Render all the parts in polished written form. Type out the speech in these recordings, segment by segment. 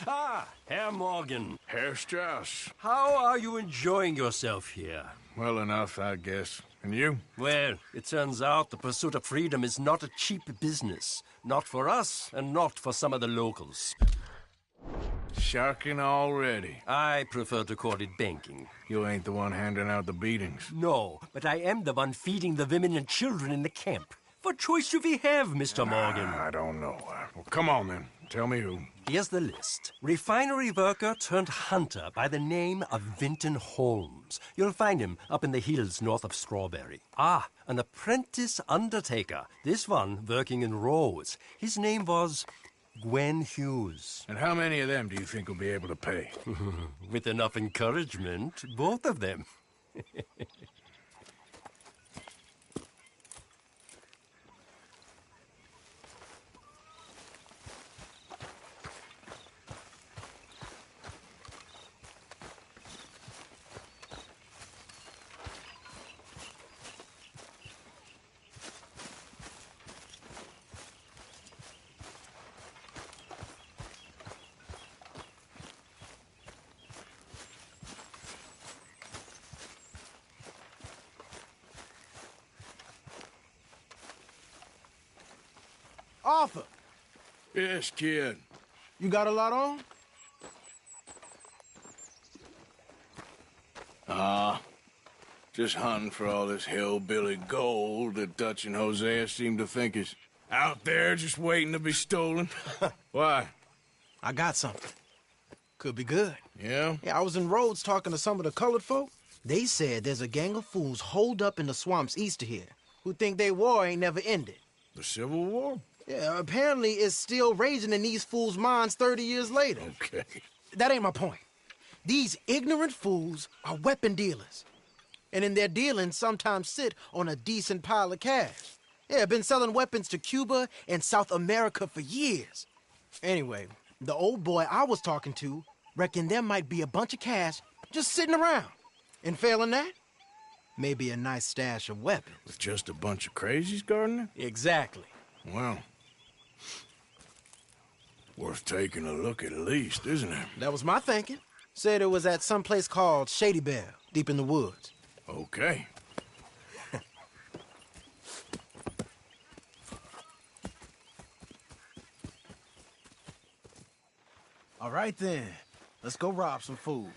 Ah, Herr Morgan. Herr Strauss. How are you enjoying yourself here? Well enough, I guess. And you? Well, it turns out the pursuit of freedom is not a cheap business. Not for us, and not for some of the locals. Sharking already. I prefer to call it banking. You ain't the one handing out the beatings. No, but I am the one feeding the women and children in the camp. What choice do we have, Mr. Morgan? I don't know. Well, come on then. Tell me who. Here's the list. Refinery worker turned hunter by the name of Vinton Holmes. You'll find him up in the hills north of Strawberry. Ah, an apprentice undertaker. This one working in rows. His name was Gwen Hughes. And how many of them do you think will be able to pay? With enough encouragement, both of them. Arthur, Yes, kid. you got a lot on? Just hunting for all this hillbilly gold that Dutch and Hosea seem to think is out there just waiting to be stolen. Why? I got something. Could be good. Yeah? Yeah, I was in Rhodes talking to some of the colored folk. They said there's a gang of fools holed up in the swamps east of here who think their war ain't never ended. The Civil War? Yeah, apparently it's still raging in these fools' minds 30 years later. Okay. That ain't my point. These ignorant fools are weapon dealers. And in their dealings sometimes sit on a decent pile of cash. Yeah, been selling weapons to Cuba and South America for years. Anyway, the old boy I was talking to reckoned there might be a bunch of cash just sitting around. And failing that, maybe a nice stash of weapons. With just a bunch of crazies guarding it? Exactly. Well, worth taking a look at least, isn't it? That was my thinking. Said it was at some place called Shady Belle, deep in the woods. Okay. All right then, let's go rob some fools.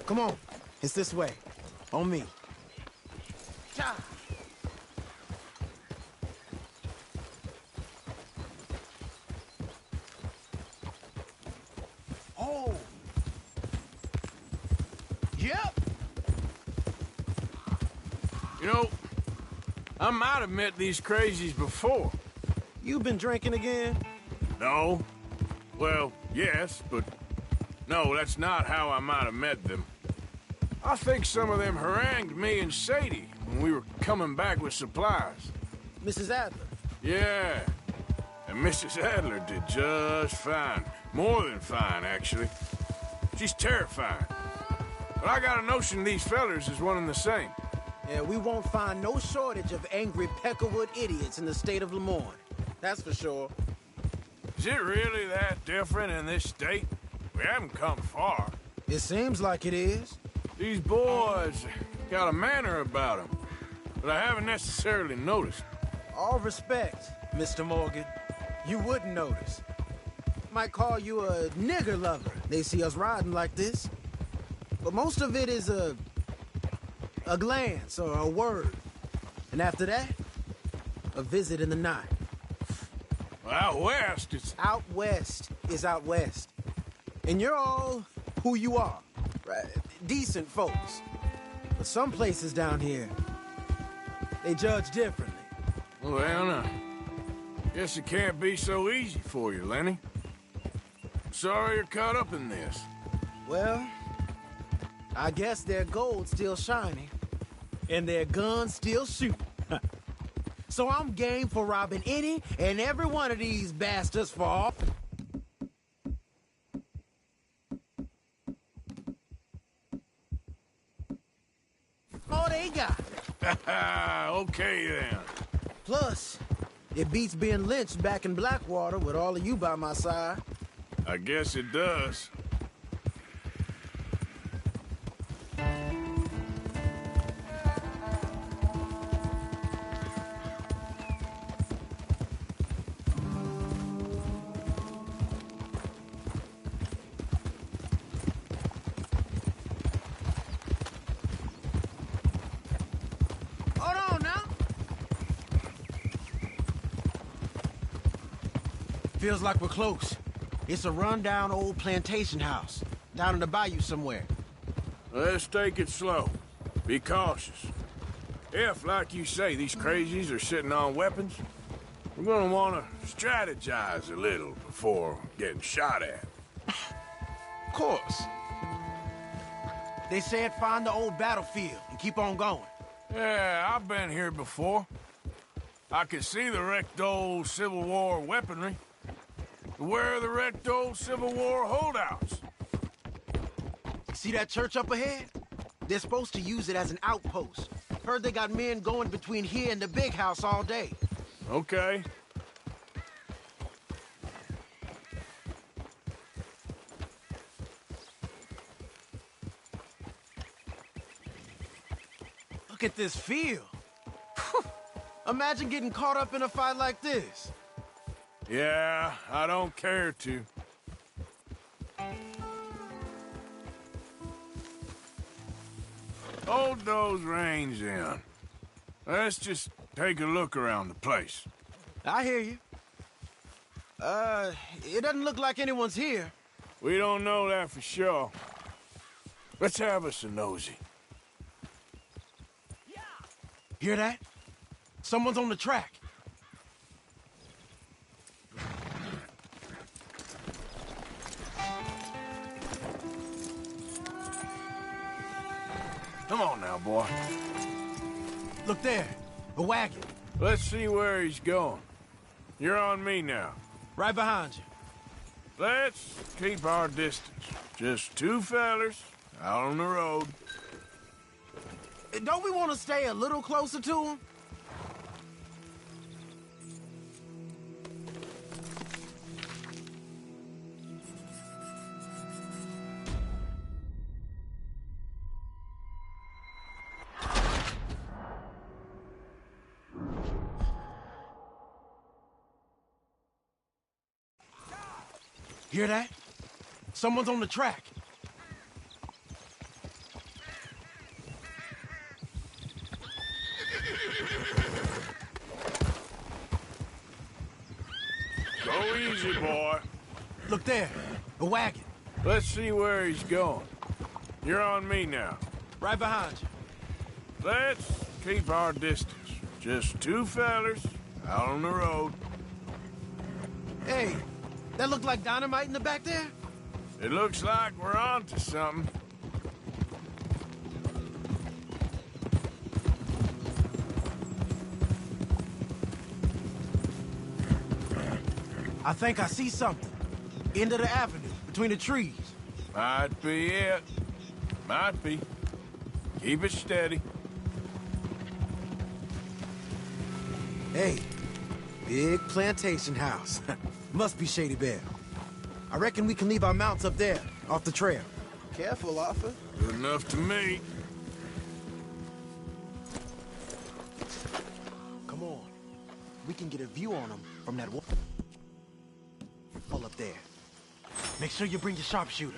Come on, it's this way. On me. Cha! Oh! Yep! You know, I might have met these crazies before. You been drinking again? No. Well, yes, but no, that's not how I might have met them. I think some of them harangued me and Sadie when we were coming back with supplies. Mrs. Adler. Yeah, and Mrs. Adler did just fine. More than fine, actually. She's terrifying. But I got a notion these fellers is one and the same. Yeah, we won't find no shortage of angry Peckerwood idiots in the state of Lemoyne. That's for sure. Is it really that different in this state? We haven't come far. It seems like it is. These boys got a manner about them, but I haven't necessarily noticed. All respect, Mr. Morgan. You wouldn't notice. Might call you a nigger lover. They see us riding like this. But most of it is a glance or a word. And after that, a visit in the night. Well, out west, it's... Out west is out west. And you're all who you are. Right? Decent folks. But some places down here, they judge differently. Well, now, guess it can't be so easy for you, Lenny. Sorry you're caught up in this. Well, I guess their gold's still shining, and their guns still shoot. So I'm game for robbing any and every one of these bastards for all... all they got. Okay, then. Plus, it beats being lynched back in Blackwater with all of you by my side. I guess it does. Hold on now. Feels like we're close. It's a rundown old plantation house, down in the bayou somewhere. Let's take it slow. Be cautious. If, like you say, these crazies are sitting on weapons, we're gonna want to strategize a little before getting shot at. Of course. They said find the old battlefield and keep on going. Yeah, I've been here before. I can see the wrecked old Civil War weaponry. Where are the wrecked old Civil War holdouts? See that church up ahead? They're supposed to use it as an outpost. Heard they got men going between here and the big house all day. Okay. Look at this field. Imagine getting caught up in a fight like this. Yeah, I don't care to. Hold those reins in. Let's just take a look around the place. I hear you. It doesn't look like anyone's here. We don't know that for sure. Let's have us a nosy. Hear that? Someone's on the track. Come on now, boy. Look there, a wagon. Let's see where he's going. You're on me now. Right behind you. Let's keep our distance. Just two fellers out on the road. Don't we want to stay a little closer to him? Hear that? Someone's on the track. Go easy, boy. Look there, a wagon. Let's see where he's going. You're on me now. Right behind you. Let's keep our distance. Just two fellers out on the road. Hey, that look like dynamite in the back there? It looks like we're on to something. I think I see something. End of the avenue, between the trees. Might be it. Might be. Keep it steady. Hey, big plantation house. Must be Shady Bear. I reckon we can leave our mounts up there, off the trail. Careful, Arthur. Good enough to me. Come on. We can get a view on them from that wall up there. Make sure you bring your sharpshooter.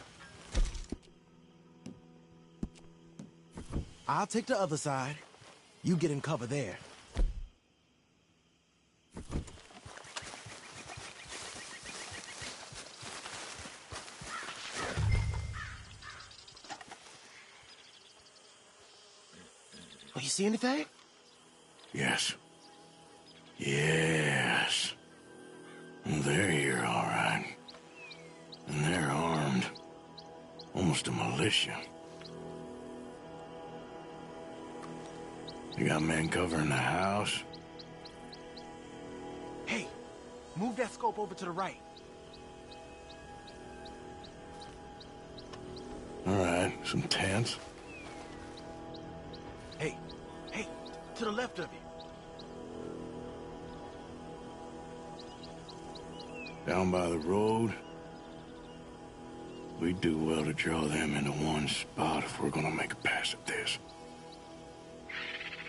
I'll take the other side. You get in cover there. Oh, you see anything? Yes. Yes. They're here, all right. And they're armed. Almost a militia. They got men covering the house. Move that scope over to the right. All right, some tents. Hey, to the left of you. Down by the road. We do well to draw them into one spot if we're gonna make a pass at this.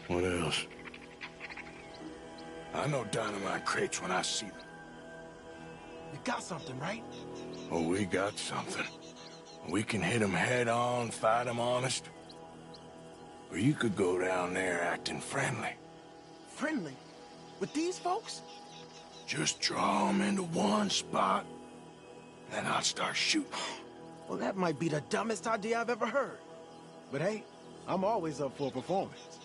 What else? I know dynamite crates when I see them. You got something, right? Oh, we got something. We can hit them head on, fight them honest. Or you could go down there acting friendly. Friendly? With these folks? Just draw them into one spot, then I'll start shooting. Well, that might be the dumbest idea I've ever heard. But hey, I'm always up for a performance.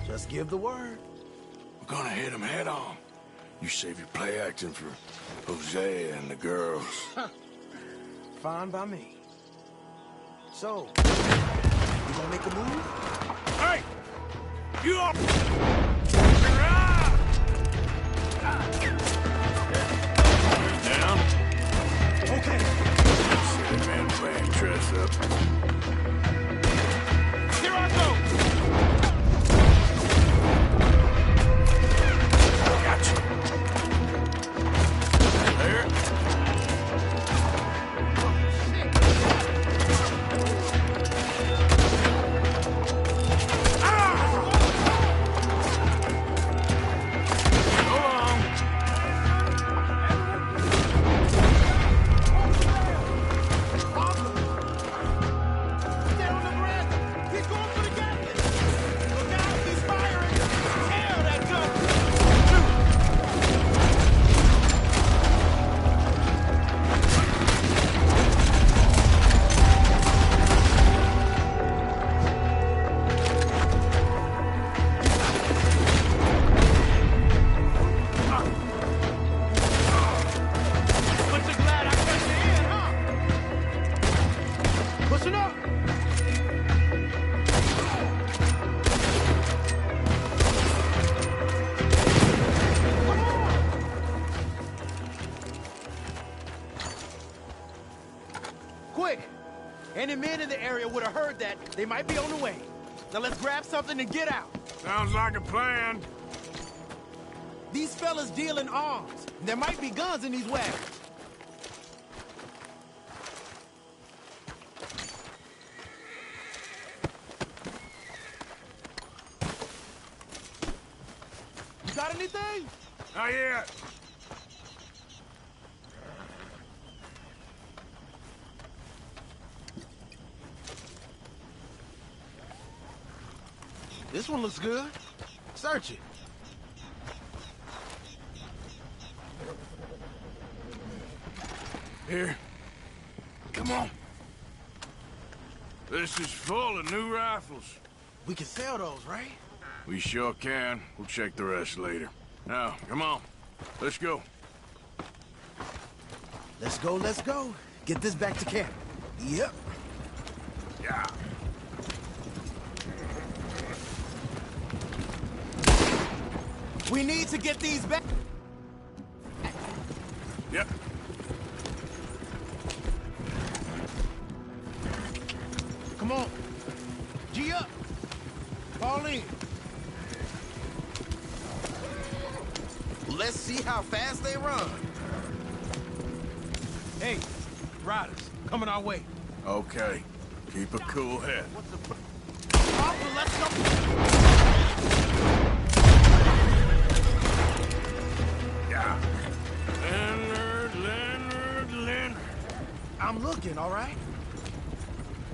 Just give the word. We're gonna hit them head on. You save your play acting for Jose and the girls. Fine by me. So, you gonna make a move? Hey! You are... Down. Okay. Silly man playing dress up. Here I go! Gotcha. There. Quick! Any men in the area would have heard that. They might be on the way. Now let's grab something and get out. Sounds like a plan. These fellas deal in arms. There might be guns in these wagons. You got anything? Not yet. This one looks good. Search it. Here. Come on. This is full of new rifles. We can sell those, right? We sure can. We'll check the rest later. Now, come on. Let's go. Let's go, let's go. Get this back to camp. Yep. Yeah. We need to get these back. Yep. Come on. G up. Fall in. Let's see how fast they run. Hey, riders, coming our way. Okay. Keep a cool head. Arthur, let's go. Yeah. Leonard. I'm looking, all right?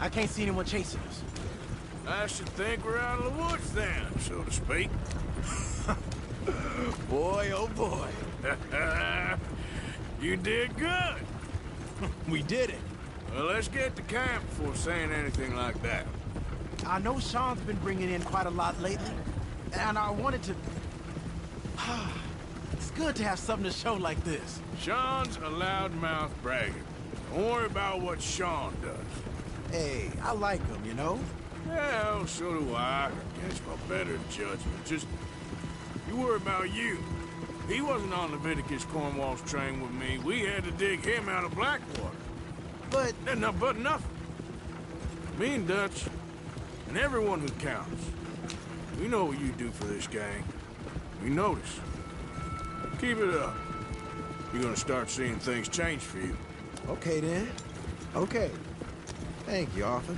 I can't see anyone chasing us. I should think we're out of the woods then, so to speak. Boy, oh boy. You did good. We did it. Well, let's get to camp before saying anything like that. I know Sean's been bringing in quite a lot lately, and I wanted to... It's good to have something to show like this. Sean's a loudmouth bragger. Don't worry about what Sean does. Hey, I like him, you know? Well, so do I. Against my better judgment. Just You worry about you. He wasn't on Leviticus Cornwall's train with me. We had to dig him out of Blackwater. But But nothing. Me and Dutch, and everyone who counts. We know what you do for this gang. We notice. Keep it up. You're gonna start seeing things change for you. okay then. Okay. Thank you, Arthur.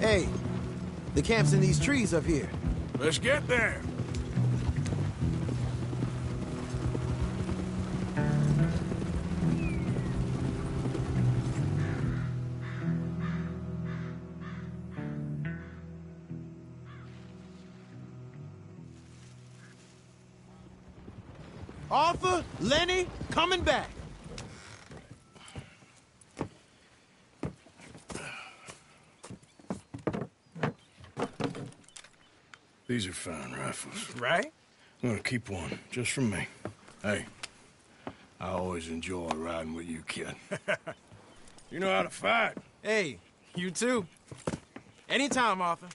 Hey, the camp's in these trees up here. Let's get there. Arthur, Lenny, coming back. These are fine rifles. Right? I'm gonna keep one, just for me. Hey, I always enjoy riding with you, kid. You know how to fight. Hey, you too. Anytime, Arthur.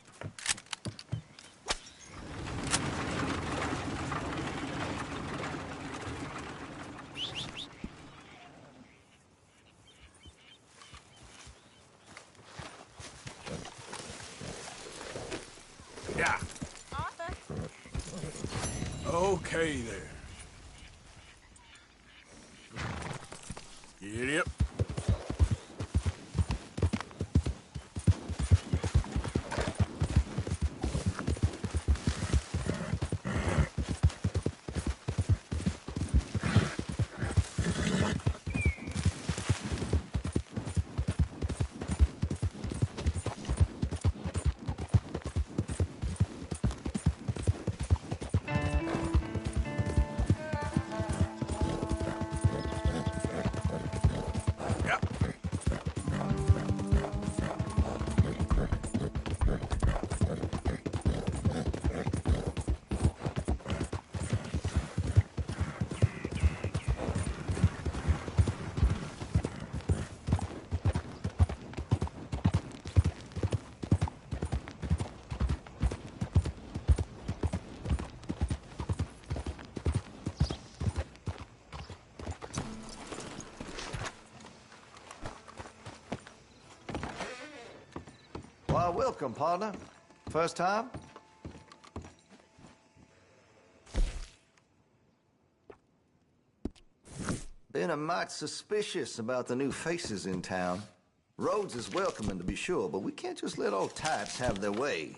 Yeah. Arthur? Okay there. Giddy up. Why, welcome, partner. First time? Been a mite suspicious about the new faces in town. Rhodes is welcoming, to be sure, but we can't just let old types have their way.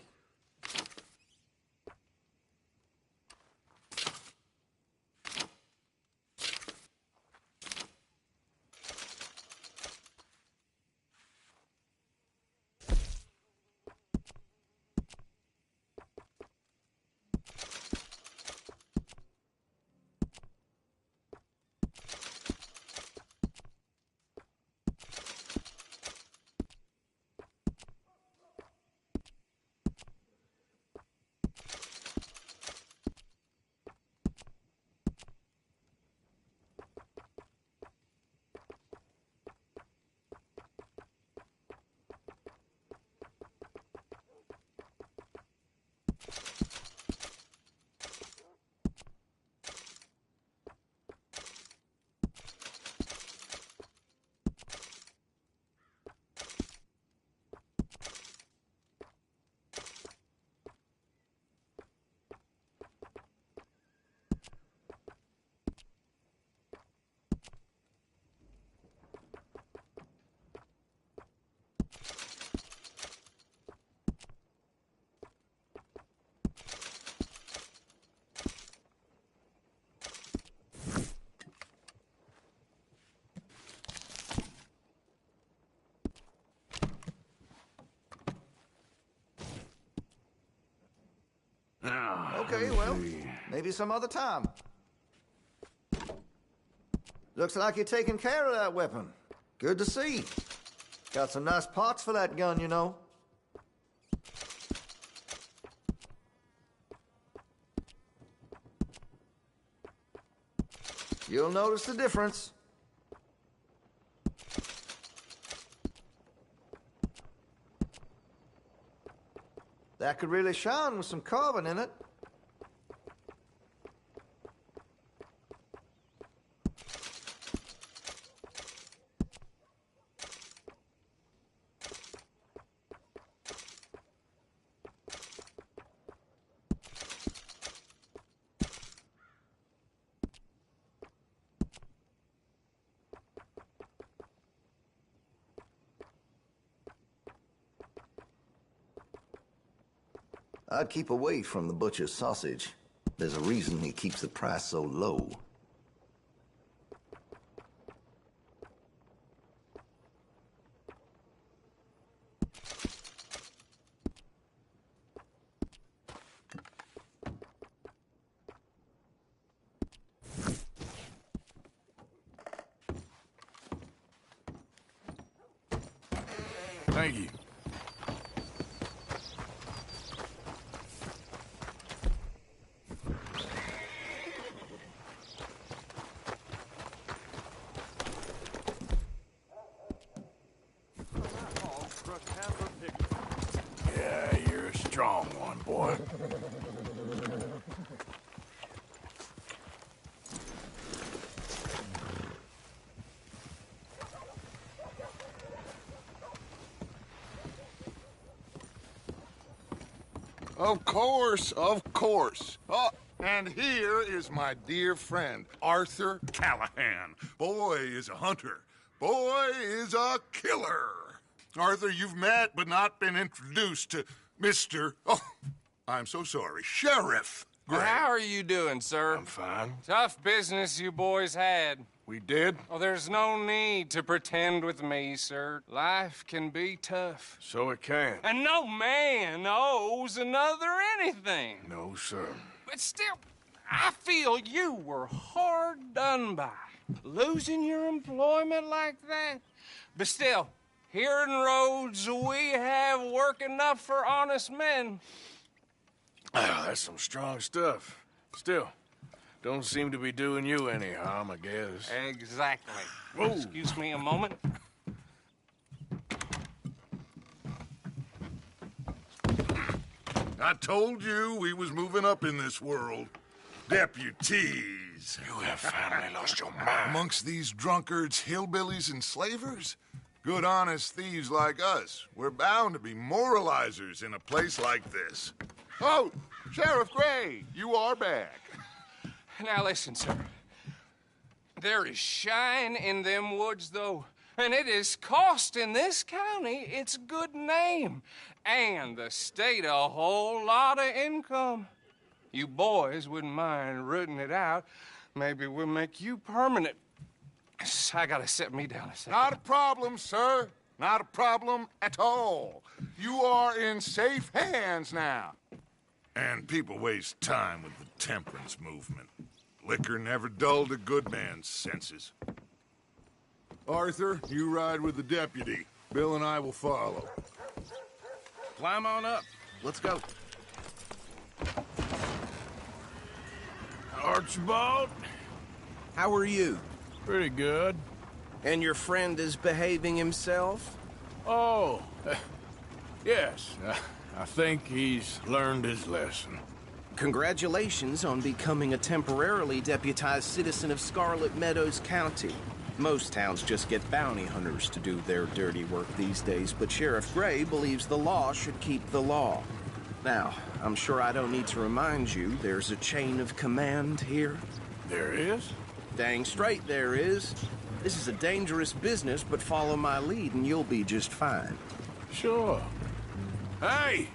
Okay, well, maybe some other time. Looks like you're taking care of that weapon. Good to see. Got some nice parts for that gun, you know. You'll notice the difference. That could really shine with some carbon in it. I'd keep away from the butcher's sausage. There's a reason he keeps the price so low. Thank you. Yeah, you're a strong one, boy. Of course, of course. Oh, and here is my dear friend, Arthur Callahan. Boy is a hunter. Boy is a killer. Arthur, you've met but not been introduced to Mr. Oh, I'm so sorry, Sheriff Gray. How are you doing, sir? I'm fine. Tough business you boys had. We did? Oh, there's no need to pretend with me, sir. Life can be tough. So it can. And no man owes another anything. No, sir. But still, I feel you were hard done by. Losing your employment like that. But still, here in Rhodes, we have work enough for honest men. Ah, that's some strong stuff. Still, don't seem to be doing you any harm, I guess. Exactly. Whoa. Excuse me a moment. I told you we was moving up in this world. Deputies. You have finally lost your mind. Amongst these drunkards, hillbillies, and slavers? Good, honest thieves like us. We're bound to be moralizers in a place like this. Oh, Sheriff Gray, you are back. Now listen, sir. There is shine in them woods, though, and it is costing this county its good name and the state a whole lot of income. You boys wouldn't mind rooting it out. Maybe we'll make you permanent. I gotta sit me down a second. Not a problem, sir. Not a problem at all. You are in safe hands now. And people waste time with the temperance movement. Liquor never dulled a good man's senses. Arthur, you ride with the deputy. Bill and I will follow. Climb on up. Let's go. Archibald? How are you? Pretty good. And your friend is behaving himself? Oh, yes. I think he's learned his lesson. Congratulations on becoming a temporarily deputized citizen of Scarlet Meadows County. Most towns just get bounty hunters to do their dirty work these days, but Sheriff Gray believes the law should keep the law. Now, I'm sure I don't need to remind you there's a chain of command here. There is? Dang straight there is. This is a dangerous business, but follow my lead and you'll be just fine. Sure. Hey!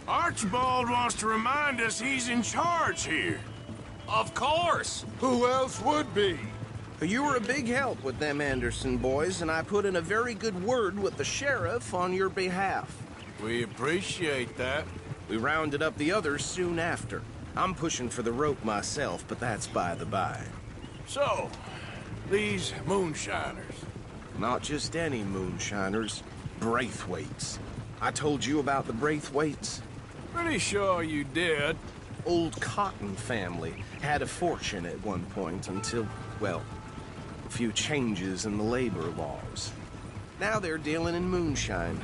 Archibald wants to remind us he's in charge here. Of course. Who else would be? You were a big help with them Anderson boys, and I put in a very good word with the sheriff on your behalf. We appreciate that. We rounded up the others soon after. I'm pushing for the rope myself, but that's by the by. So, these moonshiners, Not just any moonshiners, Braithwaites. I told you about the Braithwaites? Pretty sure you did. Old Cotton family had a fortune at one point until, well, a few changes in the labor laws. Now they're dealing in moonshine.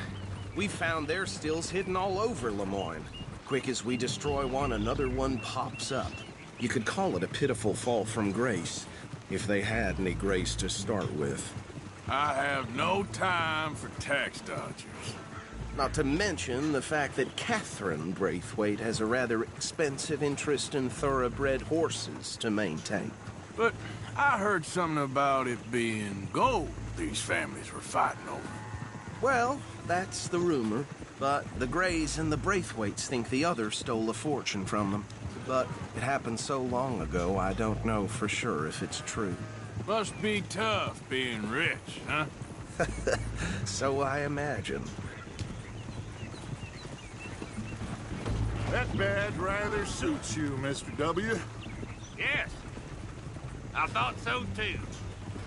We found their stills hidden all over Lemoyne. Quick as we destroy one, another one pops up. You could call it a pitiful fall from grace, if they had any grace to start with. I have no time for tax dodgers. Not to mention the fact that Catherine Braithwaite has a rather expensive interest in thoroughbred horses to maintain. But I heard something about it being gold these families were fighting over. Well, that's the rumor. But the Greys and the Braithwaites think the other stole a fortune from them. But it happened so long ago, I don't know for sure if it's true. Must be tough being rich, huh? So I imagine. That badge rather suits you, Mr. W. Yes. I thought so too.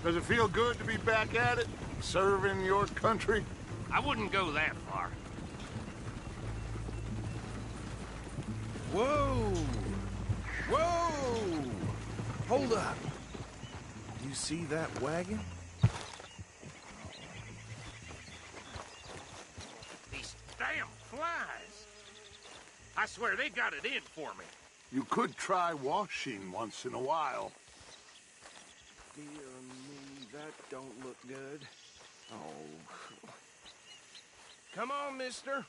Does it feel good to be back at it, serving your country? I wouldn't go that far. Whoa! Whoa! Hold up. You see that wagon? These damn flies. I swear they got it in for me. You could try washing once in a while. Dear me, that don't look good. Oh. Come on, mister.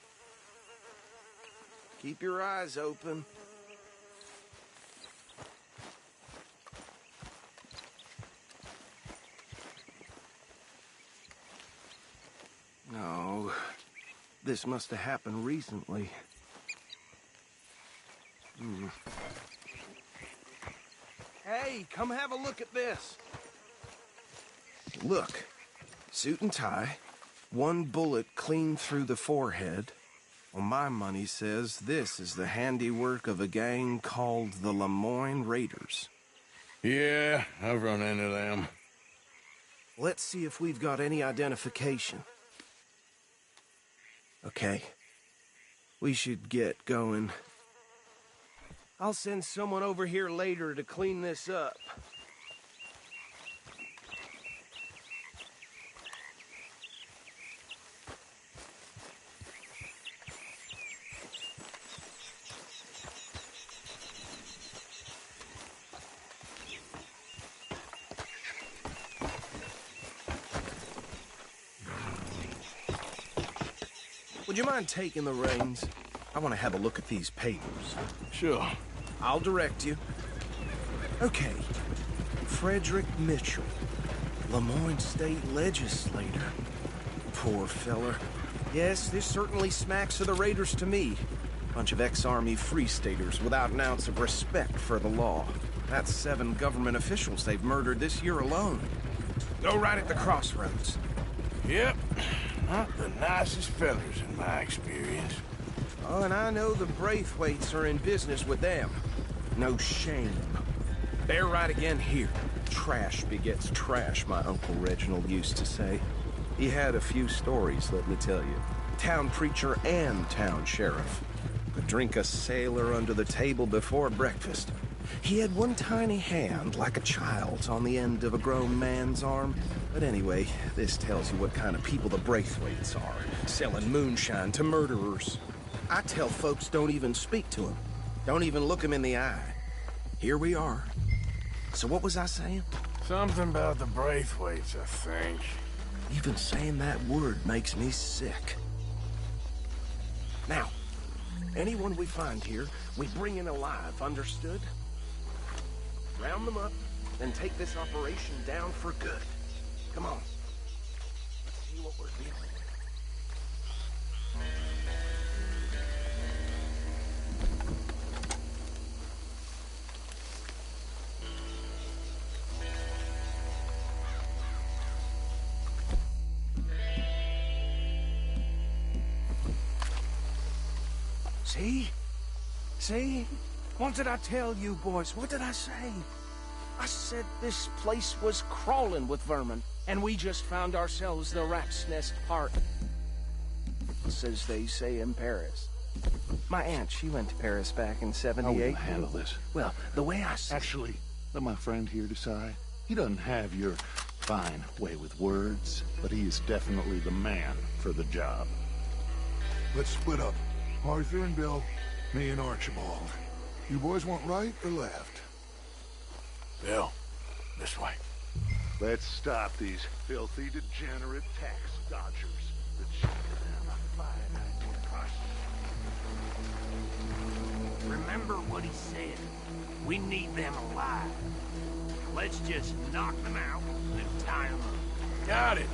Keep your eyes open. No, this must have happened recently. Hey, come have a look at this. Look, suit and tie, one bullet clean through the forehead. Well, my money says this is the handiwork of a gang called the Lemoyne Raiders. Yeah, I've run into them. Let's see if we've got any identification. Okay. We should get going. I'll send someone over here later to clean this up. Would you mind taking the reins? I want to have a look at these papers. Sure. I'll direct you. Okay. Frederick Mitchell, Lemoyne State Legislator. Poor feller. Yes, this certainly smacks of the Raiders to me. Bunch of ex-Army Free Staters without an ounce of respect for the law. That's 7 government officials they've murdered this year alone. Go right at the crossroads. Yep. Not the nicest fellers in my experience. Oh, and I know the Braithwaites are in business with them. No shame. They're right again here. Trash begets trash, my Uncle Reginald used to say. He had a few stories, let me tell you. Town preacher and town sheriff. Could drink a sailor under the table before breakfast. He had one tiny hand, like a child's, on the end of a grown man's arm. But anyway, this tells you what kind of people the Braithwaites are, selling moonshine to murderers. I tell folks don't even speak to them. Don't even look them in the eye. Here we are. So what was I saying? Something about the Braithwaites, I think. Even saying that word makes me sick. Now, anyone we find here, we bring in alive, understood? Round them up, then take this operation down for good. Come on. Let's see what we're dealing with. See? See? What did I tell you, boys? What did I say? I said this place was crawling with vermin. And we just found ourselves the rat's nest part, as they say in Paris. My aunt, she went to Paris back in How are we '78. gonna handle this? Well, the way I see Actually, let my friend here decide. He doesn't have your fine way with words, but he is definitely the man for the job. Let's split up. Arthur and Bill, me and Archibald. You boys want right or left? Bill, this way. Let's stop these filthy, degenerate tax dodgers. The children have a fine idea. Remember what he said. We need them alive. Let's just knock them out and tie them up. Got it.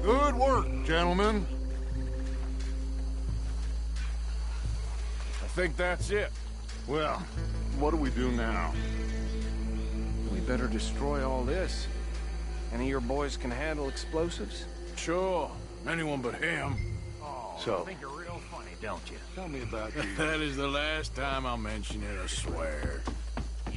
Good work, gentlemen. I think that's it. Well, what do we do now? we better destroy all this. Any of your boys can handle explosives? Sure. Anyone but him. So, I think you're real funny, don't you? tell me about you. That is the last time I'll mention it, I swear. Yeah.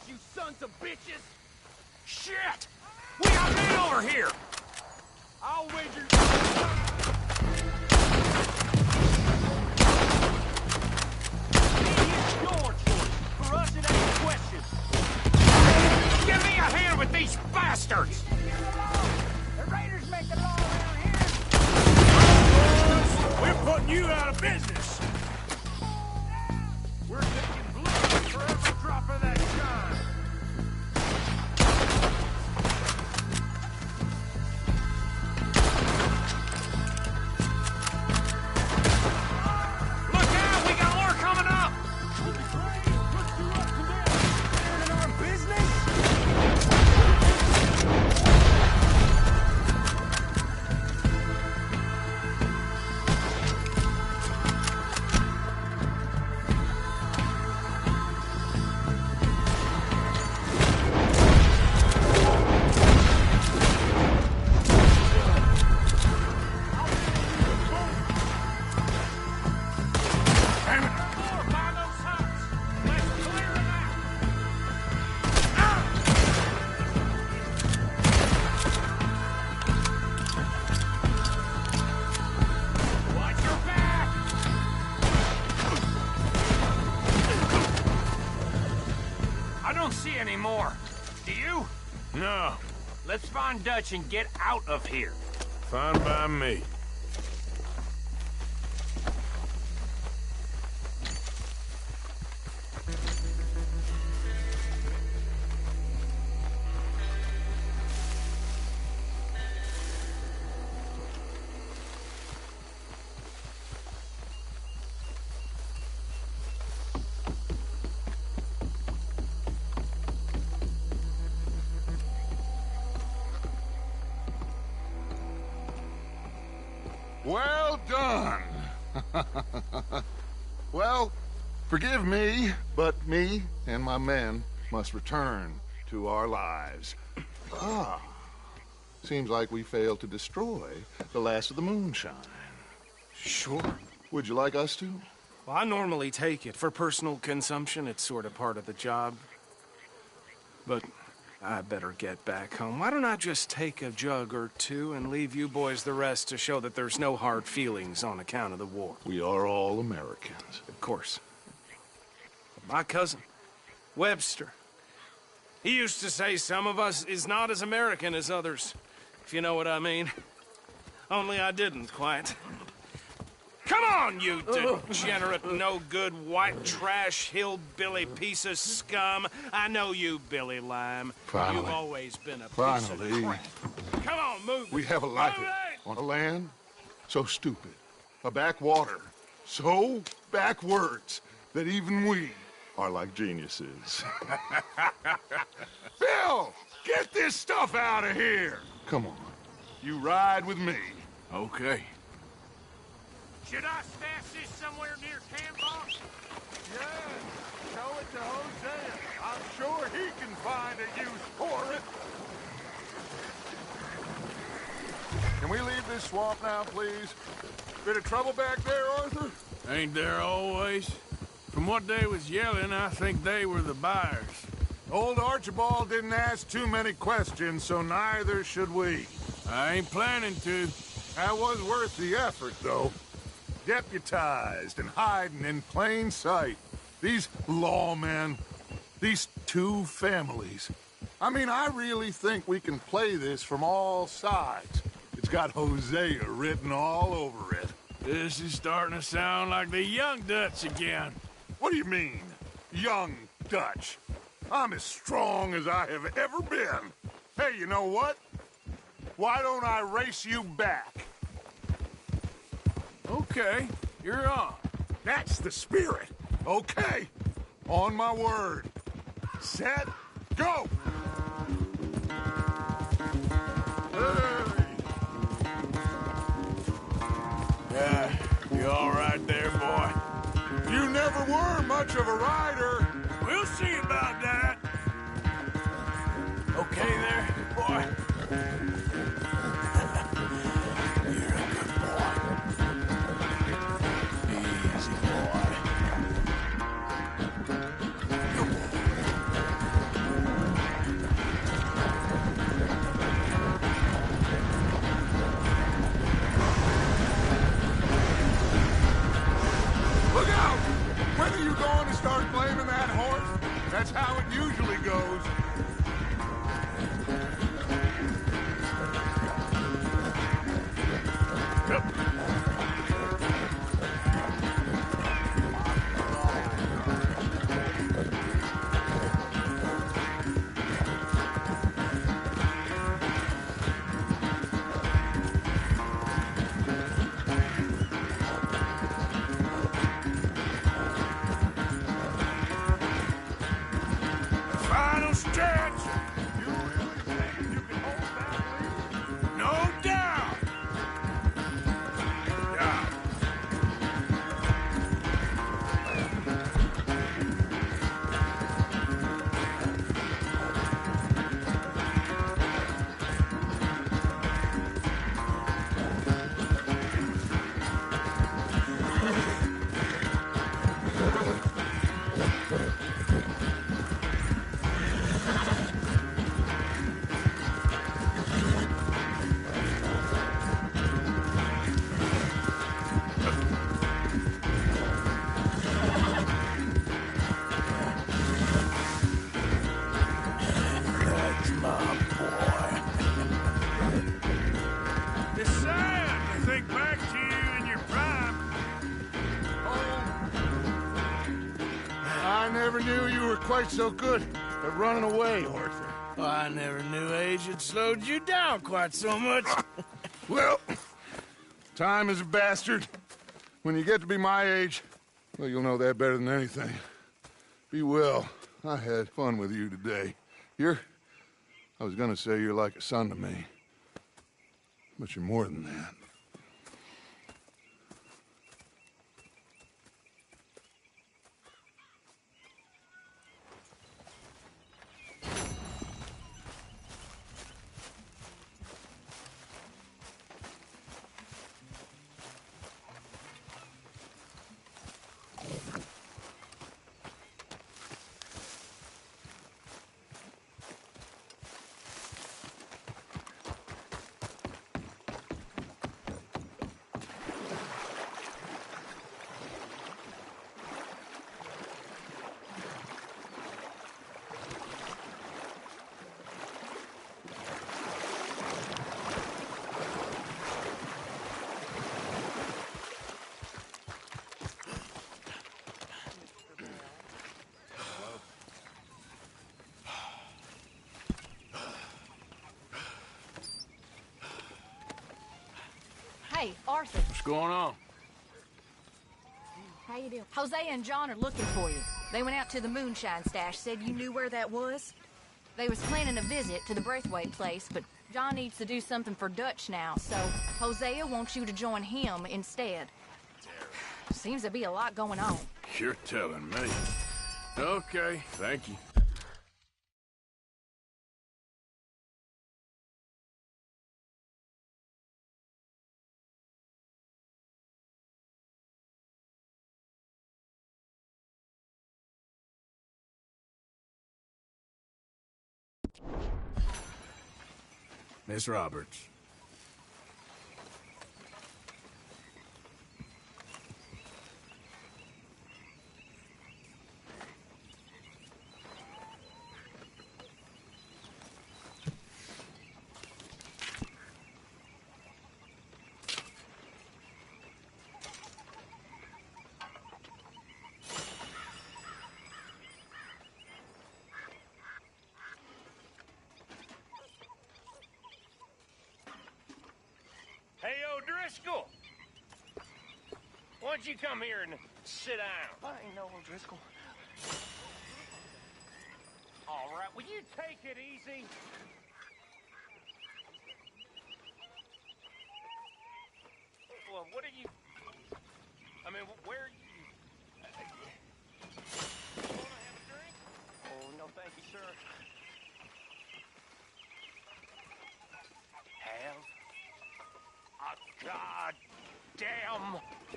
You sons of bitches! Shit! We got men over here! I'll wager... It's your choice. For us, it ain't a question. Give me a hand with these bastards! The Raiders make the law around here. We're putting you out of business! We're taking blood for every drop of that shine. Look out! We got more coming up! In our business? No. Let's find Dutch and get out of here. Fine by me. Well done. Well, forgive me, but me and my men must return to our lives. Seems like we failed to destroy the last of the moonshine. Sure. Would you like us to? Well, I normally take it. For personal consumption, it's sort of part of the job. But I better get back home. Why don't I just take a jug or two and leave you boys the rest to show that there's no hard feelings on account of the war? We are all Americans. Of course. My cousin, Webster, he used to say some of us is not as American as others, if you know what I mean. Only I didn't quite. Come on, you degenerate, no-good, white trash, hillbilly piece of scum. I know you, Billy Lime. Finally. You've always been a piece Finally. of crap. Come on, move. We have a life on a land so stupid, a backwater so backwards that even we are like geniuses. Bill, get this stuff out of here. Come on, you ride with me. Okay. Should I stash this somewhere near Canbox? Yes, show it to Hosea. I'm sure he can find a use for it. Can we leave this swamp now, please? Bit of trouble back there, Arthur? Ain't there always? From what they was yelling, I think they were the buyers. Old Archibald didn't ask too many questions, so neither should we. I ain't planning to. That was worth the effort, though. Deputized and hiding in plain sight. These lawmen, these two families. I mean, I really think we can play this from all sides. It's got Hosea written all over it. This is starting to sound like the young Dutch again. What do you mean, young Dutch? I'm as strong as I have ever been. Hey, you know what? Why don't I race you back? Okay, you're on. That's the spirit. Okay, on my word. Set, go! Hey! Yeah, you all right there, boy? You never were much of a rider. We'll see about that. Okay there, boy? You're a good boy. Easy, boy. Look out! When are you going to start blaming that horse? That's how it usually goes. Final stretch! You really think you can hold that lead? No doubt! Yeah. knew you were quite so good at running away, Arthur. Well, I never knew age had slowed you down quite so much. Well, time is a bastard. When you get to be my age, well, you'll know that better than anything. Be well. I had fun with you today. I was gonna say you're like a son to me. But you're more than that. Hey, Arthur. What's going on? How you doing? Hosea and John are looking for you. They went out to the moonshine stash, said you knew where that was. They was planning a visit to the Braithwaite place, but John needs to do something for Dutch now, so Hosea wants you to join him instead. Seems to be a lot going on. You're telling me. Okay, thank you. Miss Roberts. Hey, O'Driscoll! Why don't you come here and sit down? I ain't no O'Driscoll. All right, will you take it easy? Well, what are you... I mean, where are you... You want to have a drink? Oh, no, thank you, sir. Have a goddamn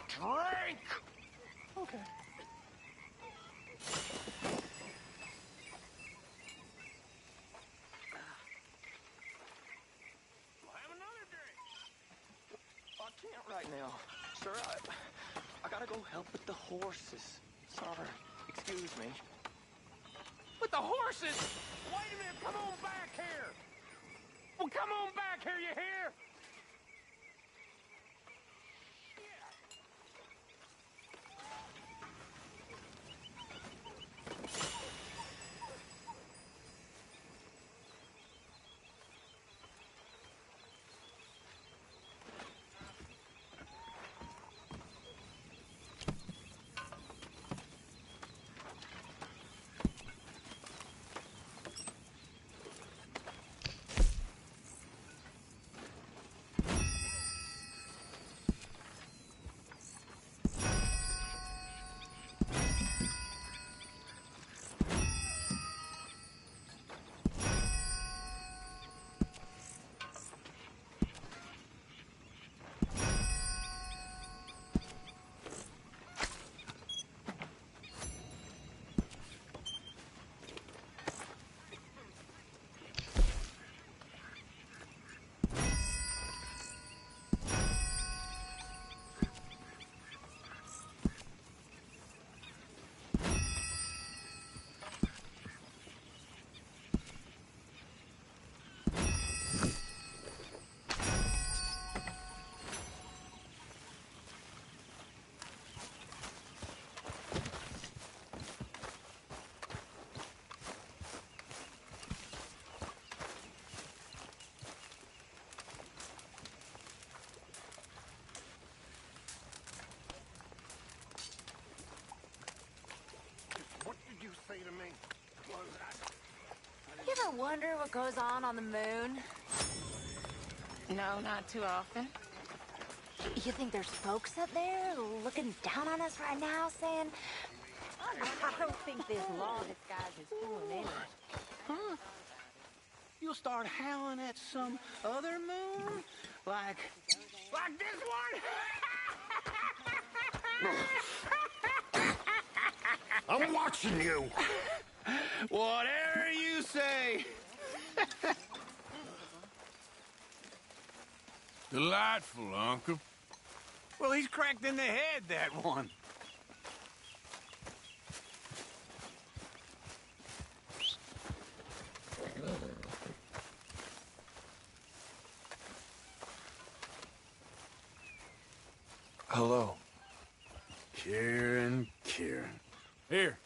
drink! Okay. Well, have another drink. I can't right now. Sir, I gotta go help with the horses. Sorry. Excuse me. With the horses? Wait a minute, come on back here! Well, come on back here, you hear? wonder what goes on the moon? No, not too often. You think there's folks up there looking down on us right now saying, I don't think this law disguise is fooling anyone. Huh? You'll start howling at some other moon? Like this one? I'm watching you. Whatever you say. Delightful, Uncle. Well, he's cracked in the head, that one. Hello. Karen. Here.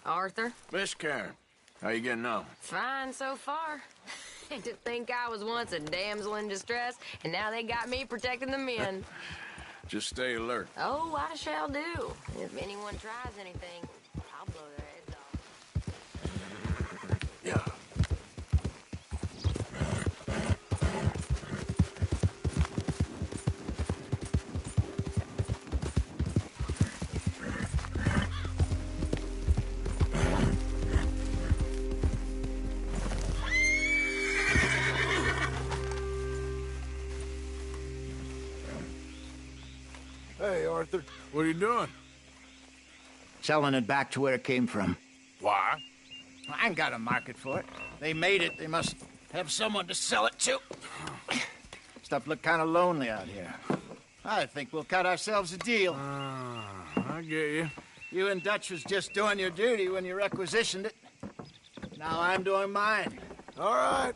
Arthur? Miss Karen, how you getting on? Fine so far. To think I was once a damsel in distress, and now they got me protecting the men. Just stay alert. Oh, I shall do. If anyone tries anything, I'll blow their heads off. Yeah. Hey, Arthur. What are you doing? Selling it back to where it came from. Why? I ain't got a market for it. They made it. They must have someone to sell it to. Stuff look kind of lonely out here. I think we'll cut ourselves a deal. I get you. You and Dutch was just doing your duty when you requisitioned it. Now I'm doing mine. All right.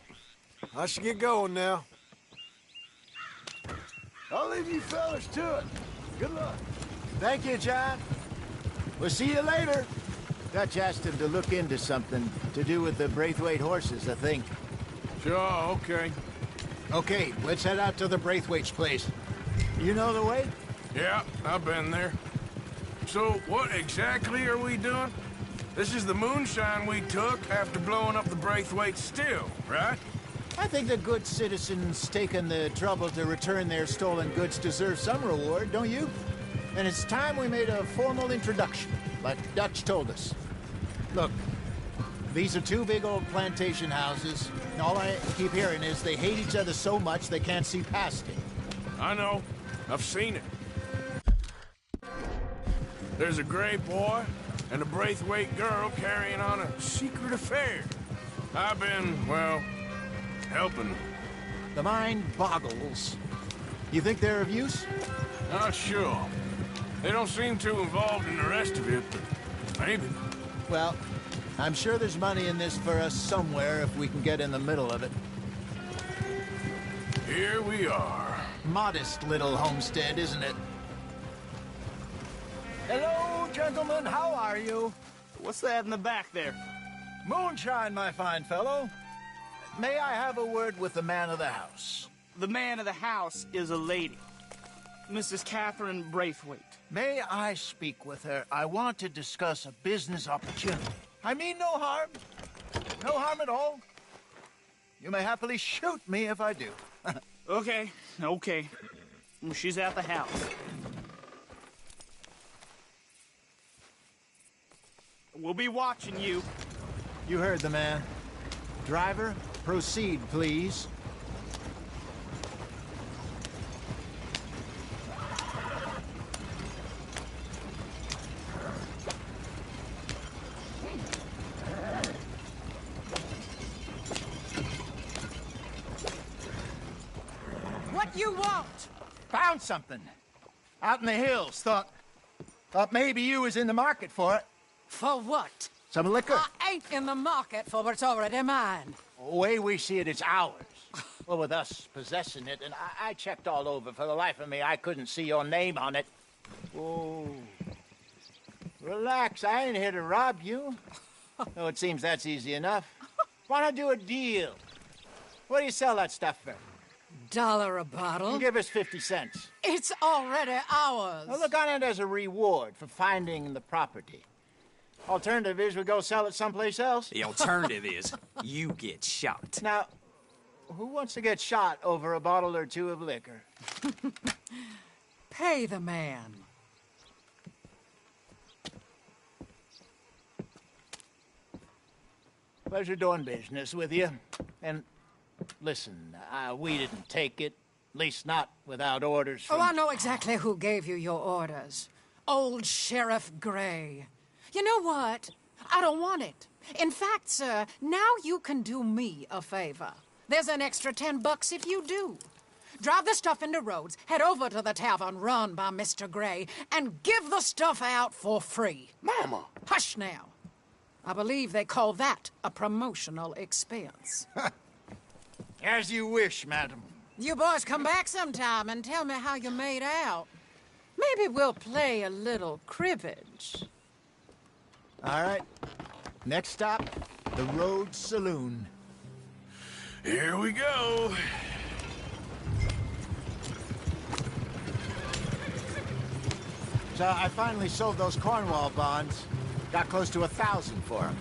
I should get going now. I'll leave you fellas to it. Good luck. Thank you, John. We'll see you later. Dutch asked him to look into something to do with the Braithwaite horses, I think. Sure, okay. Okay, let's head out to the Braithwaite's place. You know the way? Yeah, I've been there. So, what exactly are we doing? This is the moonshine we took after blowing up the Braithwaite still, right? I think the good citizens taking the trouble to return their stolen goods deserve some reward, don't you? And it's time we made a formal introduction, like Dutch told us. Look, these are two big old plantation houses. All I keep hearing is they hate each other so much they can't see past it. I know. I've seen it. There's a gray boy and a Braithwaite girl carrying on a secret affair. I've been, well, helping them. The mind boggles. You think they're of use? Not sure. They don't seem too involved in the rest of it, but maybe. Well, I'm sure there's money in this for us somewhere if we can get in the middle of it. Here we are. Modest little homestead, isn't it? Hello, gentlemen. How are you? What's that in the back there? Moonshine, my fine fellow. May I have a word with the man of the house? The man of the house is a lady. Mrs. Catherine Braithwaite. May I speak with her? I want to discuss a business opportunity. I mean no harm. No harm at all. You may happily shoot me if I do. Okay. She's at the house. We'll be watching you. You heard the man. Driver, proceed, please. What you want? Found something. Out in the hills. Thought maybe you was in the market for it. For what? Some liquor. I ain't in the market for what's already mine. The way we see it, it's ours. Well, with us possessing it, and I checked all over. For the life of me, I couldn't see your name on it. Oh. Relax, I ain't here to rob you. Oh, it seems that's easy enough. Why not do a deal? What do you sell that stuff for? $1 a bottle. Give us 50 cents. It's already ours. Well, look on it as a reward for finding the property. Alternative is we go sell it someplace else. The alternative is you get shot. Now, who wants to get shot over a bottle or two of liquor? Pay the man. Pleasure doing business with you. And listen, we didn't take it. At least not without orders from... Oh, I know exactly who gave you your orders. Old Sheriff Gray. You know what? I don't want it. In fact, sir, now you can do me a favor. There's an extra $10 if you do. Drive the stuff into Rhodes, head over to the tavern run by Mr. Gray, and give the stuff out for free. Mama! Hush now. I believe they call that a promotional expense. As you wish, madam. You boys come back sometime and tell me how you made out. Maybe we'll play a little cribbage. All right. Next stop, the Rhodes Saloon. Here we go. So I finally sold those Cornwall bonds. Got close to 1,000 for them.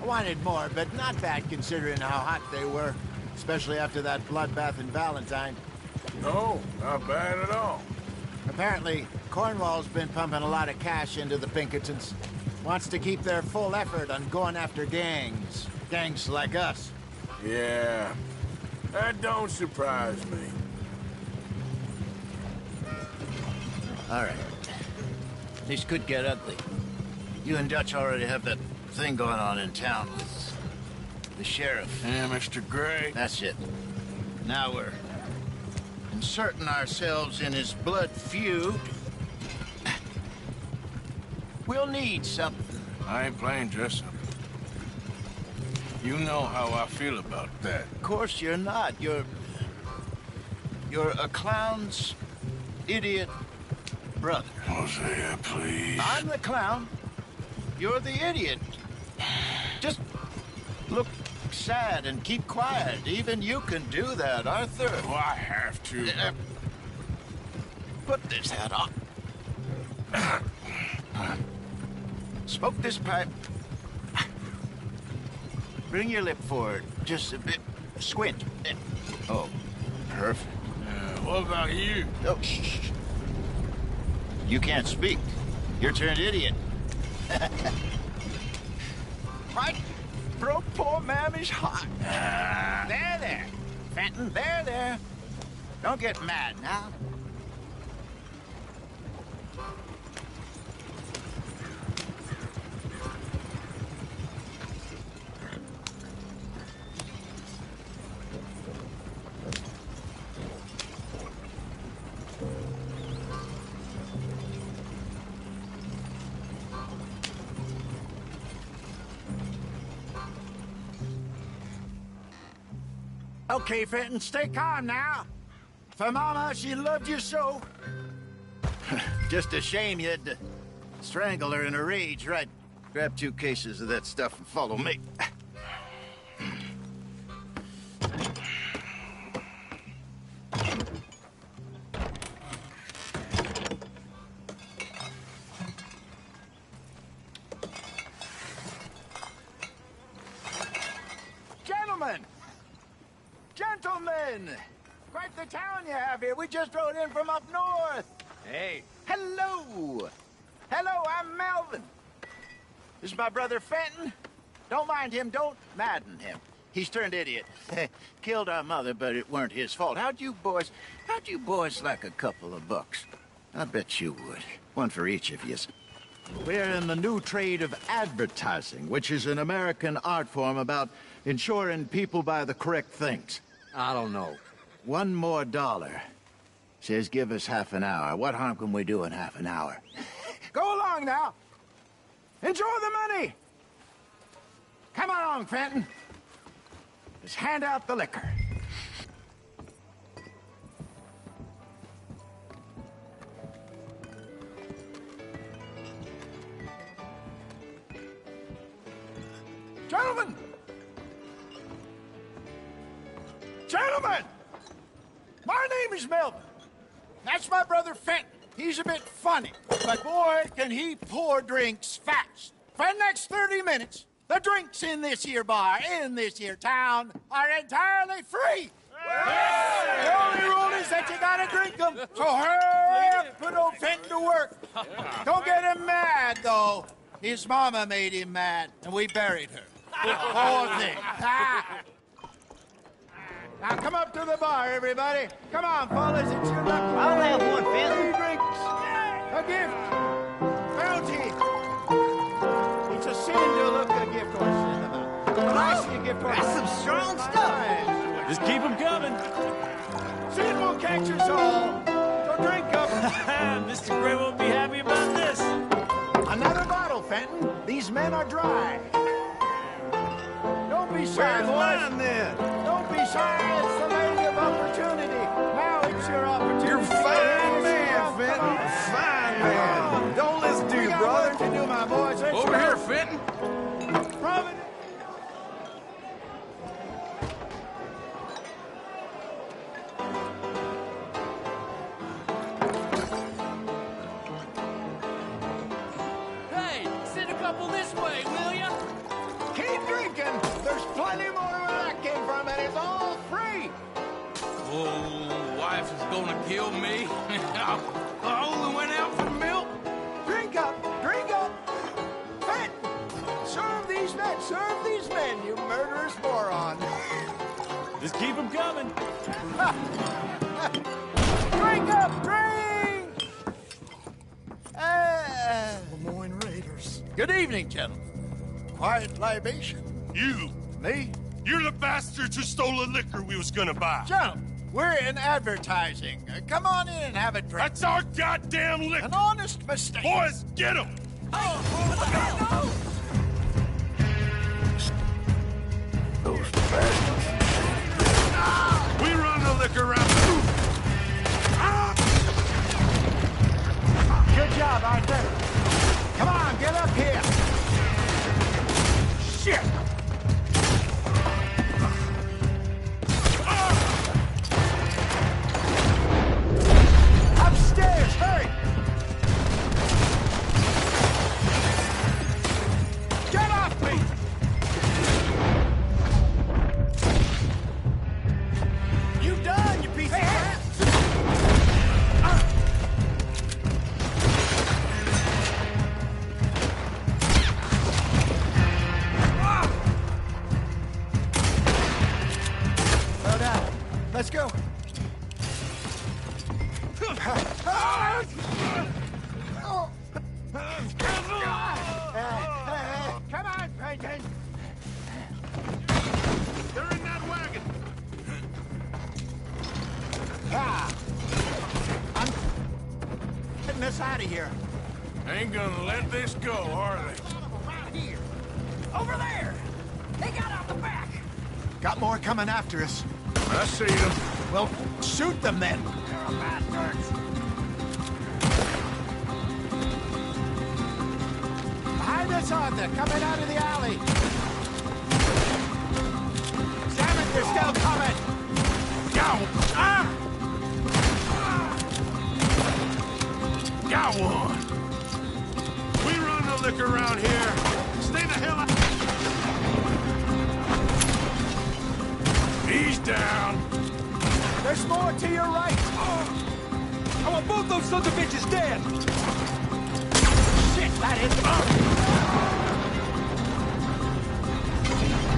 I wanted more, but not bad considering how hot they were. Especially after that bloodbath in Valentine. No, not bad at all. Apparently, Cornwall's been pumping a lot of cash into the Pinkertons. Wants to keep their full effort on going after gangs. Gangs like us. Yeah, that don't surprise me. All right. This could get ugly. You and Dutch already have that thing going on in town with the sheriff. Yeah, Mr. Gray. That's it. Now we're inserting ourselves in his blood feud. We'll need something. I ain't playing dress up. You know how I feel about that. Of course you're not. You're a clown's idiot brother. Hosea, please. I'm the clown. You're the idiot. Just look sad and keep quiet. Even you can do that, Arthur. Oh, I have to. Put this hat on. Smoke this pipe. Bring your lip forward just a bit. Squint. Oh, perfect. What about you? Oh, shh. You can't speak. You're turned idiot. Right? Broke poor Mammy's heart. There. Fenton, there. Don't get mad now. Okay, Fenton, stay calm now. For Mama, she loved you so. Just a shame you had to strangle her in a rage, right? Grab 2 cases of that stuff and follow me. Gentlemen! Quite the town you have here. We just rode in from up north. Hey. Hello. Hello, I'm Melvin. This is my brother Fenton. Don't mind him. Don't madden him. He's turned idiot. Killed our mother, but it weren't his fault. How'd you boys like a couple of bucks? I bet you would. One for each of you. We're in the new trade of advertising, which is an American art form about ensuring people buy the correct things. I don't know. $1 more. Says give us half an hour. What harm can we do in half an hour? Go along now. Enjoy the money. Come along, Fenton. Just hand out the liquor. Gentlemen! Gentlemen! My name is Melvin. That's my brother Fenton. He's a bit funny, but boy, can he pour drinks fast. For the next 30 minutes, the drinks in this here bar, in this here town, are entirely free. The only rule is that you gotta drink them, so hurry up, put old Fenton to work. Don't get him mad, though. His mama made him mad, and we buried her. Poor thing. Now come up to the bar, everybody. Come on, fellas, it's your lucky day. I'll have one, Fenton. Free drinks, a gift, bounty. It's a sin to look a gift horse in the mouth. When I see a gift horse, That's some strong stuff. Just keep them coming. Sin will catch us all. So drink up. Mr. Gray won't be happy about this. Another bottle, Fenton. These men are dry. Don't be shy, Where's boys. mine, then? Don't be shy. It's the lady of opportunity. Now it's your opportunity. You're a fine man, Fenton. A fine man. Don't listen to your brother. We got work to do, my boys. Let's Over go. here, Fenton. Providence. Hey, send a couple this way, will ya? Keep drinking. There's plenty more where that came from, and it's all free. Oh, wife is gonna kill me. I only went out for milk. Drink up. Drink up. Fenton, serve these men, you murderous moron. Just keep them coming. Drink up, drink! Lemoyne Raiders. Good evening, gentlemen. Quiet libation. You. Me? You're the bastards who stole the liquor we was gonna buy. Gentlemen, we're in advertising. Come on in and have a drink. That's our goddamn liquor. An honest mistake. Boys, get him! Those bastards. We run the liquor round. Good job, Arthur. Come on, get up here. Shit! Upstairs, hurry! Get off me! You done, you piece of crap! Slow down. Let's go. Come on, Franklin. They're in that wagon. I'm getting us out of here. Ain't gonna let this go, are they? Right here. Over there. They got out the back. Got more coming after us. I see them. Well, shoot them then. They're bastards. Behind us, Arthur, coming out of the alley. Damn it, they're still coming. Got one. Got one. We run the liquor around here. Stay the hell out. He's down. There's more to your right. I want both those sons of bitches dead. Shit, that is...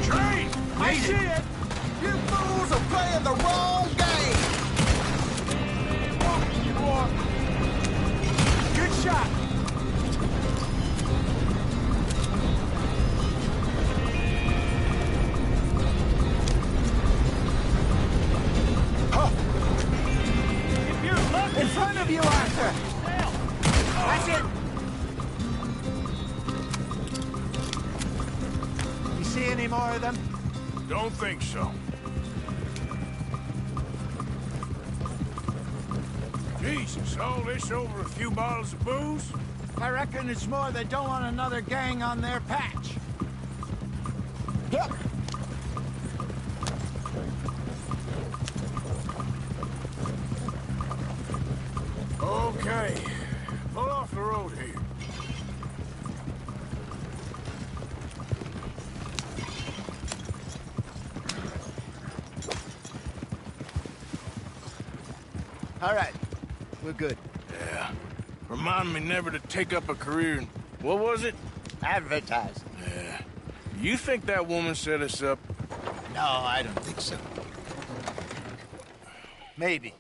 Train! I see it. You fools are playing the wrong game. Good shot. In front of you, Arthur. That's it. You see any more of them? Don't think so. Jesus, all this over a few bottles of booze? I reckon it's more they don't want another gang on their patch. Okay. Pull off the road here. All right. We're good. Yeah. Remind me never to take up a career in... What was it? Advertising. Yeah. You think that woman set us up? No, I don't think so. Maybe.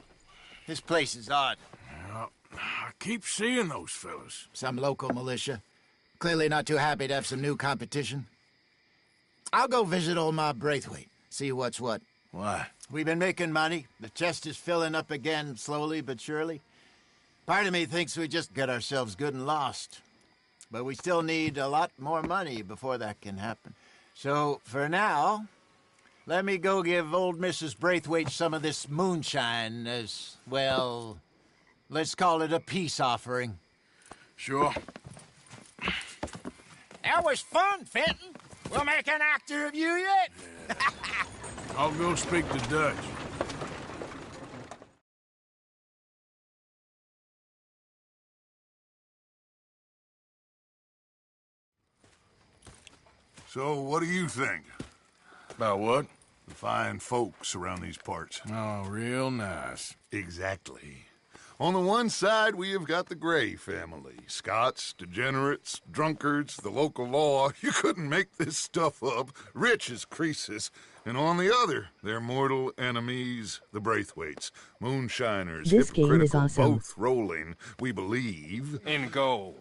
This place is odd. Yeah, I keep seeing those fellas. Some local militia. Clearly not too happy to have some new competition. I'll go visit old Ma Braithwaite, see what's what. Why? We've been making money. The chest is filling up again, slowly but surely. Part of me thinks we just get ourselves good and lost. But we still need a lot more money before that can happen. So, for now, let me go give old Mrs. Braithwaite some of this moonshine as, well, let's call it a peace offering. Sure. That was fun, Fenton. We'll make an actor of you yet. Yeah. I'll go speak to Dutch. So, what do you think? About what? The fine folks around these parts. Oh, real nice. Exactly. On the one side, we have got the Gray family. Scots, degenerates, drunkards, the local law. You couldn't make this stuff up. Rich as Croesus. And on the other, their mortal enemies, the Braithwaites. Moonshiners, This game is hypocritical, awesome. both rolling, we believe. In gold.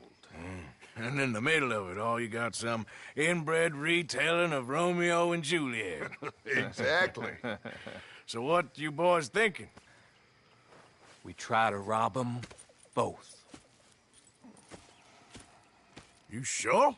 And in the middle of it all, you got some inbred retelling of Romeo and Juliet. Exactly. So what you boys thinking? We try to rob them both. You sure?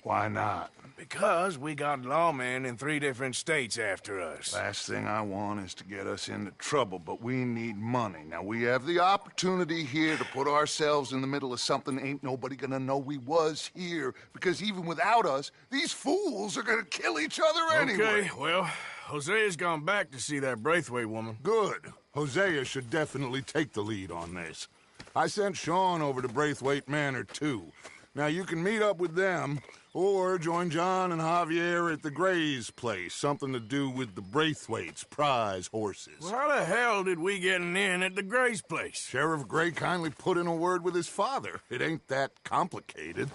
Why not? Because we got lawmen in 3 different states after us. Last thing I want is to get us into trouble, but we need money. Now, we have the opportunity here to put ourselves in the middle of something ain't nobody gonna know we was here, because even without us, these fools are gonna kill each other anyway. Okay, well, Hosea's gone back to see that Braithwaite woman. Good. Hosea should definitely take the lead on this. I sent Sean over to Braithwaite Manor, too. Now, you can meet up with them, or join John and Javier at the Gray's place. Something to do with the Braithwaite's prize horses. Well, how the hell did we get in at the Gray's place? Sheriff Gray kindly put in a word with his father. It ain't that complicated.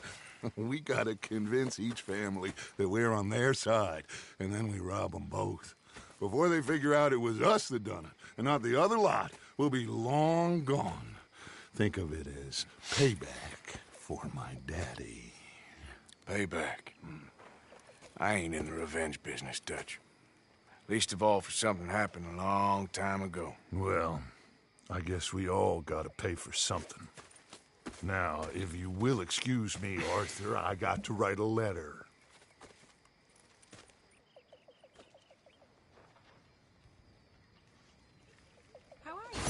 We gotta convince each family that we're on their side, and then we rob them both. Before they figure out it was us that done it, and not the other lot, we'll be long gone. Think of it as payback for my daddy. Payback. I ain't in the revenge business, Dutch. Least of all for something happened a long time ago. Well, I guess we all gotta pay for something. Now, if you will excuse me, Arthur, I got to write a letter. How are you?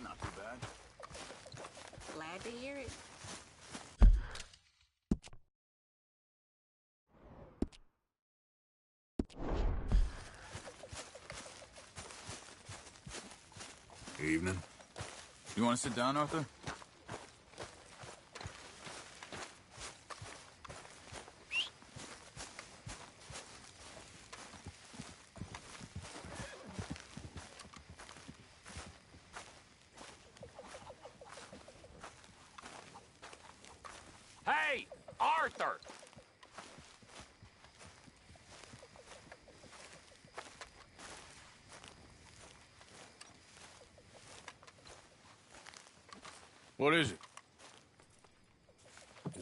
Not too bad. Glad to hear it. Evening. You want to sit down, Arthur? Hey, Arthur! What is it?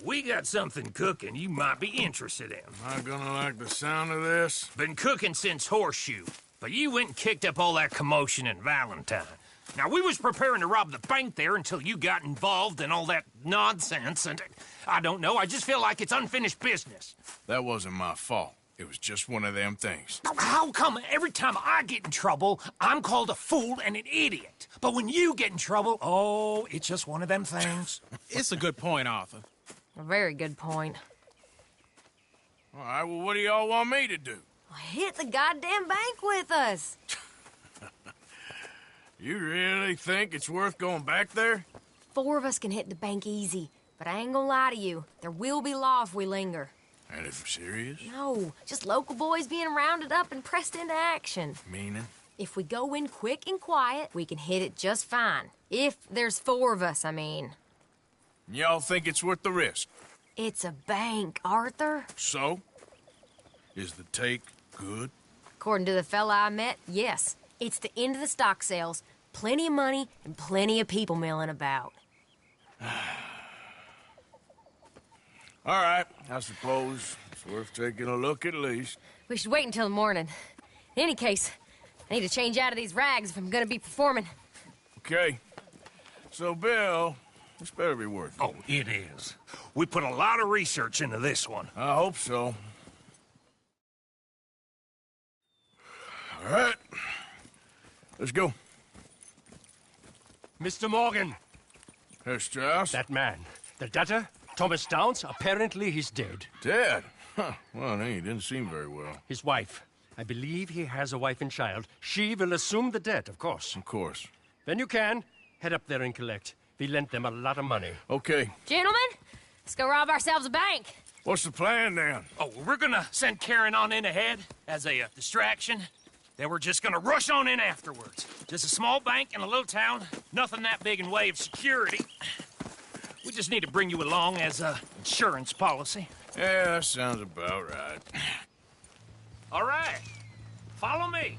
We got something cooking you might be interested in. Am I gonna like the sound of this? Been cooking since Horseshoe, but you went and kicked up all that commotion in Valentine. Now, we was preparing to rob the bank there until you got involved in all that nonsense, and I don't know, I just feel like it's unfinished business. That wasn't my fault. It was just one of them things. How come every time I get in trouble, I'm called a fool and an idiot? But when you get in trouble, oh, it's just one of them things. It's a good point, Arthur. A very good point. All right, well, what do y'all want me to do? Hit the goddamn bank with us. You really think it's worth going back there? 4 of us can hit the bank easy, but I ain't gonna lie to you. There will be law if we linger. And if serious? No, just local boys being rounded up and pressed into action. Meaning? If we go in quick and quiet, we can hit it just fine. If there's 4 of us, I mean. Y'all think it's worth the risk? It's a bank, Arthur. So? Is the take good? According to the fella I met, yes. It's the end of the stock sales. Plenty of money and plenty of people milling about. All right, I suppose it's worth taking a look at least. We should wait until the morning. In any case, I need to change out of these rags if I'm gonna be performing. Okay. So, Bill, this better be worth it. Oh, it is. We put a lot of research into this one. I hope so. All right. Let's go. Mr. Morgan. Herr Strauss? That man. The debtor, Thomas Downs, apparently he's dead. Dead? Huh. Well, he didn't seem very well. His wife. I believe he has a wife and child. She will assume the debt, of course. Of course. When you can, head up there and collect. We lent them a lot of money. Okay. Gentlemen, let's go rob ourselves a bank. What's the plan, then? Oh, we're gonna send Karen on in ahead as a distraction. Then we're just gonna rush on in afterwards. Just a small bank in a little town. Nothing that big in way of security. We just need to bring you along as a insurance policy. Yeah, that sounds about right. All right. Follow me.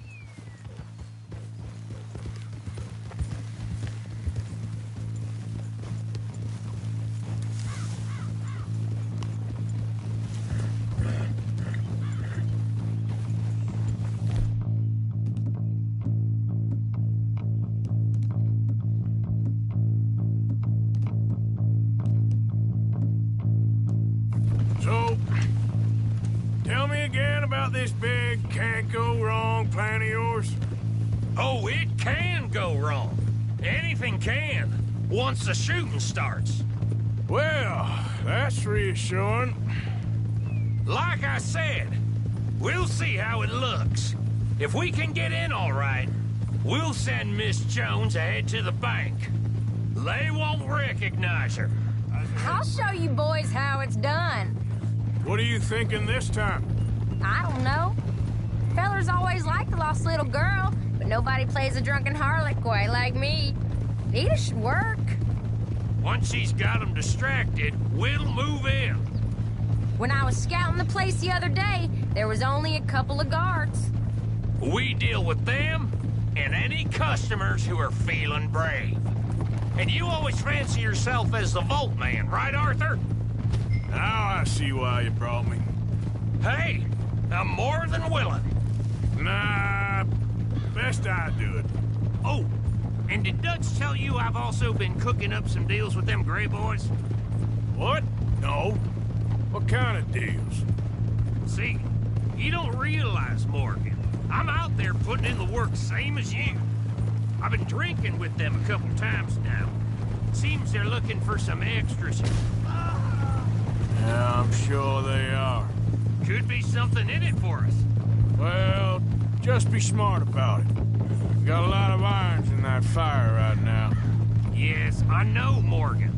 So, tell me again about this big can't-go-wrong plan of yours. Oh, it can go wrong. Anything can, once the shooting starts. Well, that's reassuring. Like I said, we'll see how it looks. If we can get in all right, we'll send Miss Jones ahead to the bank. They won't recognize her. I'll show you boys how it's done. What are you thinking this time? I don't know. Fellers always like the lost little girl, but nobody plays a drunken harlot quite like me. It should work. Once she's got them distracted, we'll move in. When I was scouting the place the other day, there was only a couple of guards. We deal with them and any customers who are feeling brave. And you always fancy yourself as the Vault Man, right, Arthur? Now I see why you brought me. Hey, I'm more than willing. Nah, best I do it. Oh, and did Dutch tell you I've also been cooking up some deals with them Gray boys? What? No. What kind of deals? See, you don't realize, Morgan. I'm out there putting in the work same as you. I've been drinking with them a couple times now. Seems they're looking for some extras. Yeah, I'm sure they are. Could be something in it for us. Well, just be smart about it. Got a lot of irons in that fire right now. Yes, I know, Morgan.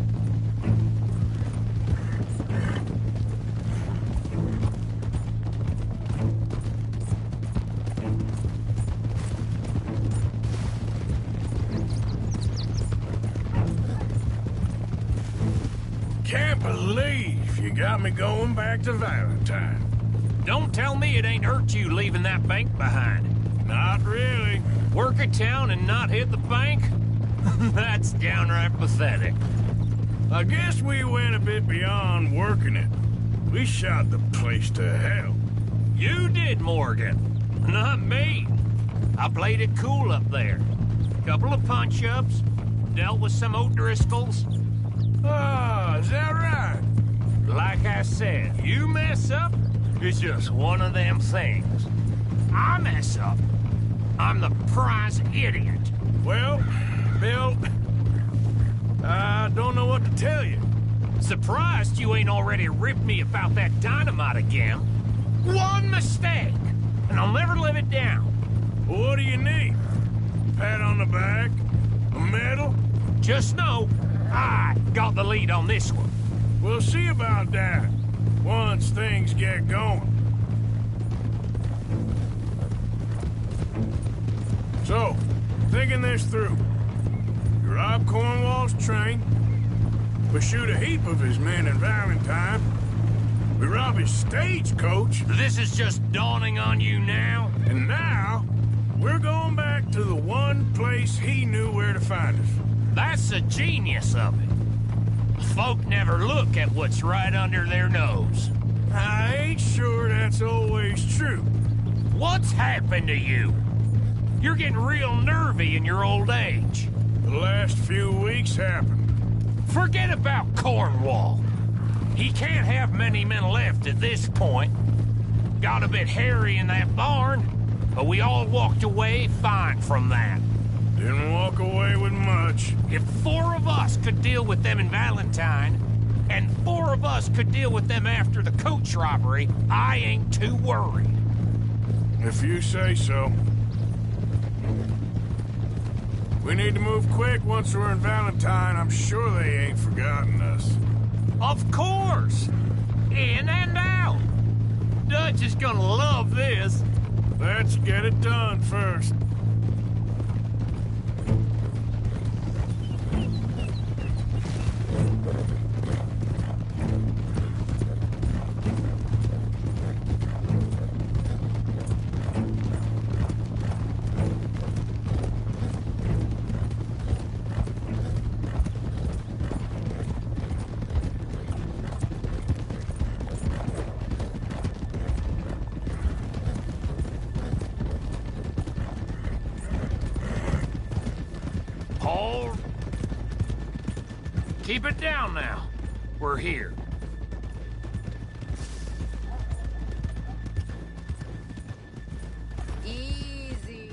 Can't believe you got me going back to Valentine. Don't tell me it ain't hurt you leaving that bank behind. Not really. Work a town and not hit the bank? That's downright pathetic. I guess we went a bit beyond working it. We shot the place to hell. You did, Morgan. Not me. I played it cool up there. Couple of punch-ups, dealt with some O'Driscolls. Ah, is that right? Like I said, you mess up, it's just one of them things. I mess up, I'm the prize idiot. Well, Bill, I don't know what to tell you. Surprised you ain't already ripped me about that dynamite again. One mistake, and I'll never live it down. What do you need? pat on the back? A medal? Just know, I got the lead on this one. We'll see about that once things get going. So, thinking this through. You rob Cornwall's train. We shoot a heap of his men in Valentine. We rob his stagecoach. This is just dawning on you now? And now, we're going back to the one place he knew where to find us. That's the genius of it. Folk never look at what's right under their nose. I ain't sure that's always true. What's happened to you? You're getting real nervy in your old age. The last few weeks happened. Forget about Cornwall. He can't have many men left at this point. Got a bit hairy in that barn, but we all walked away fine from that. Didn't walk away with much. If 4 of us could deal with them in Valentine, and 4 of us could deal with them after the coach robbery, I ain't too worried. If you say so. We need to move quick once we're in Valentine. I'm sure they ain't forgotten us. Of course! In and out! Dutch is gonna love this. Let's get it done first. Keep it down now. We're here. Easy.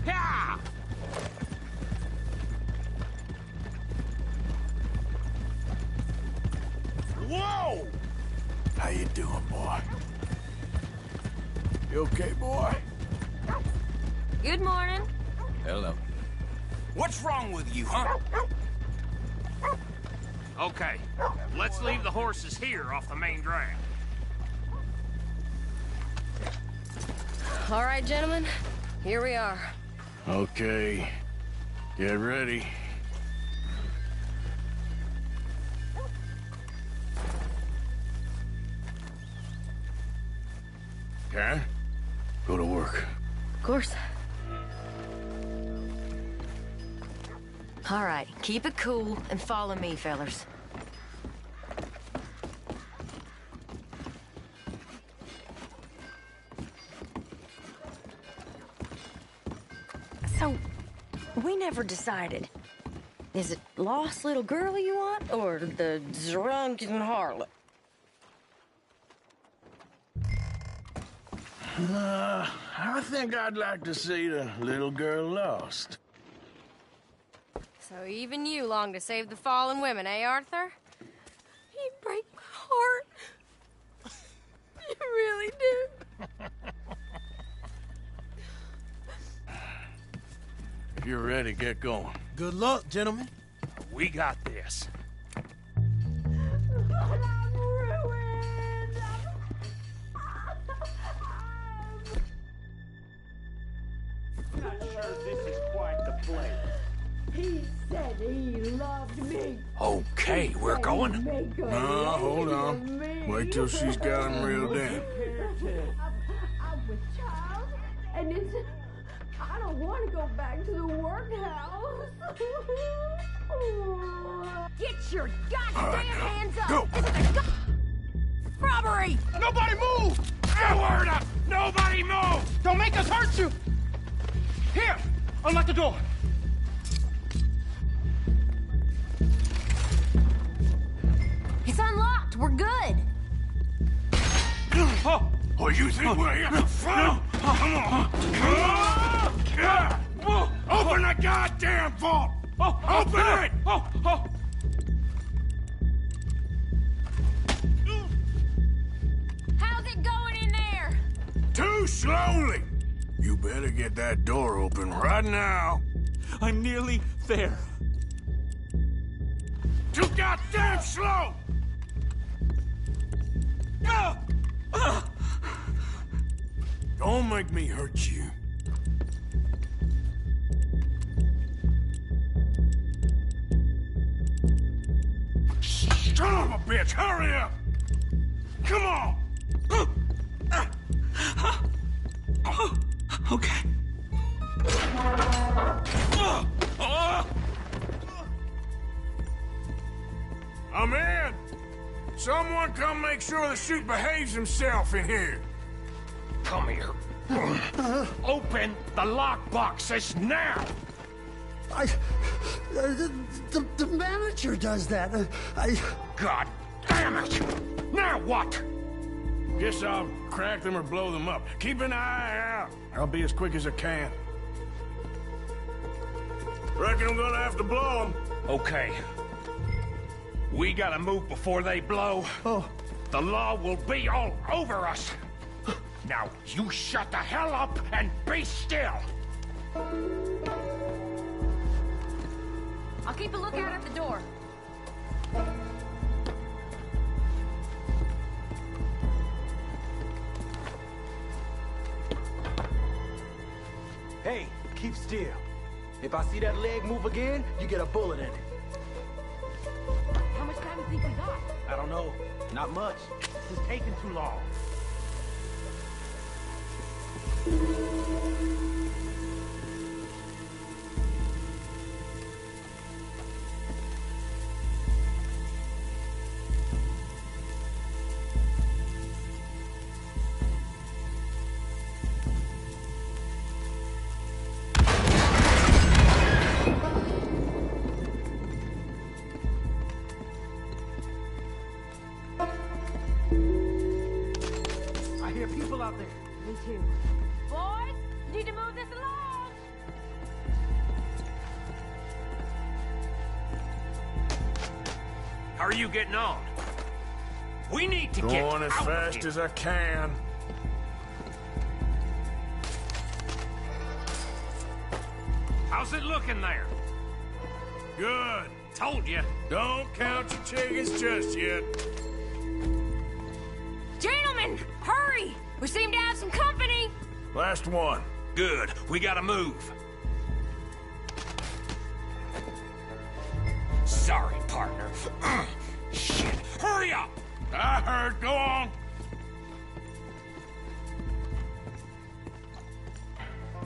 Yeah! Whoa! How you doing, boy? You okay, boy? Good morning. Hello. What's wrong with you, huh? Okay, let's leave the horses here off the main drag. All right, gentlemen. Here we are. Okay. Get ready. Karen? Go to work. Of course. All right, keep it cool and follow me, fellers. So, we never decided. Is it lost little girl you want, or the drunken harlot? I think I'd like to see the little girl lost. So even you long to save the fallen women, eh, Arthur? You break my heart. You really do. If you're ready, get going. Good luck, gentlemen. We got this. Not sure this is quite the place. He said he loved me. Okay, we're going. No, hold on. Wait till she's got him reeled in. I'm with child, and it's... I don't want to go back to the workhouse. Get your goddamn hands up! Go. This is a robbery! Nobody move! No word up! Nobody move! Don't make us hurt you! Here! Unlock the door! It's unlocked. We're good. Oh, you think we're here for fun? Come on. Open the goddamn vault! Open it! How's it going in Move slowly! You better get that door open right now. I'm nearly there. Too goddamn slow! Don't make me hurt you. Son of a bitch, hurry up! Come on! Okay. I'm in! Someone come make sure the chute behaves himself in here. Come here. Open the lockbox this now! The manager does that. God damn it! Now what? Guess I'll crack them or blow them up. Keep an eye out. I'll be as quick as I can. Reckon I'm gonna have to blow them. Okay. We gotta move before they blow. Oh. The law will be all over us. Now, you shut the hell up and be still. I'll keep a lookout at the door. Hey, keep still. If I see that leg move again, you get a bullet in it. How much time do you think we got? I don't know. Not much. This is taking too long. I hear people out there. Me too. Boys, you need to move this along. How are you getting on? We need to get Going as out fast of here. as I can. How's it looking there? Good. Told you. Don't count your chickens just yet. Gentlemen, hurry! We seem to have some company. Last one. Good. We gotta move. Sorry, partner. Shit. Hurry up! I heard. Go on.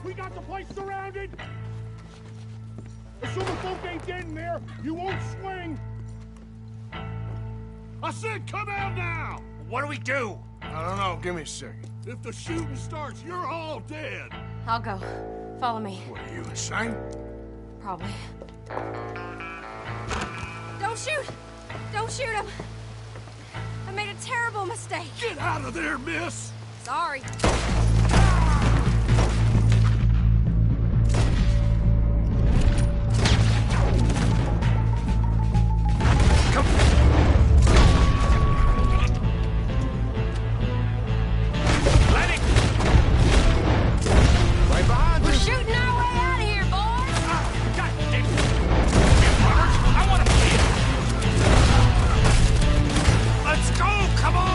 We got the place surrounded. Assuming folk ain't getting there, you won't swing. I said come out now! What do we do? I don't know. Give me a second. If the shooting starts, you're all dead. I'll go. Follow me. What are you, insane? Probably. Don't shoot! Don't shoot him! I made a terrible mistake. Get out of there, miss! Sorry. We're shooting our way out of here, boys! God damn it! Runners, I want to see it! Let's go! Come on!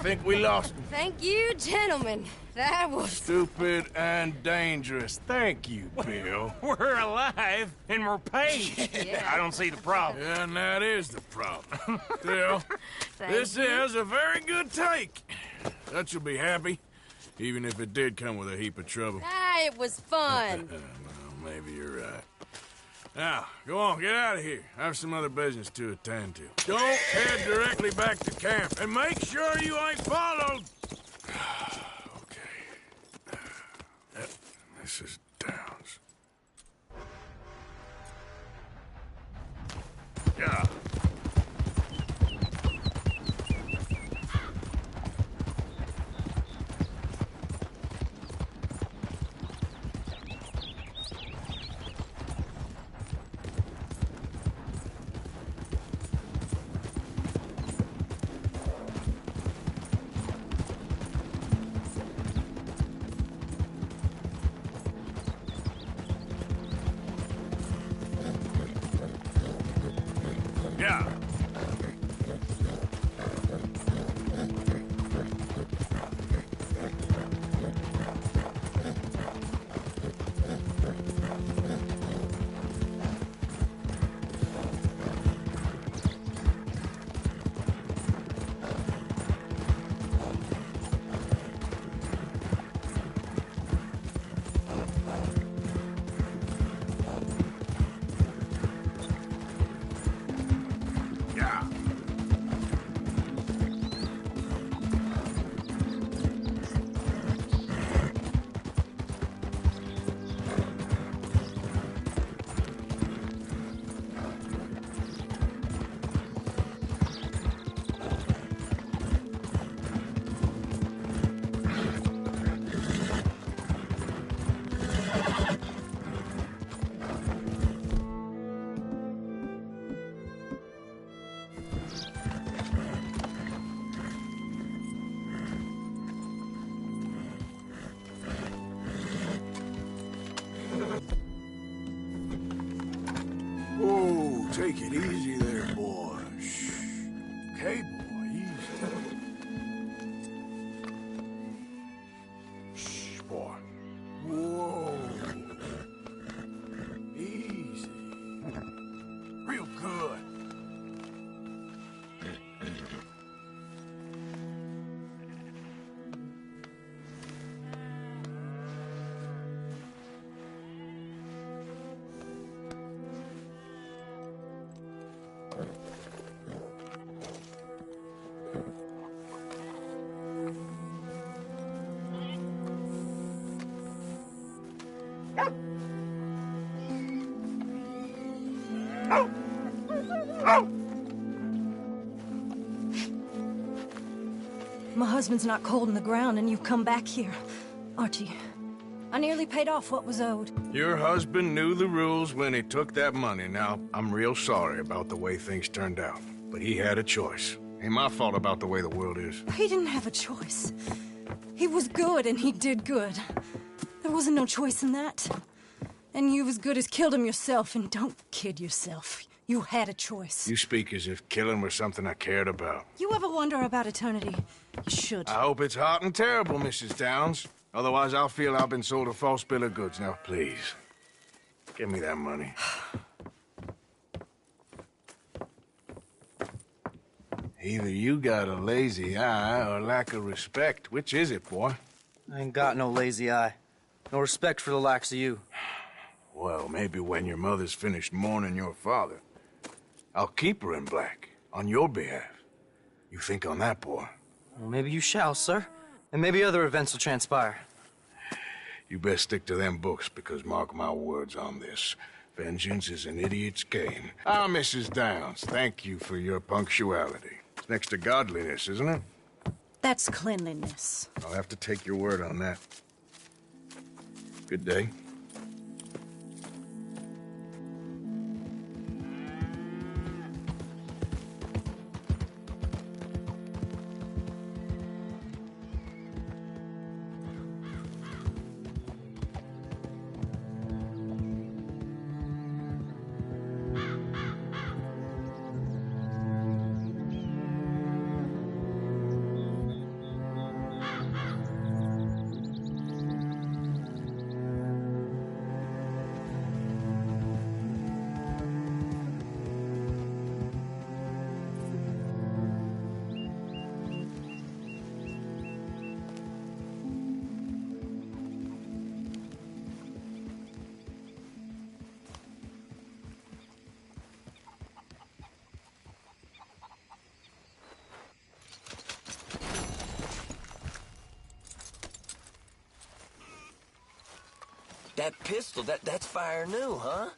think we lost him. Thank you, gentlemen. That was... Stupid and dangerous. Thank you, Bill. We're alive and we're paid. Yeah. I don't see the problem. Yeah, and that is the problem. Still, this you. is a very good take. Dutch will be happy, even if it did come with a heap of trouble. Ah, it was fun. Well, maybe you're right. Now, go on, get out of here. I have some other business to attend to. Don't head directly back to camp, and make sure you ain't followed. Okay. This is Downs. Yeah. Yeah. Whoa, take it easy there, boy. Shh. Okay, boy, easy. Shh, boy. Whoa. Easy. Real good. My husband's not cold in the ground, and you've come back here. Archie, I nearly paid off what was owed. Your husband knew the rules when he took that money. Now, I'm real sorry about the way things turned out. But he had a choice. Ain't my fault about the way the world is. He didn't have a choice. He was good, and he did good. There wasn't no choice in that. And you as good as killed him yourself, and don't kid yourself. You had a choice. You speak as if killing was something I cared about. You ever wonder about eternity? You should. I hope it's hot and terrible, Mrs. Downs. Otherwise, I'll feel I've been sold a false bill of goods. Now, please, give me that money. Either you got a lazy eye or lack of respect. Which is it, boy? I ain't got no lazy eye. No respect for the likes of you. Well, maybe when your mother's finished mourning your father, I'll keep her in black, on your behalf. You think on that, boy? Well, maybe you shall, sir. And maybe other events will transpire. You best stick to them books, because mark my words on this. Vengeance is an idiot's game. Ah, Mrs. Downs, thank you for your punctuality. It's next to godliness, isn't it? That's cleanliness. I'll have to take your word on that. Good day. That pistol, that's fire new, huh?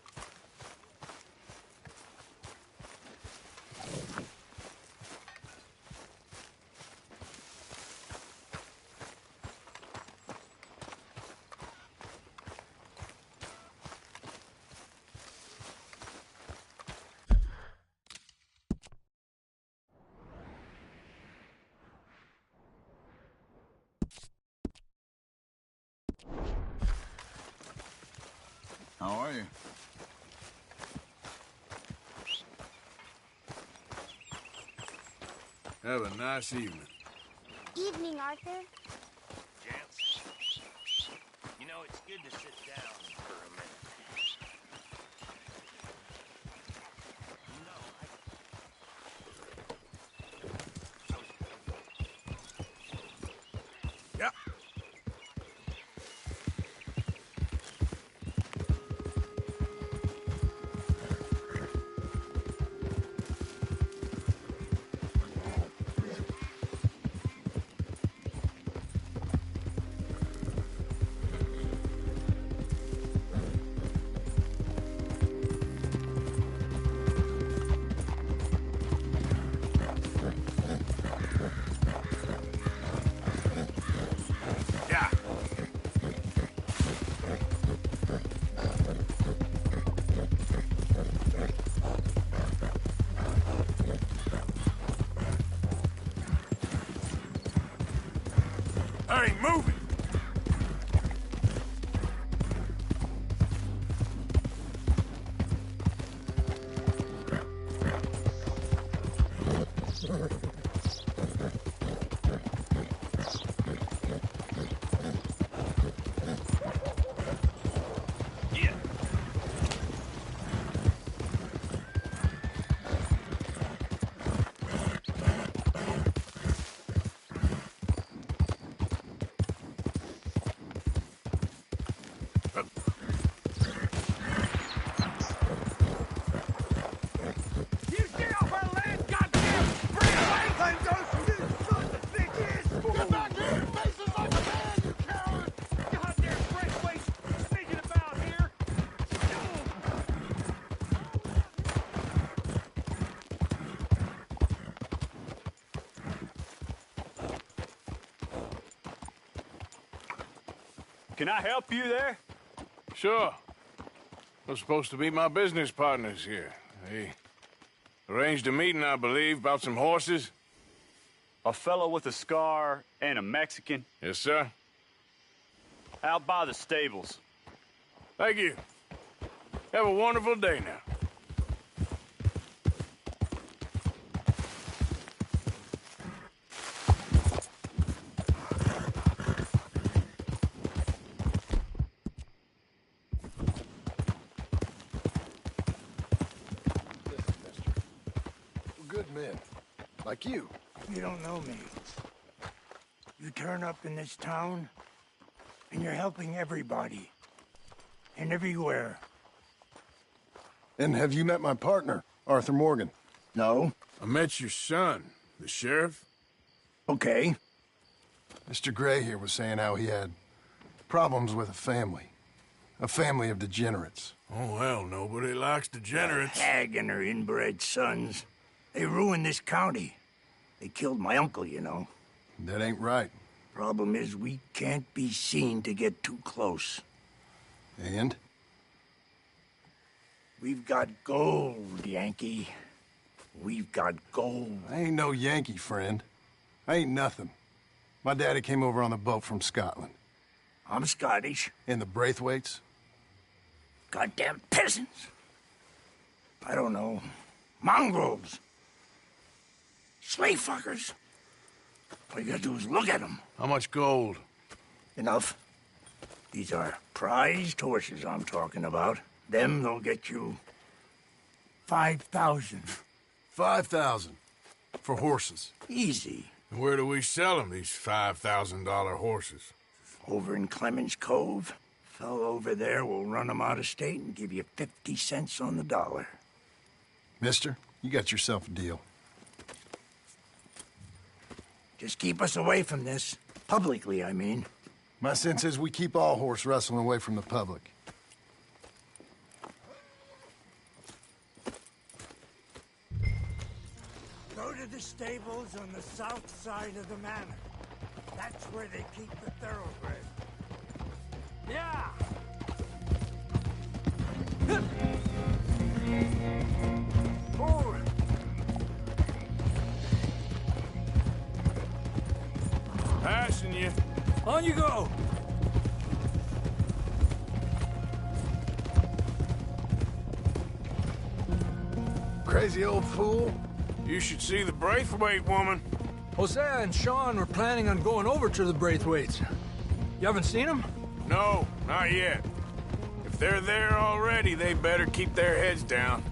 How are you? Have a nice evening. Evening, Arthur. Gents, you know, it's good to sit down for a minute. Yeah. Hey, move it! Can I help you there? Sure. They're supposed to be my business partners here. They arranged a meeting, I believe, about some horses. A fellow with a scar and a Mexican. Yes, sir. Out by the stables. Thank you. Have a wonderful day now. Good men. Like you. You don't know me. You turn up in this town, and you're helping everybody. And everywhere. And have you met my partner, Arthur Morgan? No. I met your son, the sheriff. Okay. Mr. Gray here was saying how he had problems with a family. A family of degenerates. Oh, well, nobody likes degenerates. That hag and her inbred sons. They ruined this county. They killed my uncle, you know. That ain't right. Problem is, we can't be seen to get too close. And? We've got gold, Yankee. We've got gold. I ain't no Yankee, friend. I ain't nothing. My daddy came over on the boat from Scotland. I'm Scottish. And the Braithwaites? Goddamn peasants. I don't know. Mongrels. Slave fuckers. All you gotta do is look at them. How much gold? Enough. These are prized horses I'm talking about. Them, they'll get you 5,000. 5,000 for horses. Easy. And where do we sell them, these $5,000 horses? Over in Clemens Cove. Fellow over there will run them out of state and give you 50 cents on the dollar. Mister, you got yourself a deal. Just keep us away from this. Publicly, I mean. My sense is we keep all horse rustling away from the public. to the stables on the south side of the manor. That's where they keep the thoroughbred. Yeah! Forward! Passing you. On you go! Crazy old fool. You should see the Braithwaite woman. Hosea and Sean were planning on going over to the Braithwaites. You haven't seen them? No, not yet. If they're there already, they better keep their heads down.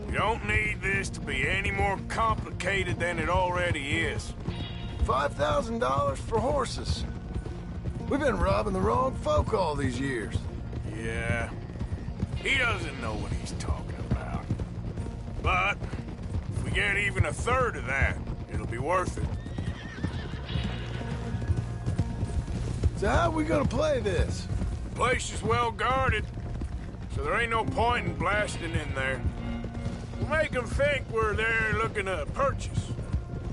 You don't need this to be any more complicated than it already is. $5,000 for horses. We've been robbing the wrong folk all these years. Yeah. He doesn't know what he's talking about. But if we get even a third of that, it'll be worth it. So how are we gonna play this? The place is well guarded, so there ain't no point in blasting in there. We'll make them think we're there looking to purchase.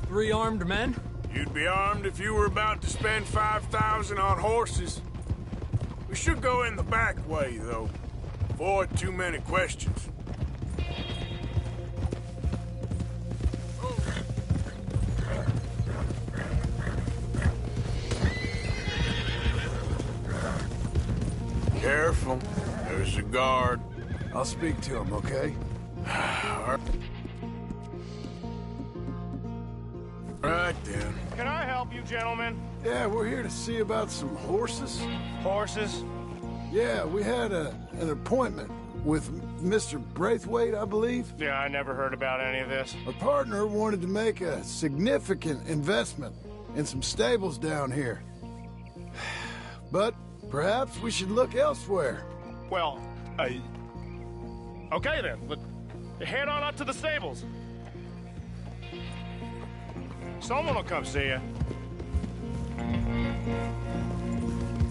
3 armed men? You'd be armed if you were about to spend 5,000 on horses. We should go in the back way, though. Avoid too many questions. Careful. There's a guard. I'll speak to him, okay? Right then. Can I help you, gentlemen? Yeah, we're here to see about some horses. Horses? Yeah, we had an appointment with Mr. Braithwaite, I believe. Yeah, I never heard about any of this. Our partner wanted to make a significant investment in some stables down here. But perhaps we should look elsewhere. Well, okay then. Head on up to the stables. Someone will come see you.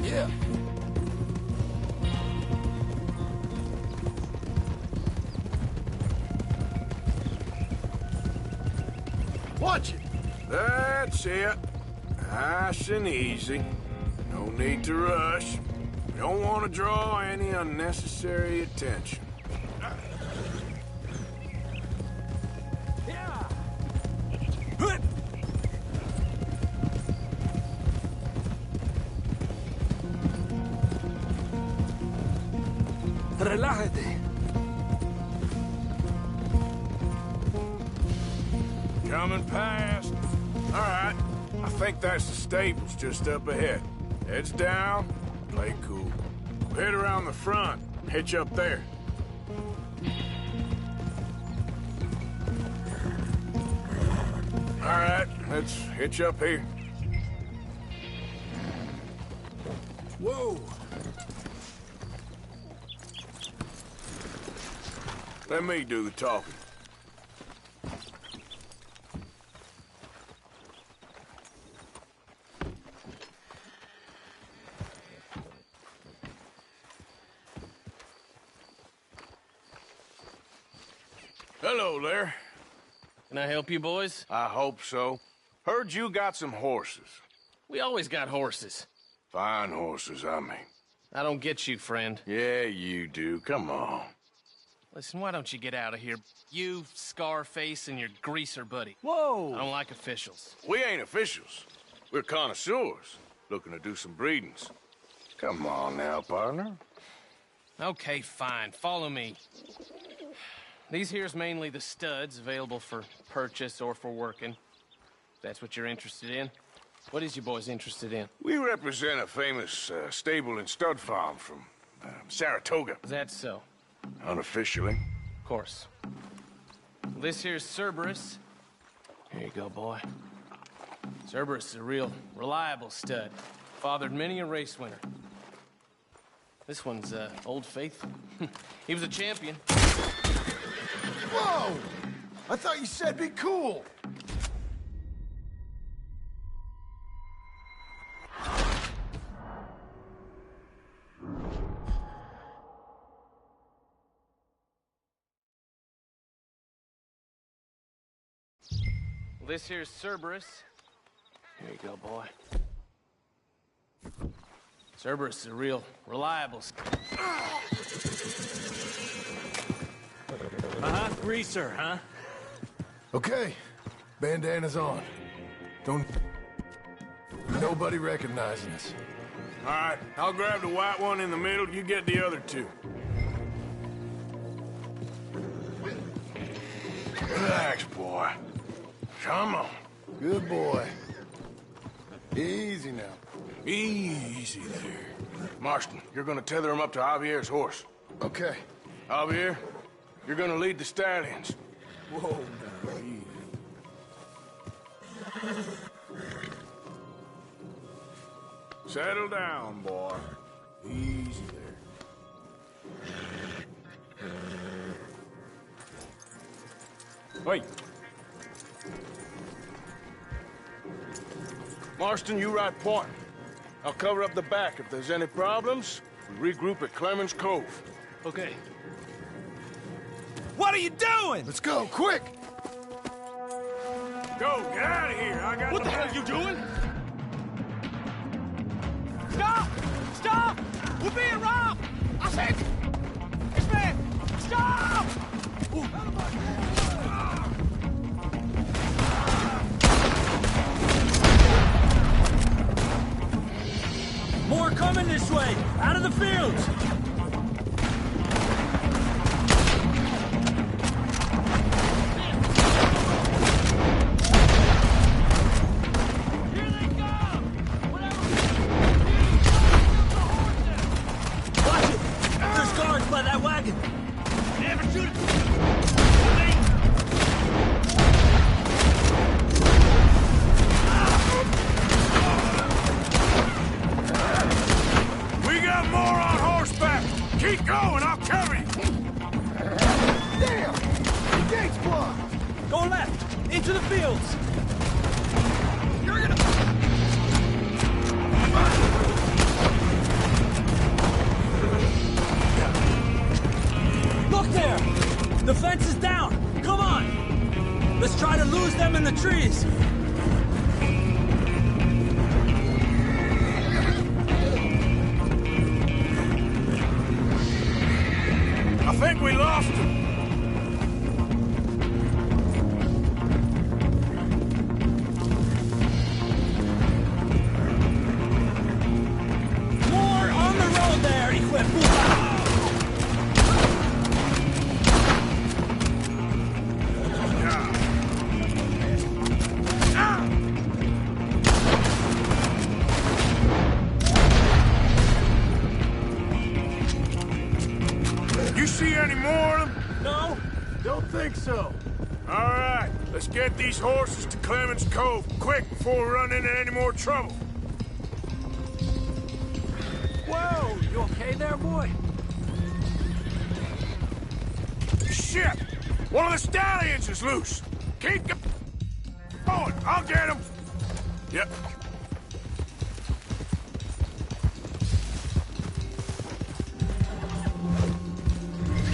Yeah. Watch it. That's it. Nice and easy. No need to rush. We don't want to draw any unnecessary attention. Relájate. Coming past. All right. I think that's the stables just up ahead. Heads down, play cool. We'll head around the front, hitch up there. All right, let's hitch up here. Whoa. Let me do the talking. Hello there. Can I help you, boys? I hope so. Heard you got some horses. We always got horses. Fine horses, I mean. I don't get you, friend. Yeah, you do. Come on. Listen, why don't you get out of here? You, Scarface, and your greaser buddy. Whoa! I don't like officials. We ain't officials. We're connoisseurs, looking to do some breedings. Come on now, partner. Okay, fine. Follow me. These here's mainly the studs available for purchase or for working. If that's what you're interested in. What is you boys interested in? We represent a famous stable and stud farm from Saratoga. Is that so? Unofficially. Of course. This here's Cerberus. Here you go, boy. Cerberus is a real reliable stud. Fathered many a race winner. This one's Old Faithful. He was a champion. Whoa! I thought you said be cool. This here's Cerberus. Here you go, boy. Cerberus is a real reliable... Greaser, huh? Okay, bandana's on. Don't... Nobody recognizing us. All right, I'll grab the white one in the middle. You get the other two. Relax, boy. Come on. Good boy. Easy now. Easy there. Marston, you're gonna tether him up to Javier's horse. Okay. Javier, you're gonna lead the stallions. Whoa, now. Settle down, boy. Easy there. Wait. Marston, you ride point. I'll cover up the back. If there's any problems, we regroup at Clemens Cove. Okay. What are you doing? Let's go, quick! Go, get out of here. I got What the hell are you doing? Stop! Stop! We're being robbed! I said... It's me! Stop! More coming this way! Out of the fields! Keep going, I'll cover you! Damn! The gate's blocked! Go left! Into the fields! You're gonna... Look there! The fence is down! Come on! Let's try to lose them in the trees! I think we lost him. More on the road there, Equip! You see any more of them? No, don't think so. All right, let's get these horses to Clemens Cove quick before we run into any more trouble. Whoa! You okay there, boy? Shit! One of the stallions is loose. Keep going. I'll get him. Yep.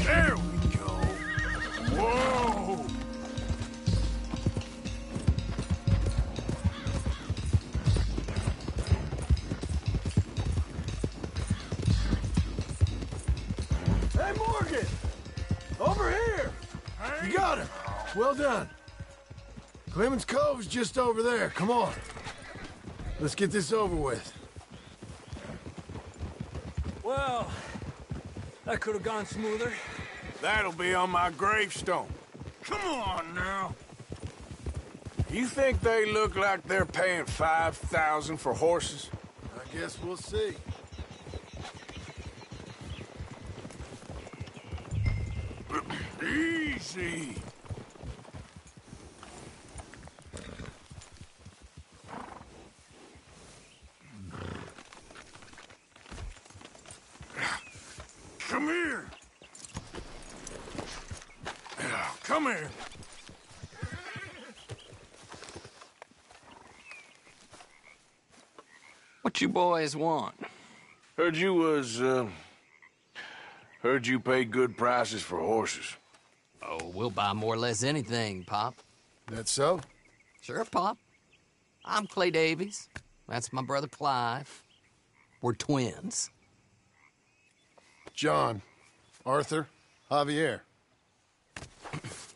There we go. Whoa! Hey, Morgan! Over here! You got him! Well done. Clemens Cove's just over there. Come on. Let's get this over with. Well, that could have gone smoother. That'll be on my gravestone. Come on now. You think they look like they're paying $5,000 for horses? I guess we'll see. Easy. Come here. Come here. What you boys want? Heard you pay good prices for horses. Oh, we'll buy more or less anything, Pop. That so? Sure, Pop. I'm Clay Davies. That's my brother Clive. We're twins. John, Arthur, Javier.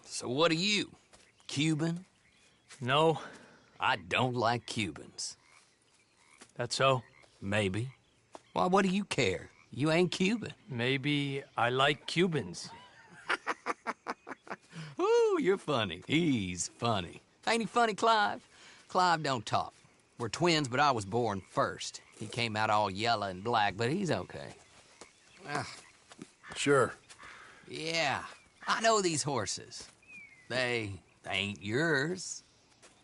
So what are you? Cuban? No. I don't like Cubans. That's so? Maybe. Why, what do you care? You ain't Cuban. Maybe I like Cubans. Ooh, you're funny. He's funny. Ain't he funny, Clive? Clive don't talk. We're twins, but I was born first. He came out all yellow and black, but he's okay. Sure. Yeah, I know these horses. They ain't yours.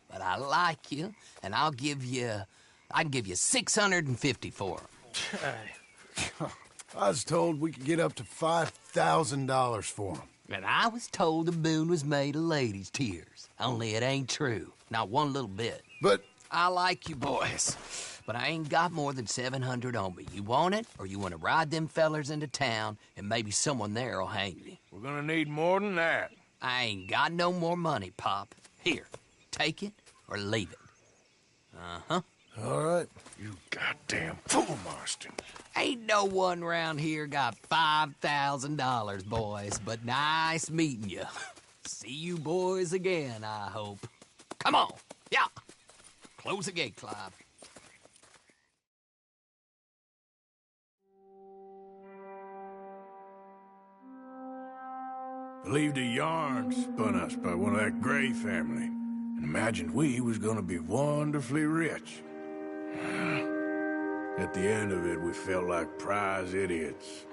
But I like you, and I can give you 650 for them. I was told we could get up to $5,000 for them. And I was told the moon was made of ladies' tears. Only it ain't true. Not one little bit. But I like you boys, but I ain't got more than 700 on me. You want it, or you want to ride them fellers into town, and maybe someone there'll hang me? We're gonna need more than that. I ain't got no more money, Pop. Here, take it or leave it. Uh-huh. All right. You goddamn fool, Marston. Ain't no one round here got $5,000, boys, but nice meeting you. See you boys again, I hope. Come on. Yeah. Close the gate, Clive. Believed a yarn spun us by one of that Gray family, and imagined we was gonna be wonderfully rich. At the end of it, we felt like prize idiots.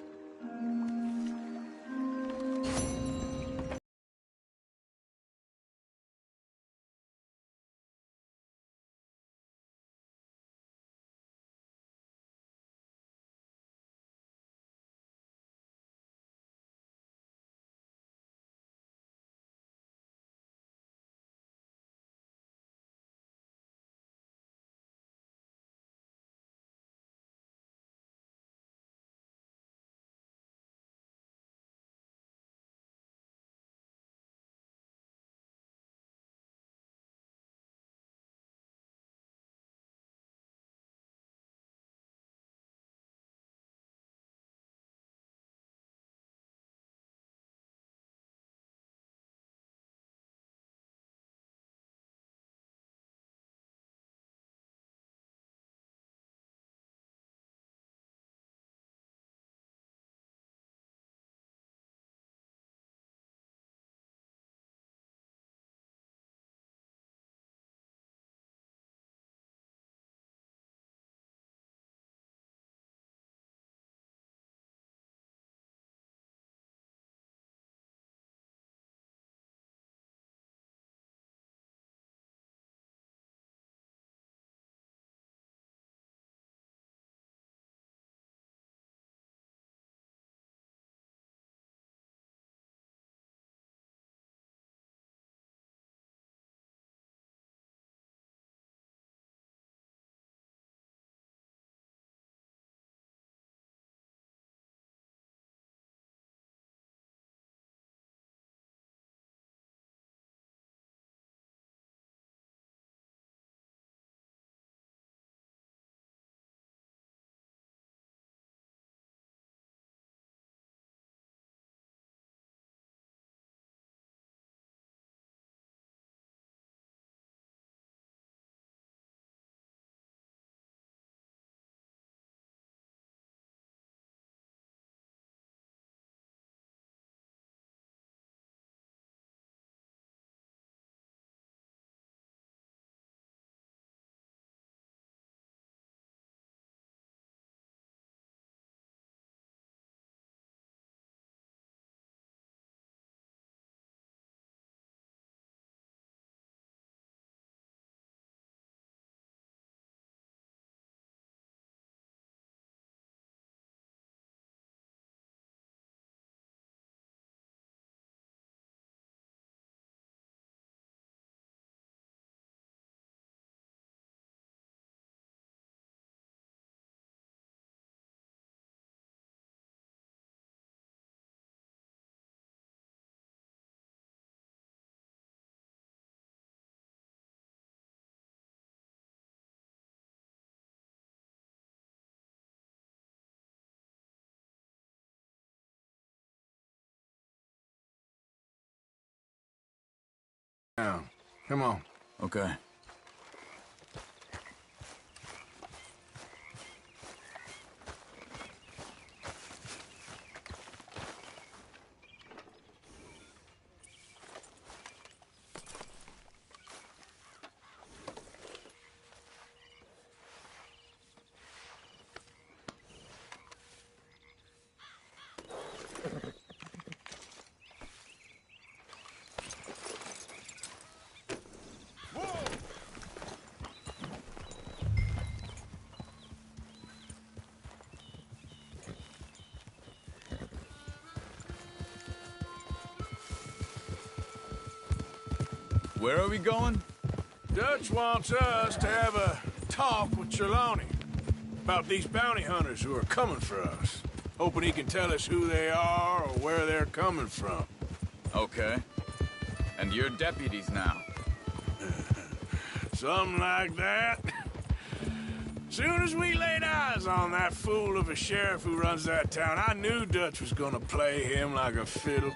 down. Come on. Okay. Where are we going? Dutch wants us to have a talk with Trelawney about these bounty hunters who are coming for us. Hoping he can tell us who they are or where they're coming from. Okay. And you're deputies now. Something like that. Soon as we laid eyes on that fool of a sheriff who runs that town, I knew Dutch was gonna play him like a fiddle.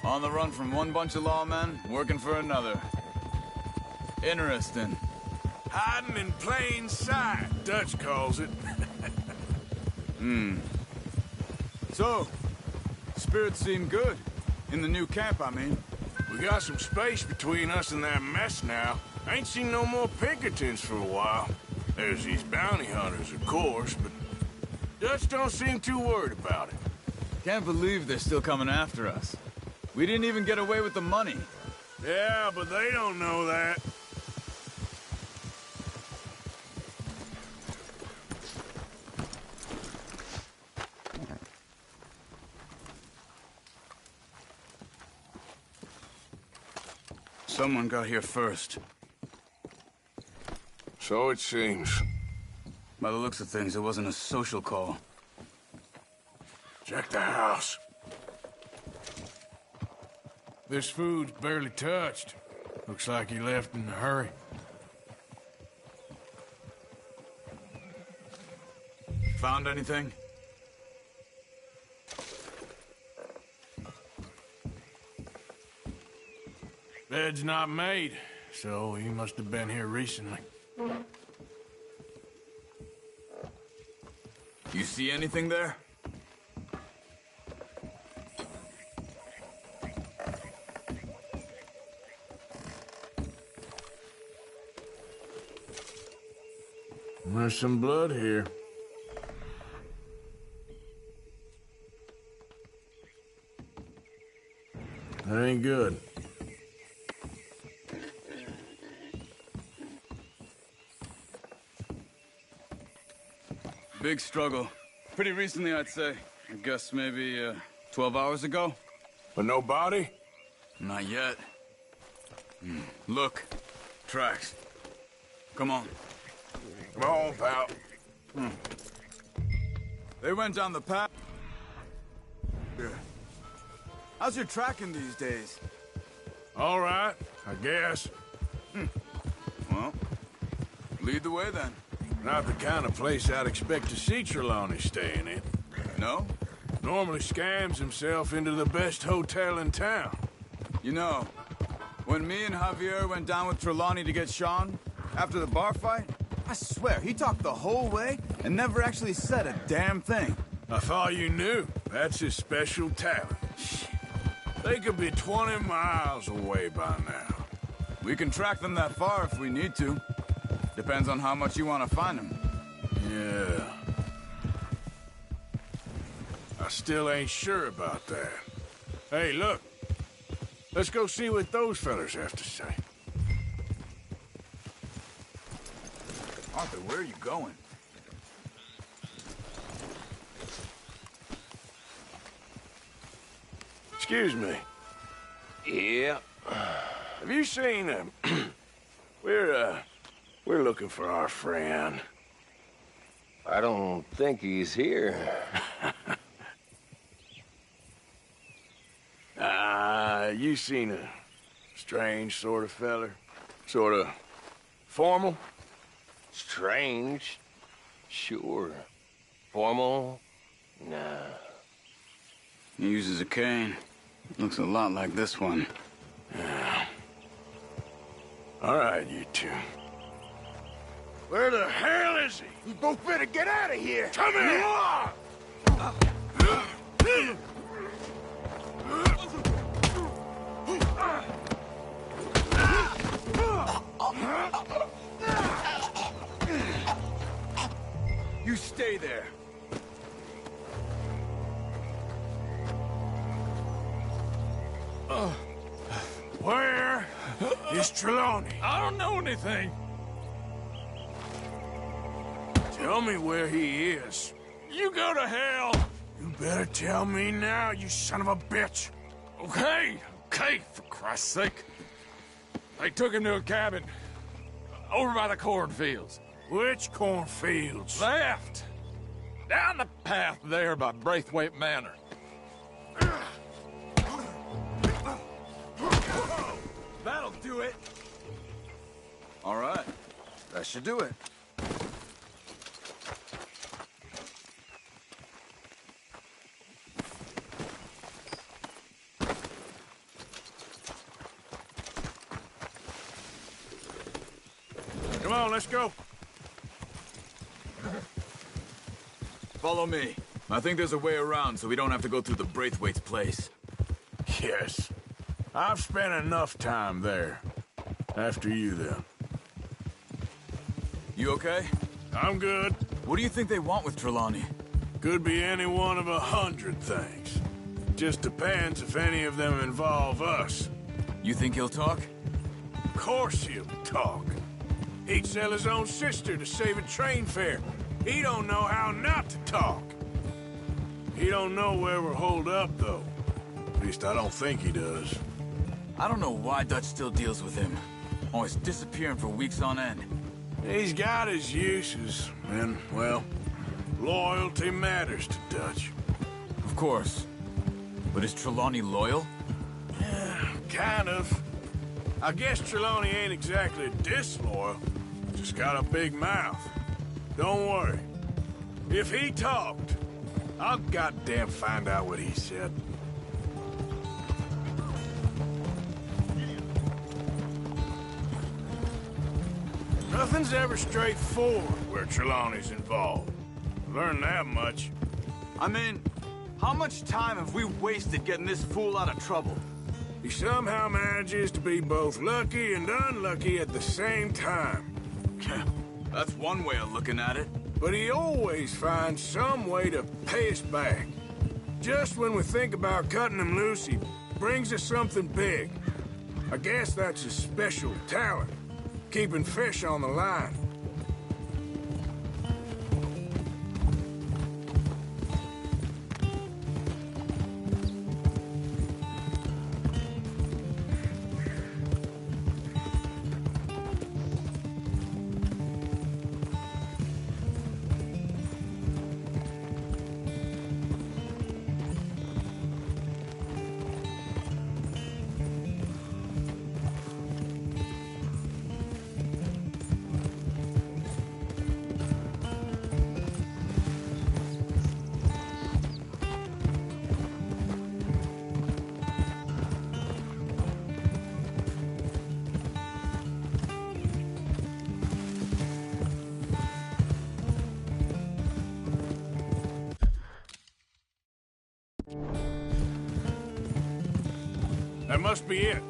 On the run from one bunch of lawmen, working for another. Interesting. Hiding in plain sight, Dutch calls it. So, spirits seem good. In the new camp, I mean. We got some space between us and that mess now. Ain't seen no more Pinkertons for a while. There's these bounty hunters, of course, but Dutch don't seem too worried about it. Can't believe they're still coming after us. We didn't even get away with the money. Yeah, but they don't know that. Someone got here first. So it seems. By the looks of things, it wasn't a social call. Check the house. This food's barely touched. Looks like he left in a hurry. Found anything? Bed's not made, so he must have been here recently. You see anything there? There's some blood here. That ain't good. Big struggle. Pretty recently, I'd say. I guess maybe, 12 hours ago? But no body? Not yet. Look. Tracks. Come on. Come on, pal. They went down the path. How's your tracking these days? All right, I guess. Well, lead the way then. Not the kind of place I'd expect to see Trelawney staying in. No? Normally scams himself into the best hotel in town. You know, when me and Javier went down with Trelawney to get Sean, after the bar fight, I swear, he talked the whole way and never actually said a damn thing. I thought you knew. That's his special talent. They could be 20 miles away by now. We can track them that far if we need to. Depends on how much you want to find them. Yeah. I still ain't sure about that. Hey, look. Let's go see what those fellas have to say. Arthur, where are you going? Excuse me. Yeah. Have you seen him? We're looking for our friend. I don't think he's here. You seen a strange sort of feller? Sort of formal? Strange? Sure. Formal? Nah. He uses a cane. Looks a lot like this one. Yeah. All right, you two. Where the hell is he? You both better get out of here! Come here! You stay there. Where is Trelawney? I don't know anything. Tell me where he is. You go to hell. You better tell me now, you son of a bitch. Okay, for Christ's sake. They took him to a cabin over by the cornfields. Which cornfields? Left. Down the path there by Braithwaite Manor. That'll do it. All right. That should do it. Come on, let's go. Follow me. I think there's a way around so we don't have to go through the Braithwaite's place. Yes. I've spent enough time there. After you, then. You okay? I'm good. What do you think they want with Trelawney? Could be any one of 100 things. Just depends if any of them involve us. You think he'll talk? Of course he'll talk. He'd sell his own sister to save a train fare. He don't know how not to talk. He don't know where we're holed up, though. At least I don't think he does. I don't know why Dutch still deals with him. Always disappearing for weeks on end. He's got his uses, and, well, loyalty matters to Dutch. Of course. But is Trelawney loyal? Yeah, kind of. I guess Trelawney ain't exactly disloyal. Just got a big mouth. Don't worry. If he talked, I'll goddamn find out what he said. Nothing's ever straightforward where Trelawney's involved. Learned that much. I mean, how much time have we wasted getting this fool out of trouble? He somehow manages to be both lucky and unlucky at the same time. That's one way of looking at it. But he always finds some way to pay us back. Just when we think about cutting him loose, he brings us something big. I guess that's his special talent, keeping fish on the line. That must be it.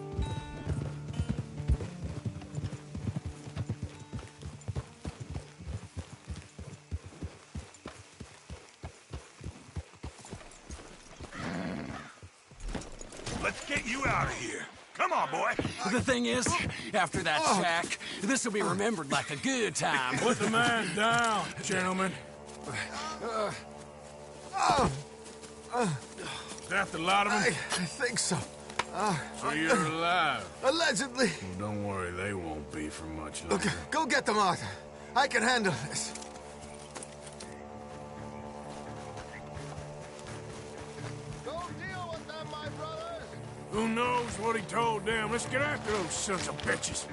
Let's get you out of here. Come on, boy. The thing is, after that shack, this will be remembered like a good time. Put the man down, gentlemen. Is that the lot of them? I think so. So you're alive? Allegedly. Well, don't worry, they won't be for much longer. Okay, go get them, Arthur. I can handle this. Go deal with them, my brothers! Who knows what he told them? Let's get after those sons of bitches.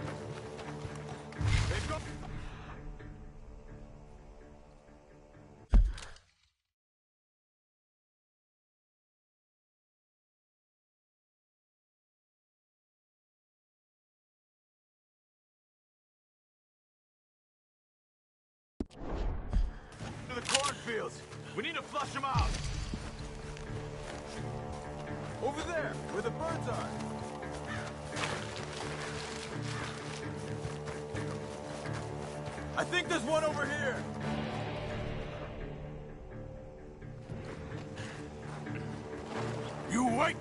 fields. We need to flush them out. Over there, where the birds are. I think there's one over here. You wait.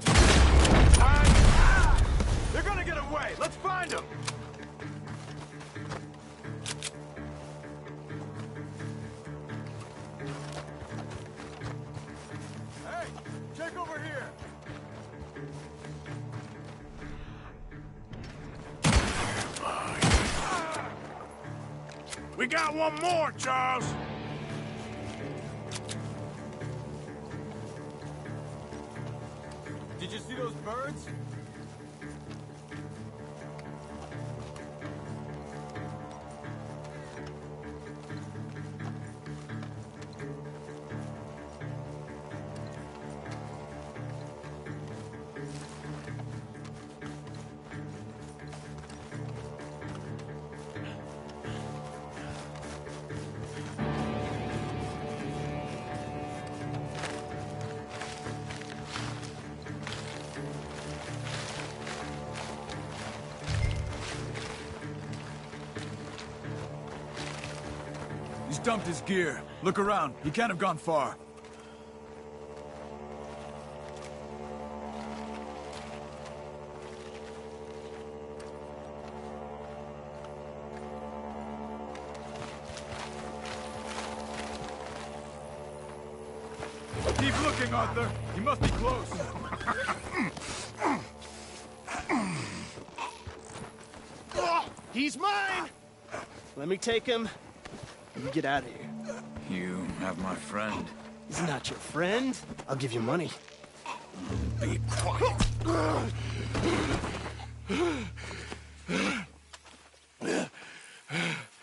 They're gonna get away. Let's find them. Hey, check over here. We got one more, Charles. Did you see those birds? He's dumped his gear. Look around. He can't have gone far. Keep looking, Arthur. He must be close. He's mine! Let me take him. You get out of here. You have my friend. He's not your friend. I'll give you money. Be quiet.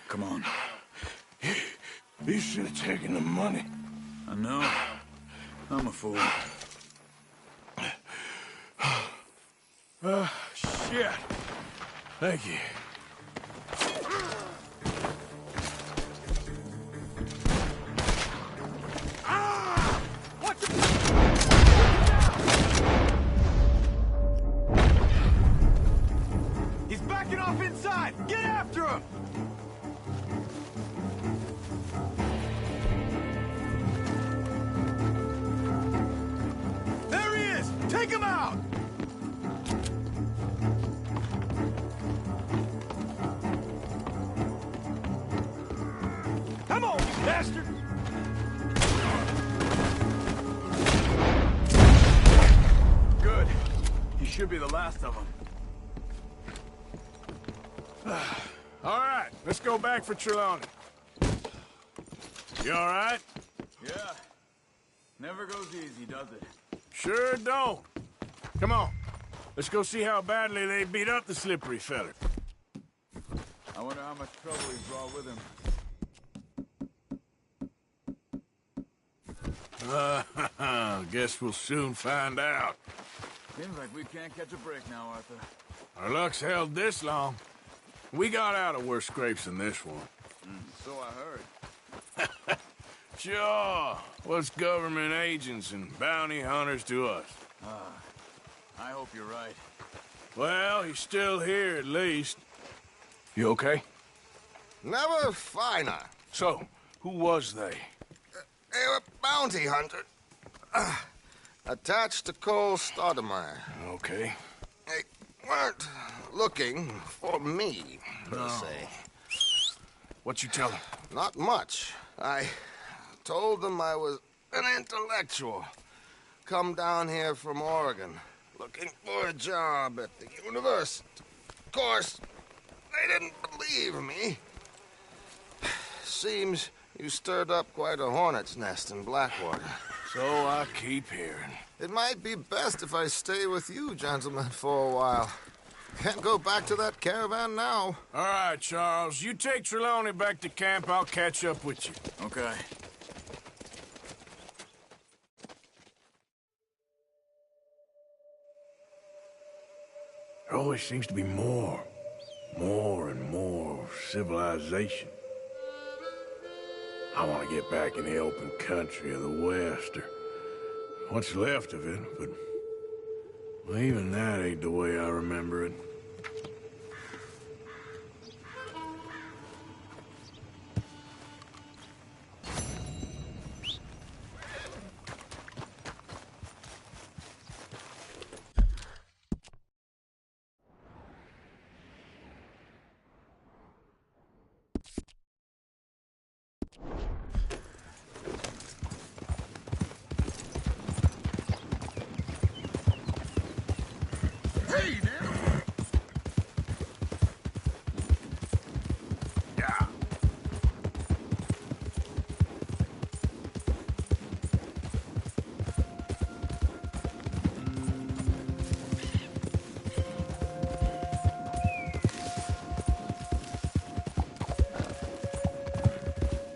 Come on. You should have taken the money. I know. I'm a fool. Shit. Thank you. He's backing off inside! Get after him! There he is! Take him out! Come on, you bastard! Good. He should be the last of them. All right, let's go back for Trelawney. You all right? Yeah. Never goes easy, does it? Sure don't. Come on. Let's go see how badly they beat up the slippery feller. I wonder how much trouble he's brought with him. Guess we'll soon find out. Seems like we can't catch a break now, Arthur. Our luck's held this long. We got out of worse scrapes than this one. So I heard. Sure. What's government agents and bounty hunters to us? I hope you're right. Well, he's still here at least. You okay? Never finer. So, who was they? They were bounty hunters. Attached to Cole Stoudemire. Okay. They weren't looking for me, per se. What you tell them? Not much. I told them I was an intellectual. Come down here from Oregon, looking for a job at the university. Of course, they didn't believe me. Seems you stirred up quite a hornet's nest in Blackwater. So I keep hearing. It might be best if I stay with you, gentlemen, for a while. Can't go back to that caravan now. All right, Charles. You take Trelawney back to camp. I'll catch up with you. Okay. There always seems to be more and more civilization. I want to get back in the open country of the West, or what's left of it, but well, even that ain't the way I remember it.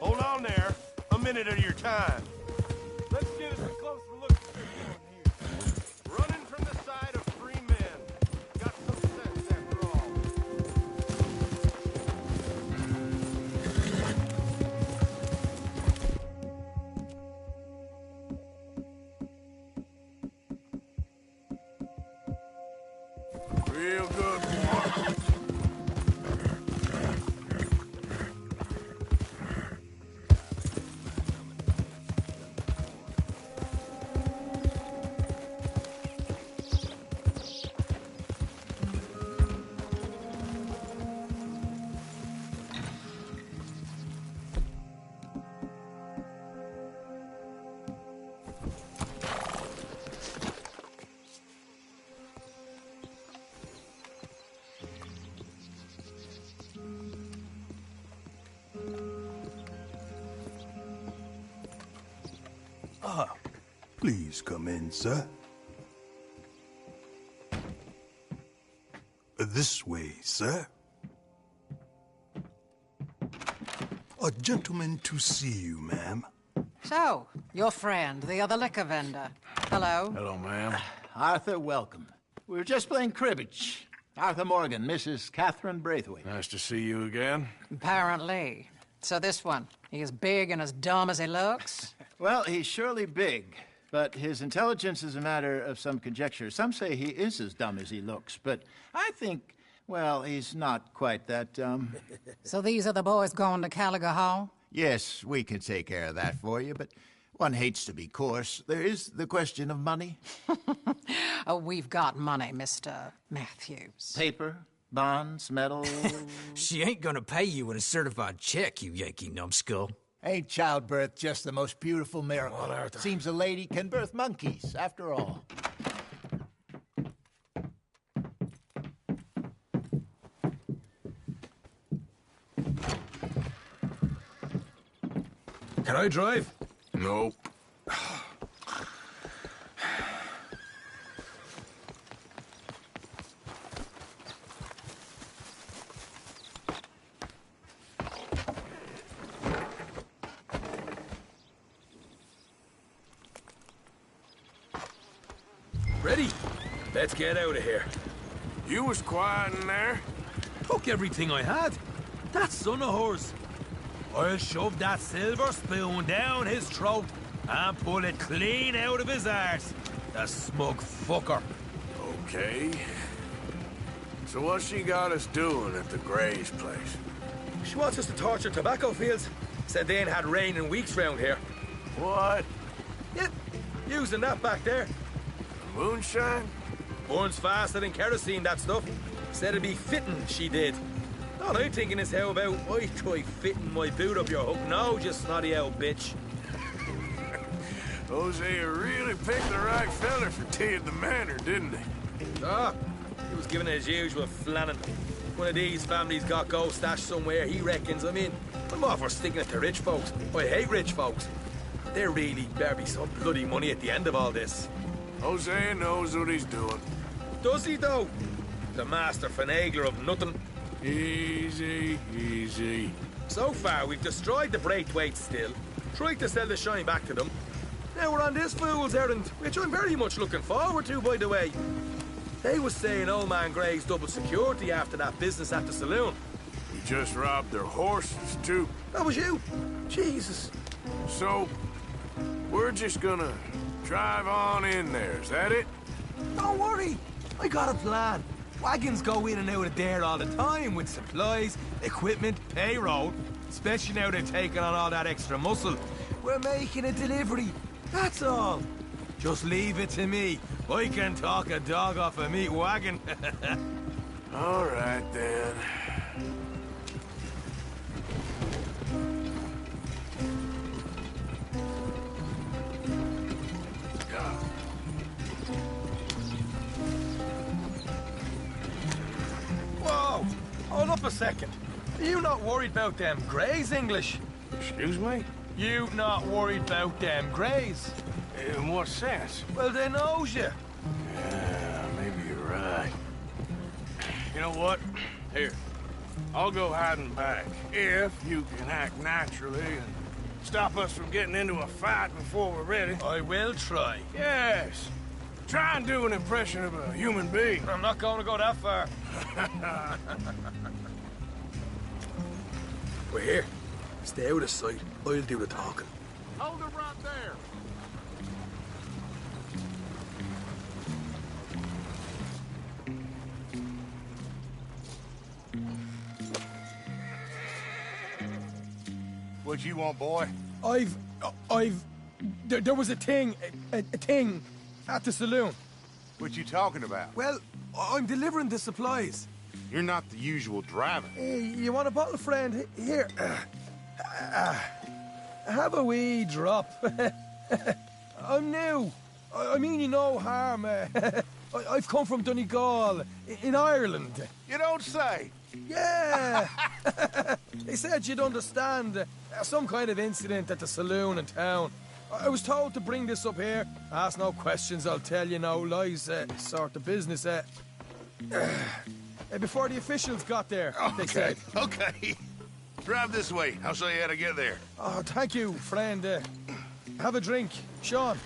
Hold on there. A minute of your time. Let's get us a closer look at this one here. Running from the side of three men. Got some sense after all. Real good, boy. Please come in, sir. This way, sir. A gentleman to see you, ma'am. So, your friend, the other liquor vendor. Hello. Hello, ma'am. Arthur, welcome. We were just playing cribbage. Arthur Morgan, Mrs. Catherine Braithwaite. Nice to see you again. Apparently. So this one, he is big and as dumb as he looks? Well, he's surely big, but his intelligence is a matter of some conjecture. Some say he is as dumb as he looks, but I think, well, he's not quite that dumb. So these are the boys going to Caliga Hall? Yes, we can take care of that for you, but one hates to be coarse. There is the question of money. Oh, we've got money, Mr. Matthews. Paper, bonds, metal. She ain't gonna pay you in a certified check, you Yankee numbskull. Ain't childbirth just the most beautiful miracle? Well, Arthur. Seems a lady can birth monkeys, after all. Can I drive? No. Ready? Let's get out of here. You was quiet in there. Took everything I had. That son of hers. I'll shove that silver spoon down his throat and pull it clean out of his arse. The smug fucker. Okay. So what's she got us doing at the Gray's place? She wants us to torture tobacco fields. Said they ain't had rain in weeks round here. What? Yep, using that back there. Moonshine? Burns faster than kerosene, that stuff. Said it'd be fitting, she did. All I'm thinking is how about I try fitting my boot up your hook now, you snotty old bitch. Hosea really picked the right fella for tea at the manor, didn't he? Ah, he was giving it his usual flannin'. One of these families got gold stashed somewhere, he reckons. I mean, I'm all for sticking it to rich folks. I hate rich folks. There really better be some bloody money at the end of all this. Hosea knows what he's doing. Does he, though? The master finagler of nothing. Easy, easy. So far, we've destroyed the Braithwaites still, tried to sell the shine back to them. Now we're on this fool's errand, which I'm very much looking forward to, by the way. They was saying old man Gray's double security after that business at the saloon. just robbed their horses, too. That was you? Jesus. So, we're just gonna drive on in there, is that it? Don't worry. I got a plan. Wagons go in and out of there all the time with supplies, equipment, payroll. Especially now they're taking on all that extra muscle. We're making a delivery. That's all. Just leave it to me. I can talk a dog off a meat wagon. All right, then. Whoa! Hold up a second. Are you not worried about them greys, English? Excuse me? You not worried about them greys? In what sense? Well, they knows you. Yeah, maybe you're right. You know what? Here, I'll go hiding back. If you can act naturally and stop us from getting into a fight before we're ready. I will try. Yes. Try and do an impression of a human being. I'm not going to go that far. We're here. Stay out of sight. I'll do the talking. Hold it right there. What you want, boy? There was a thing at the saloon. What you talking about? Well, I'm delivering the supplies. You're not the usual driver. You want a bottle, friend? Here. Have a wee drop. I'm new. I mean you no harm. I've come from Donegal, in Ireland. You don't say. Yeah. They said you'd understand. Some kind of incident at the saloon in town. I was told to bring this up here. Ask no questions, I'll tell you no lies. Sort of business. Before the officials got there, they said. Okay. Drive this way. I'll show you how to get there. Oh, thank you, friend. Have a drink. Sean.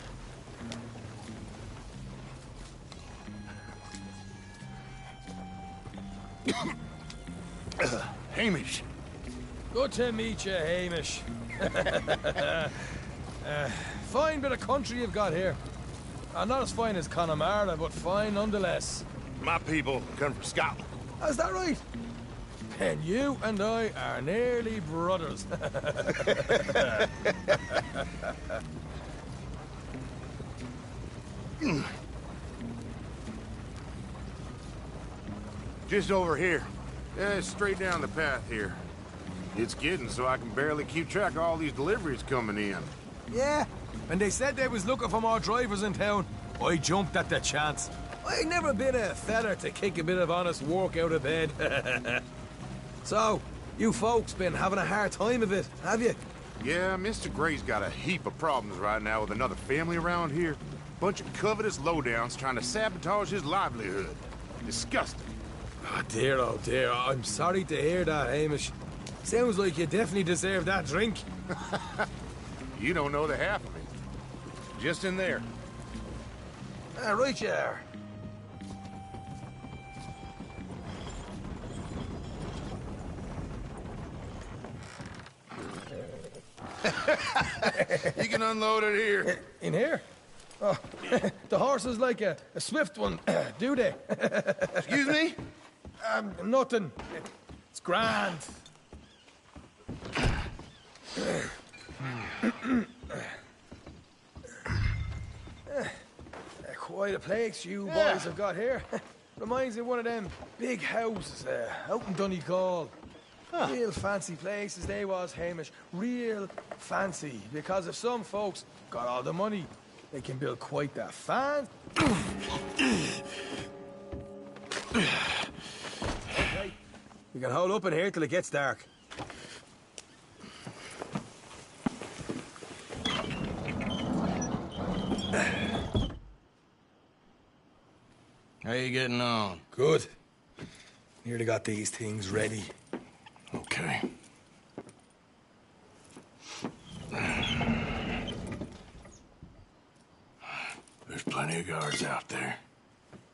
Hamish. Good to meet you, Hamish. Fine bit of country you've got here. Not as fine as Connemara, but fine nonetheless. My people come from Scotland. Is that right? And you and I are nearly brothers. Just over here. Yeah, it's straight down the path here. It's getting so I can barely keep track of all these deliveries coming in. Yeah, and they said they was looking for more drivers in town. I jumped at the chance. I never been a feller to kick a bit of honest work out of bed. So, you folks been having a hard time of it, have you? Yeah, Mr. Gray's got a heap of problems right now with another family around here. Bunch of covetous lowdowns trying to sabotage his livelihood. Disgusting. Oh dear, I'm sorry to hear that, Hamish. Sounds like you definitely deserve that drink. You don't know the half of it. Just in there. Right you are. You can unload it here. In here? Oh, the horse is like a swift one, do they? Excuse me? Nothing. It's grand. Quite a place you boys have got here. Reminds me of one of them big houses out in Donegal. Real fancy places they was, Hamish. Real fancy. Because if some folks got all the money, they can build quite that fan. Okay. You can hold up in here till it gets dark. How you getting on? Good. Nearly got these things ready. Okay. There's plenty of guards out there.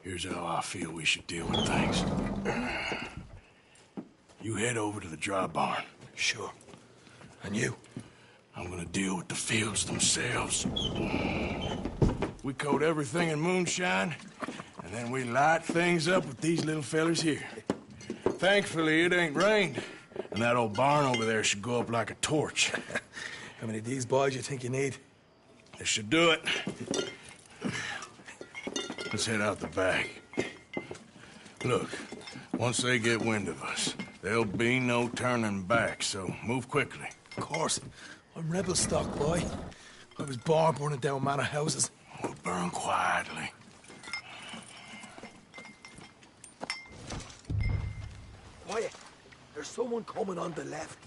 Here's how I feel we should deal with things. You head over to the dry barn. Sure. And you? I'm gonna deal with the fields themselves. We coat everything in moonshine, and then we light things up with these little fellers here. Thankfully, it ain't rained, and that old barn over there should go up like a torch. How many of these boys you think you need? This should do it. Let's head out the back. Look, once they get wind of us, there'll be no turning back, so move quickly. Of course. I'm rebel stock, boy. I was born burning down manor houses. We'll burn quietly. Quiet. There's someone coming on the left.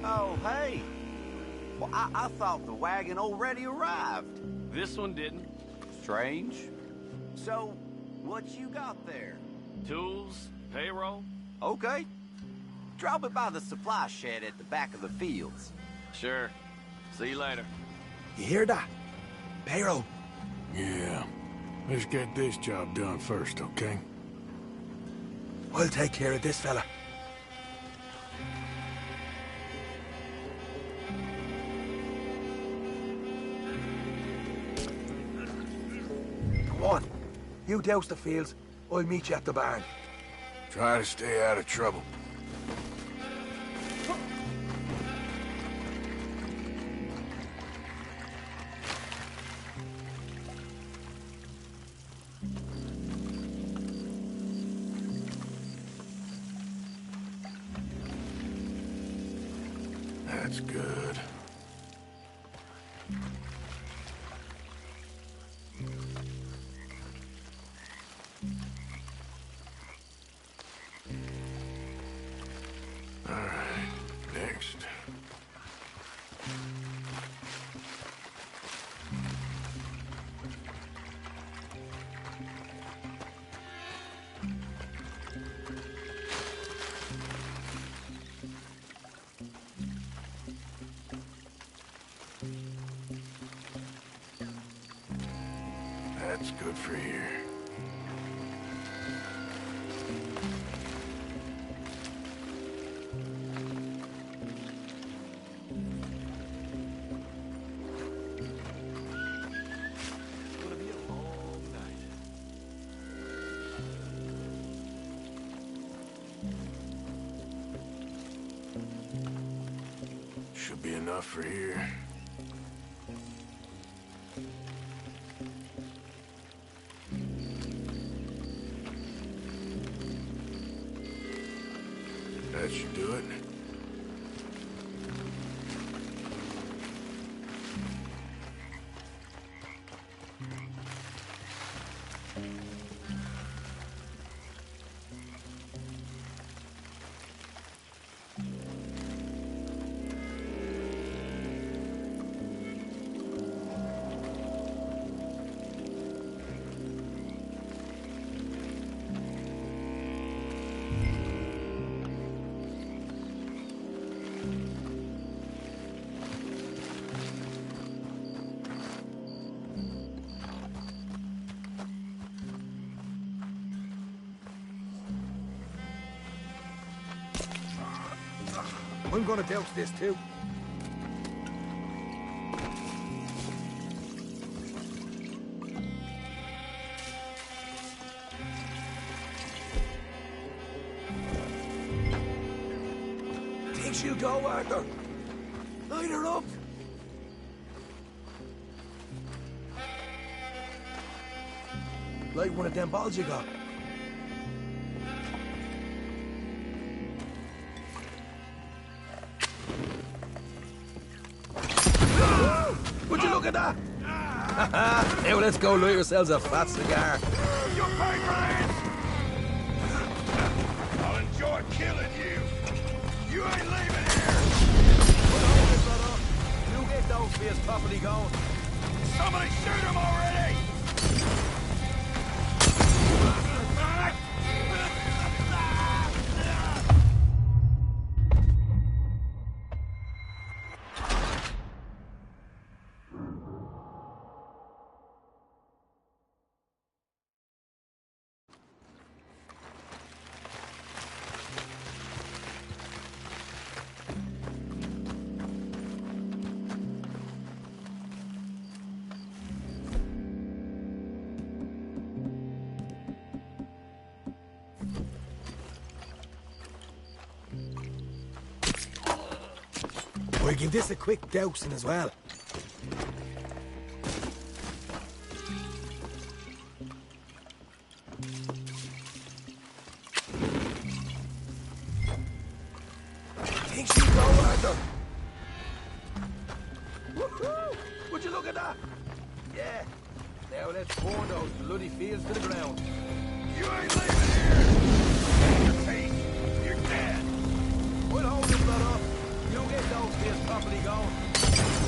Oh, hey. Well, I thought the wagon already arrived. This one didn't. Strange. So, what you got there? Tools, payroll. Okay. Drop it by the supply shed at the back of the fields. Sure. See you later. You hear that? Payroll. Yeah. Let's get this job done first, okay? I'll take care of this fella. Come on. You douse the fields. I'll meet you at the barn. Try to stay out of trouble. That's good. All right, next. That's good for here. Should be enough for here. That should do it. I'm gonna douse this too. Think she'll go, Arthur? Light her up. Light one of them balls you got. Would you look at that? Now let's go light yourselves a fat cigar. You pay for this! I'll enjoy killing you. You ain't leaving here. You get those fears properly going. Somebody shoot him already! I'll give this a quick dousing as well. Think she'll go, Arthur? Woohoo! Would you look at that? Yeah. Now let's burn those bloody fields to the ground. You ain't leaving here! Your feet! You're dead! We'll hold this lot up. You get those fields properly going.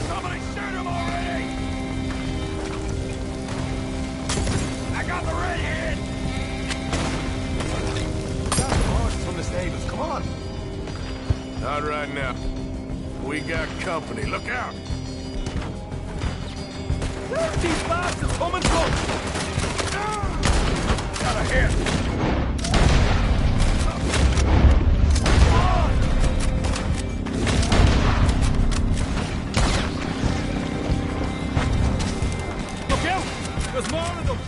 Somebody shoot him already! I got the redhead! Got some horses from the stables. Come on. Not right now. We got company. Look out! Where's these bastards coming from? Got a hit! Look out! There's more of them!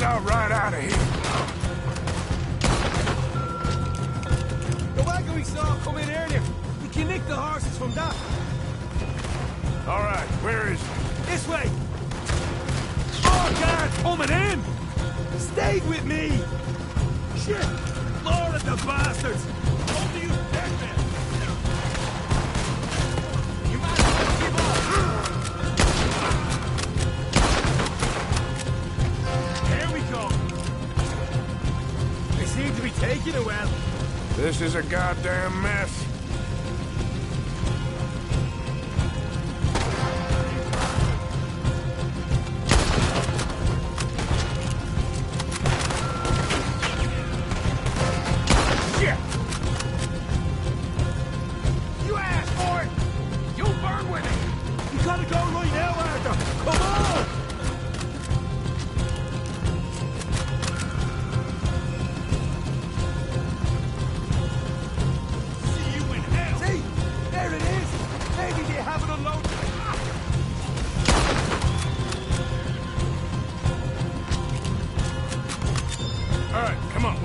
Out right out of here. The wagon we saw come in earlier. We can nick the horses from that. All right, where is it? This way. More guards coming in. Stay with me. Shit. Lord of the bastards. Only you dead men. You might as well give up. Seem to be taking it well. This is a goddamn mess. Shit! You asked for it! You'll burn with it! You gotta go right now, Arthur! Come on!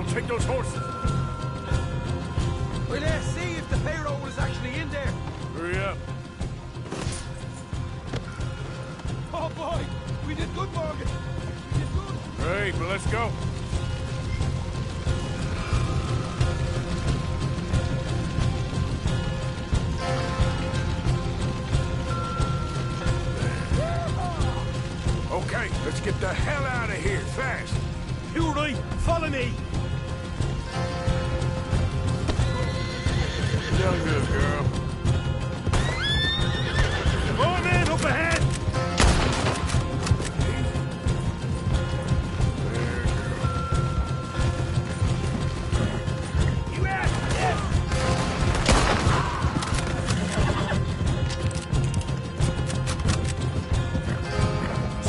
Take those horses. Well, let's see if the payroll is actually in there. Hurry up. Oh, boy. We did good, Morgan. We did good. Great, but let's go. Okay, let's get the hell out of here, fast. You're right. Follow me. Done good, girl. More men up ahead! You asked, yes!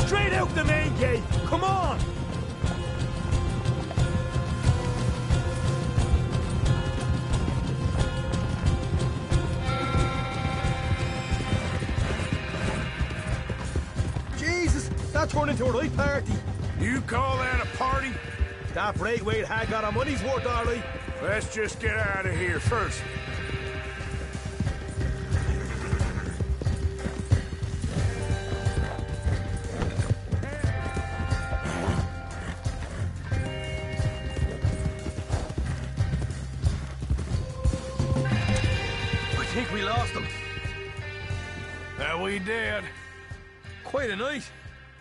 Straight out the main gate! Come on! That turned into a right party. You call that a party? That Braithwaite had got our money's worth, all right. Let's just get out of here first. I think we lost them. That we did. Quite a night.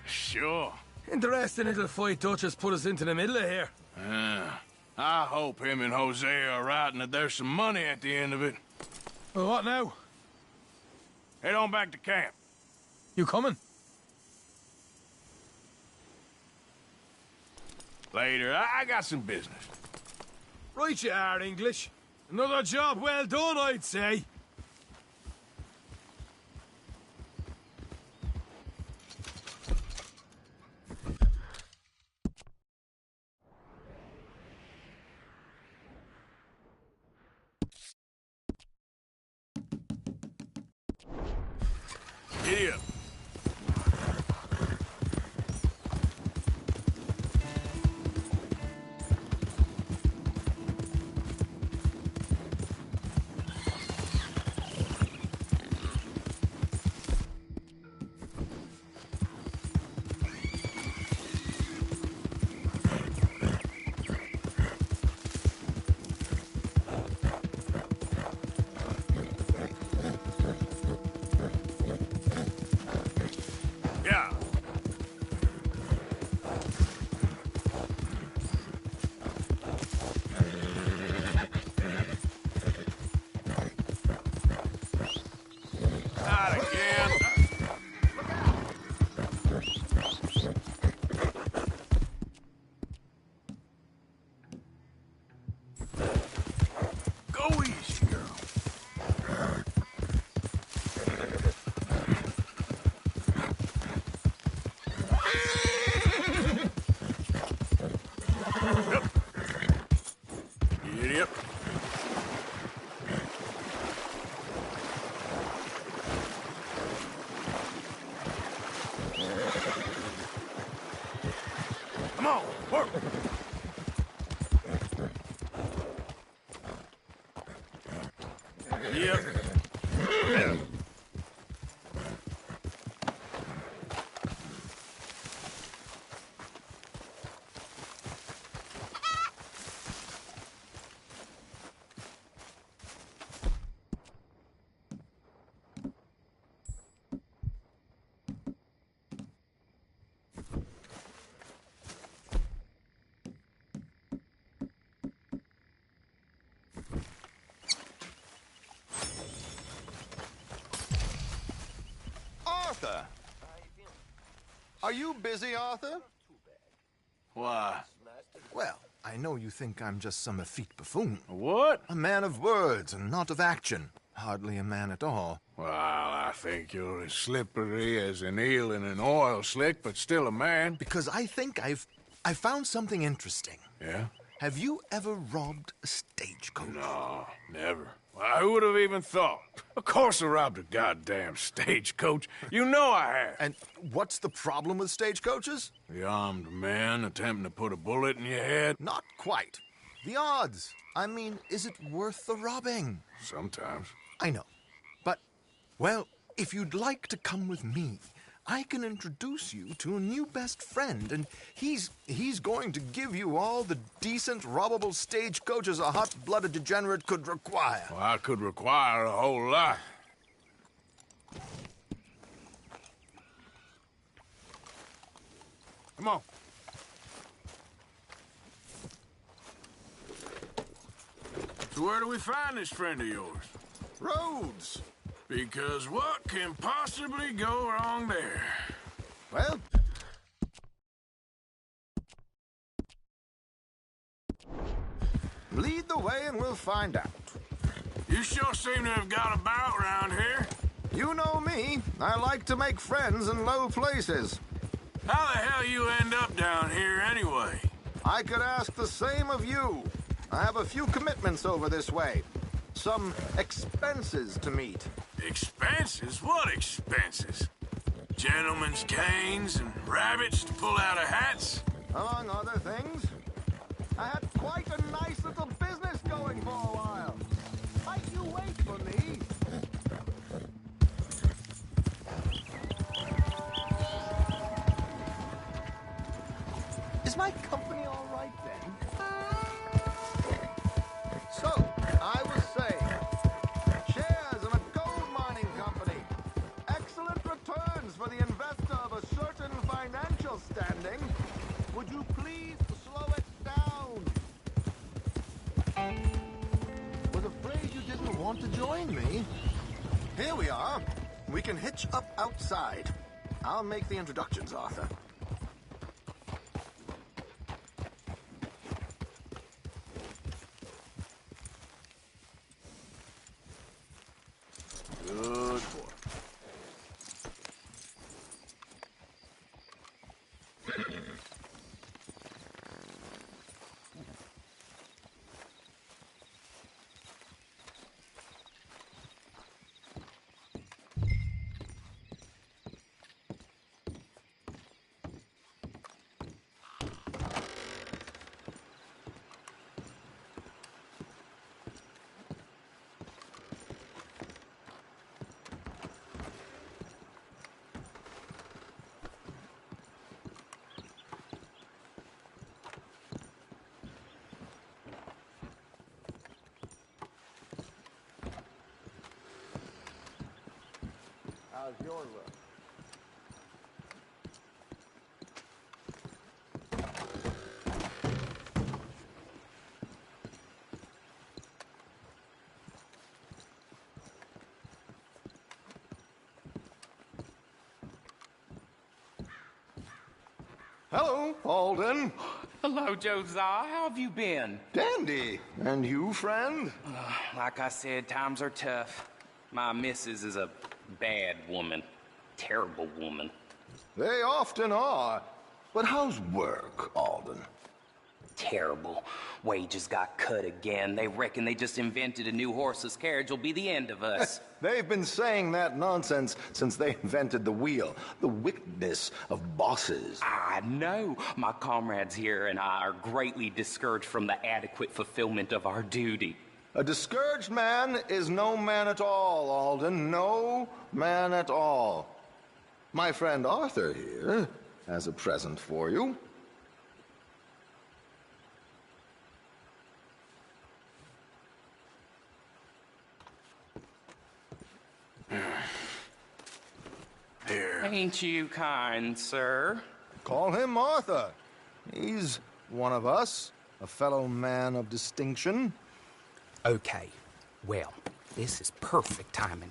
Sure. Interesting little fight Dutchess put us into the middle of here. I hope him and Jose are right and that there's some money at the end of it. Well, what now? Head on back to camp. You coming? Later. I got some business. Right you are, English. Another job well done, I'd say. Giddy up. Yeah. Not again. Go easy, girl. Giddy up. Come on, work. Yep. Arthur! Are you busy, Arthur? Why? Well, I know you think I'm just some effete buffoon. What? A man of words and not of action. Hardly a man at all. Well, I think you're as slippery as an eel in an oil slick, but still a man. Because I think I found something interesting. Yeah? Have you ever robbed a stagecoach? No, never. Well, who would have even thought? Of course I robbed a goddamn stagecoach. You know I have. And what's the problem with stagecoaches? The armed man attempting to put a bullet in your head? Not quite. The odds. I mean, is it worth the robbing? Sometimes. I know. But, well, if you'd like to come with me, I can introduce you to a new best friend, and he's going to give you all the decent, robbable stagecoaches a hot-blooded degenerate could require. Well, I could require a whole lot. Come on. So where do we find this friend of yours? Roads. Because what can possibly go wrong there? Well, lead the way and we'll find out. You sure seem to have got about around here. You know me. I like to make friends in low places. How the hell you end up down here anyway? I could ask the same of you. I have a few commitments over this way. Some expenses to meet. Expenses? What expenses? Gentlemen's canes and rabbits to pull out of hats? Among other things. I had quite a nice little business going for a while. Might you wait for me? Is my company all right then? So, I was saying, shares in a gold mining company. Excellent returns for the investor of a certain financial standing. Would you please slow it down? Was afraid you didn't want to join me. Here we are. We can hitch up outside. I'll make the introductions, Arthur. Good boy. How's your look? Hello, Alden. Hello, Josiah. How have you been? Dandy. And you, friend? Like I said, times are tough. My missus is a bad woman. Terrible woman. They often are. But how's work, Alden? Terrible. Wages got cut again. They reckon they just invented a new horseless carriage will be the end of us. They've been saying that nonsense since they invented the wheel. The wickedness of bosses. I know. My comrades here and I are greatly discouraged from the adequate fulfillment of our duty. A discouraged man is no man at all, Alden. No man at all. My friend Arthur here has a present for you. Here. Ain't you kind, sir? Call him Arthur. He's one of us, a fellow man of distinction. Okay. Well, this is perfect timing.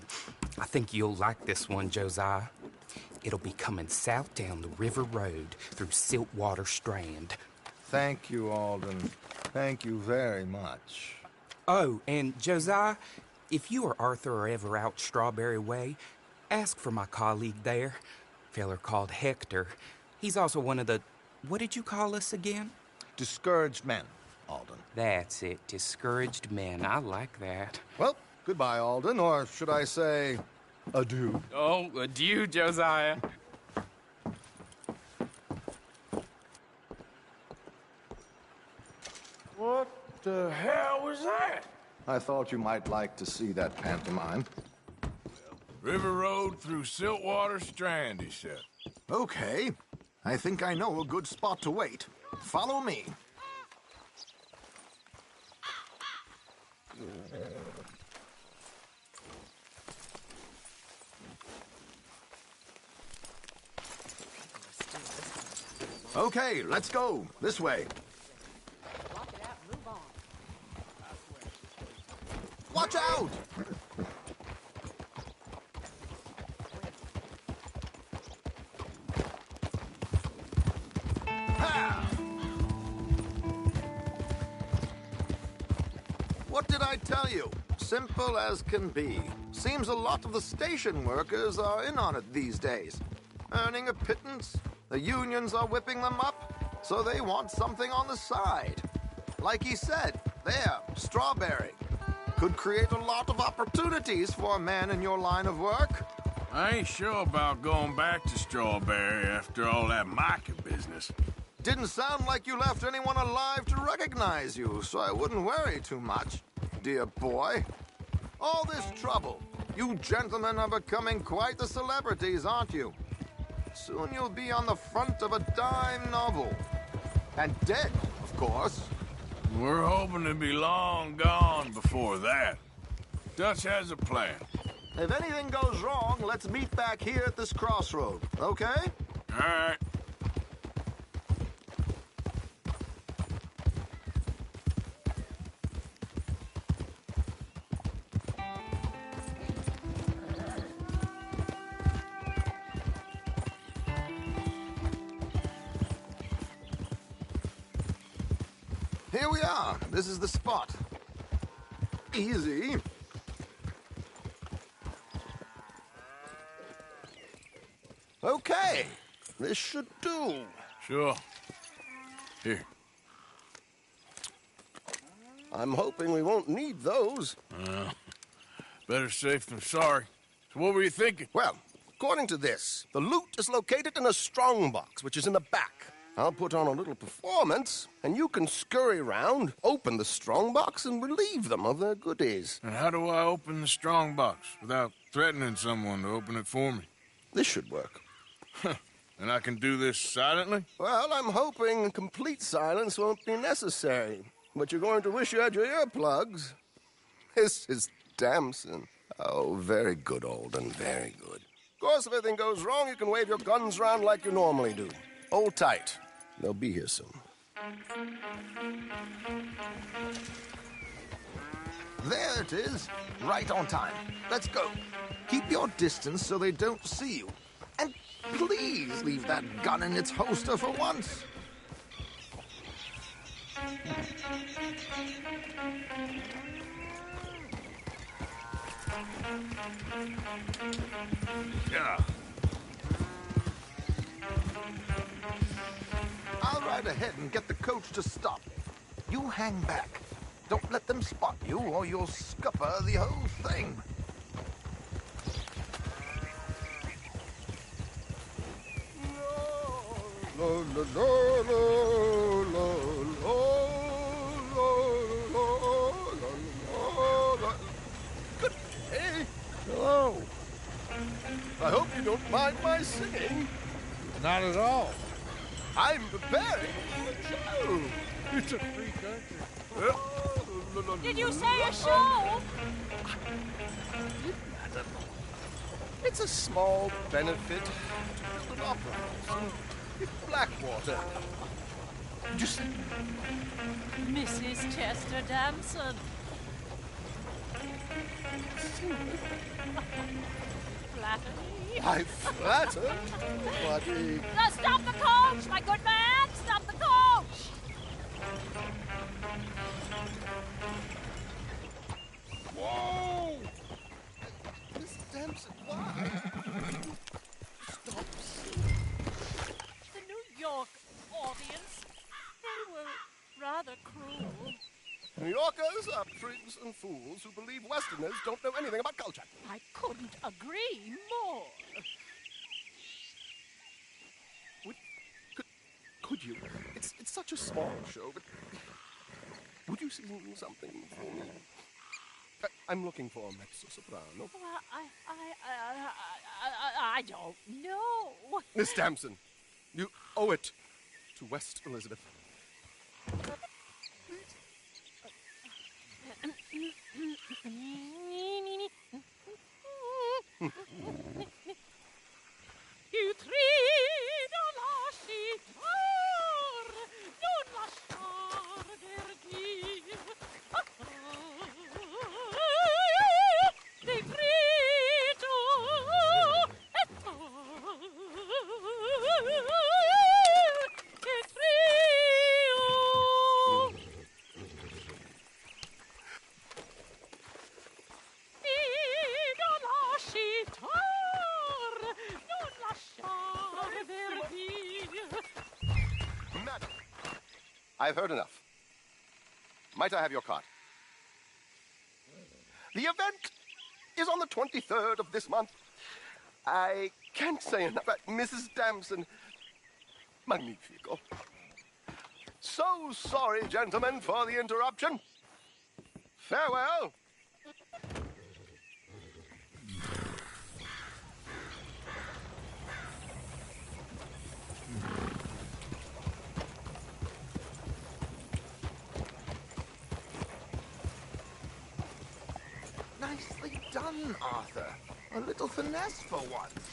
I think you'll like this one, Josiah. It'll be coming south down the river road through Siltwater Strand. Thank you, Alden. Thank you very much. Oh, and Josiah, if you or Arthur are ever out Strawberry Way, ask for my colleague there, feller called Hector. He's also one of the... What did you call us again? Discouraged men, Alden. That's it, discouraged men. I like that. Well, goodbye, Alden, or should I say, adieu. Oh, adieu, Josiah. What the hell was that? I thought you might like to see that pantomime. River Road through Siltwater Strand, he said. Okay. I think I know a good spot to wait. Follow me. Okay, let's go. This way. Watch out! What did I tell you? Simple as can be. Seems a lot of the station workers are in on it these days. Earning a pittance, the unions are whipping them up, so they want something on the side. Like he said, there, Strawberry. Could create a lot of opportunities for a man in your line of work. I ain't sure about going back to Strawberry after all that Micah business. Didn't sound like you left anyone alive to recognize you, so I wouldn't worry too much, dear boy. All this trouble. You gentlemen are becoming quite the celebrities, aren't you? Soon you'll be on the front of a dime novel. And dead, of course. We're hoping to be long gone before that. Dutch has a plan. If anything goes wrong, let's meet back here at this crossroad, okay? All right. Here we are. This is the spot. Easy. Okay. This should do. Sure. Here. I'm hoping we won't need those. Better safe than sorry. So what were you thinking? Well, according to this, the loot is located in a strongbox, which is in the back. I'll put on a little performance, and you can scurry around, open the strongbox, and relieve them of their goodies. And how do I open the strongbox without threatening someone to open it for me? This should work. And I can do this silently? Well, I'm hoping complete silence won't be necessary. But you're going to wish you had your earplugs. This is Damson. Oh, very good, Alden, very good. course, if anything goes wrong, you can wave your guns around like you normally do. Hold tight. They'll be here soon. There it is. Right on time. Let's go. Keep your distance so they don't see you. And please leave that gun in its holster for once. Yeah. I'll ride ahead and get the coach to stop. You hang back. Don't let them spot you or you'll scupper the whole thing. Good day. Hello. I hope you don't mind my singing. Not at all. I'm preparing for a show. It's a free country. Did you say a show? It's a small benefit to build an opera house in Blackwater. Just Mrs. Chester Damson. Flattery. I flattered, buddy. Now stop the coach, my good man! Stop the coach! Whoa! Miss Dempsey, why? Stop singing. The New York audience, they were rather cruel. New Yorkers are prigs and fools who believe Westerners don't know anything about culture. I couldn't agree more. Could you? It's such a small show, but would you sing something for me? I'm looking for a mezzo-soprano. Well, I don't know. Miss Damson, you owe it to West Elizabeth. You trido lasciar, non lasciar vergir. Ti trido e trio. Trido lasciar, non lasciar vergir. Madam, I've heard enough. Might I have your card? The event is on the 23rd of this month. I can't say enough about Mrs. Damson. Magnifico. So sorry, gentlemen, for the interruption. Farewell. Nicely done, Arthur. A little finesse for once.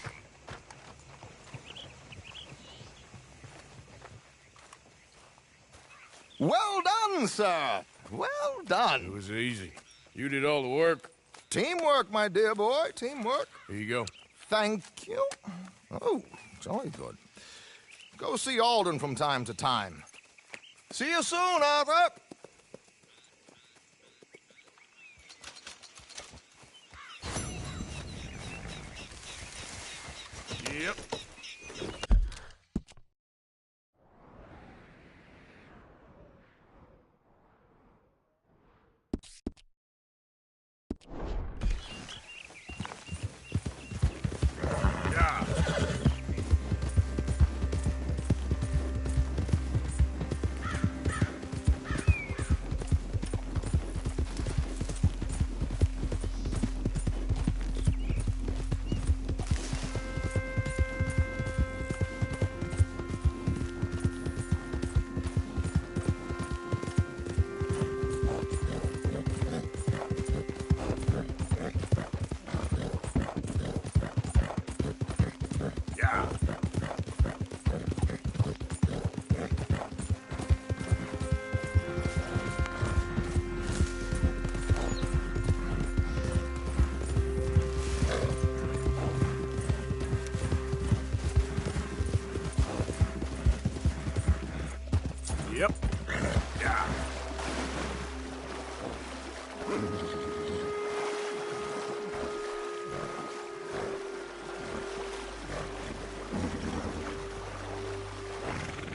Well done, sir. Well done. It was easy. You did all the work. Teamwork, my dear boy. Teamwork. Here you go. Thank you. Oh, jolly good. Go see Alden from time to time. See you soon, Arthur. Yep.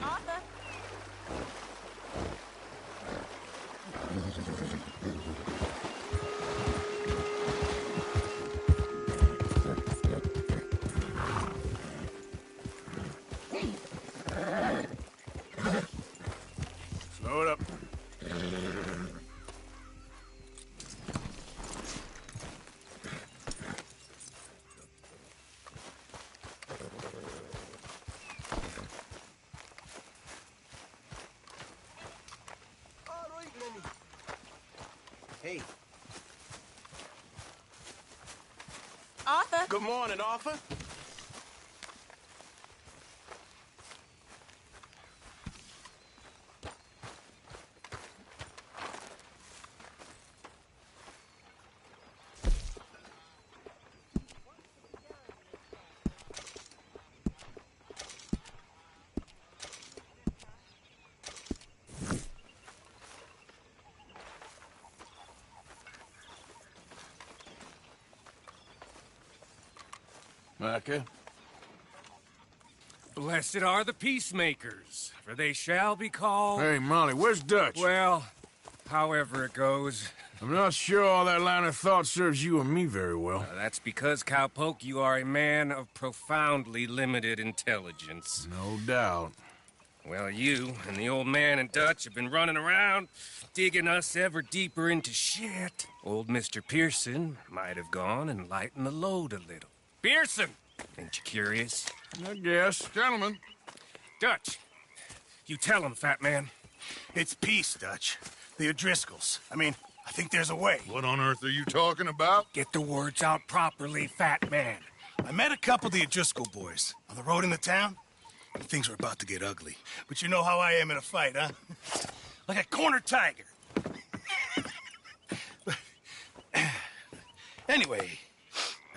Arthur. Slow it up. Hey. Arthur. Good morning, Arthur. Micah? Blessed are the peacemakers, for they shall be called... Hey, Molly, where's Dutch? Well, however it goes. I'm not sure all that line of thought serves you and me very well. That's because, Cowpoke, you are a man of profoundly limited intelligence. No doubt. Well, you and the old man and Dutch have been running around, digging us ever deeper into shit. Old Mr. Pearson might have gone and lightened the load a little. Pearson! Ain't you curious? I guess. Gentlemen. Dutch, you tell him, fat man. It's peace, Dutch. The O'Driscolls. I mean, I think there's a way. What on earth are you talking about? Get the words out properly, fat man. I met a couple of the O'Driscoll boys on the road into town. Things were about to get ugly. But you know how I am in a fight, huh? Like a corner tiger. Anyway,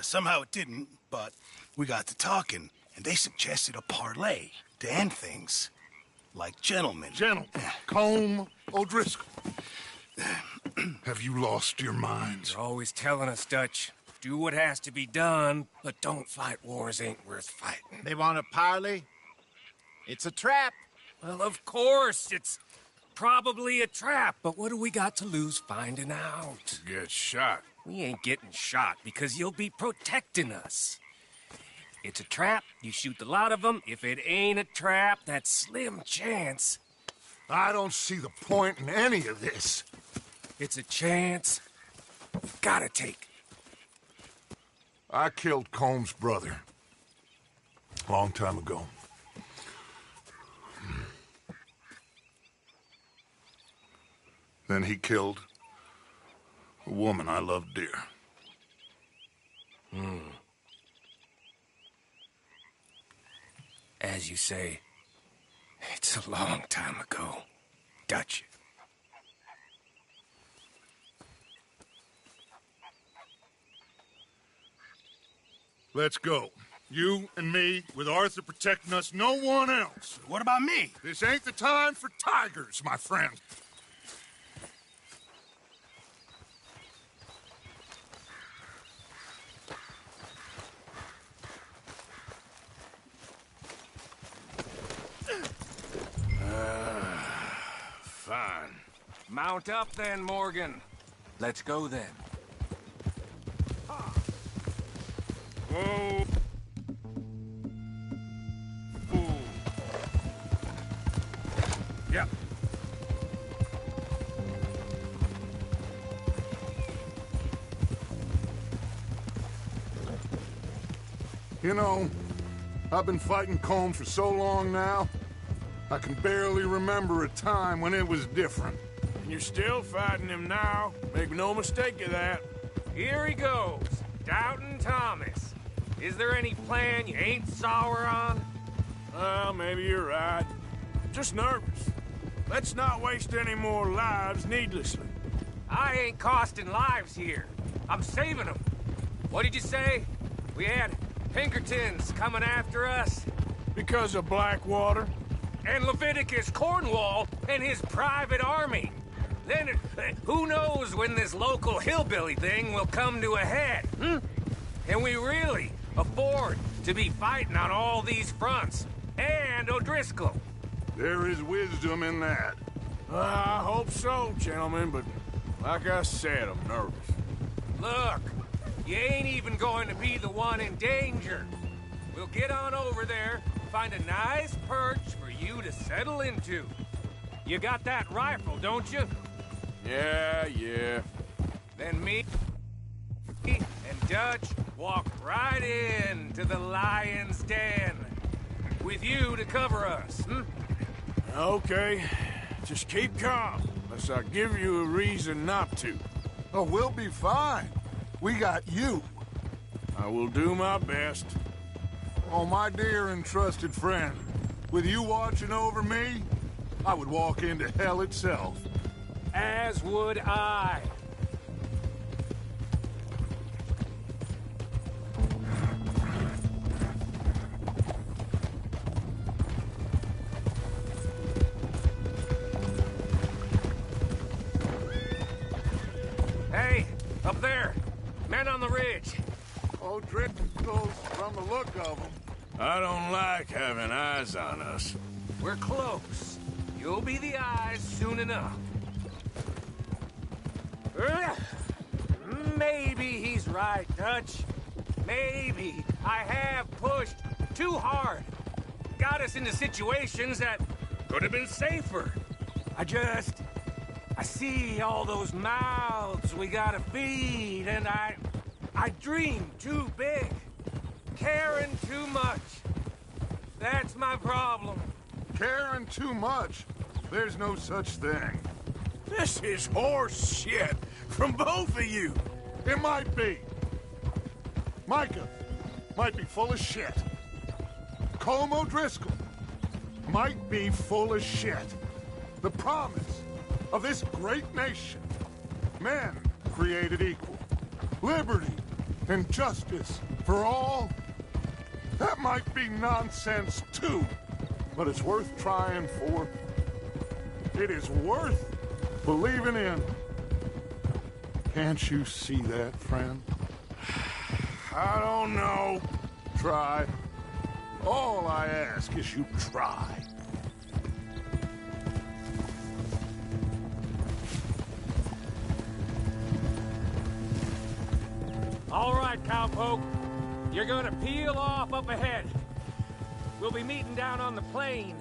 somehow it didn't, but we got to talking, and they suggested a parlay to end things like gentlemen. Gentlemen. Combe O'Driscoll. Have you lost your minds? You're always telling us, Dutch. Do what has to be done, but don't fight wars ain't worth fighting. They want a parley? It's a trap. Well, of course, it's probably a trap, but what do we got to lose finding out? Get shot. We ain't getting shot because you'll be protecting us. It's a trap, you shoot the lot of them. If it ain't a trap, that's slim chance. I don't see the point in any of this. It's a chance you've gotta take. I killed Combs' brother. A long time ago. Then he killed a woman I loved dear. As you say, it's a long time ago, Dutch. Let's go. You and me, with Arthur protecting us, no one else. What about me? This ain't the time for tigers, my friend. Fine. Mount up then, Morgan. Let's go then. Whoa. Ooh. Yep. You know, I've been fighting Combs for so long now, I can barely remember a time when it was different. And you're still fighting him now. Make no mistake of that. Here he goes. Doubting Thomas. Is there any plan you ain't sour on? Well, maybe you're right. Just nervous. Let's not waste any more lives needlessly. I ain't costing lives here. I'm saving them. What did you say? We had Pinkertons coming after us? Because of Blackwater? And Leviticus Cornwall and his private army. Then who knows when this local hillbilly thing will come to a head, Can we really afford to be fighting on all these fronts? And O'Driscoll. There is wisdom in that. I hope so, gentlemen, but like I said, I'm nervous. Look, you ain't even going to be the one in danger. We'll get on over there, find a nice perch for you to settle into. You got that rifle, don't you? Yeah. Then me and Dutch walk right in to the lion's den. With you to cover us, Okay. Just keep calm, unless I give you a reason not to. Oh, we'll be fine. We got you. I will do my best. Oh, my dear and trusted friend, with you watching over me, I would walk into hell itself. As would I. Hey, up there. Men on the ridge. Oh, Driscoll's from the look of them. I don't like having eyes on us. We're close. You'll be the eyes soon enough. Maybe he's right, Dutch. Maybe I have pushed too hard. Got us into situations that could have been safer. I see all those mouths we gotta feed, and I dream too big. Caring too much. That's my problem. Caring too much? There's no such thing. This is horse shit from both of you. It might be. Micah might be full of shit. Colm O'Driscoll might be full of shit. The promise of this great nation. Men created equal. Liberty and justice for all. That might be nonsense too, but it's worth trying for. It is worth believing in. Can't you see that, friend? I don't know. Try. All I ask is you try. All right, cowpoke. You're gonna peel off up ahead. We'll be meeting down on the plain.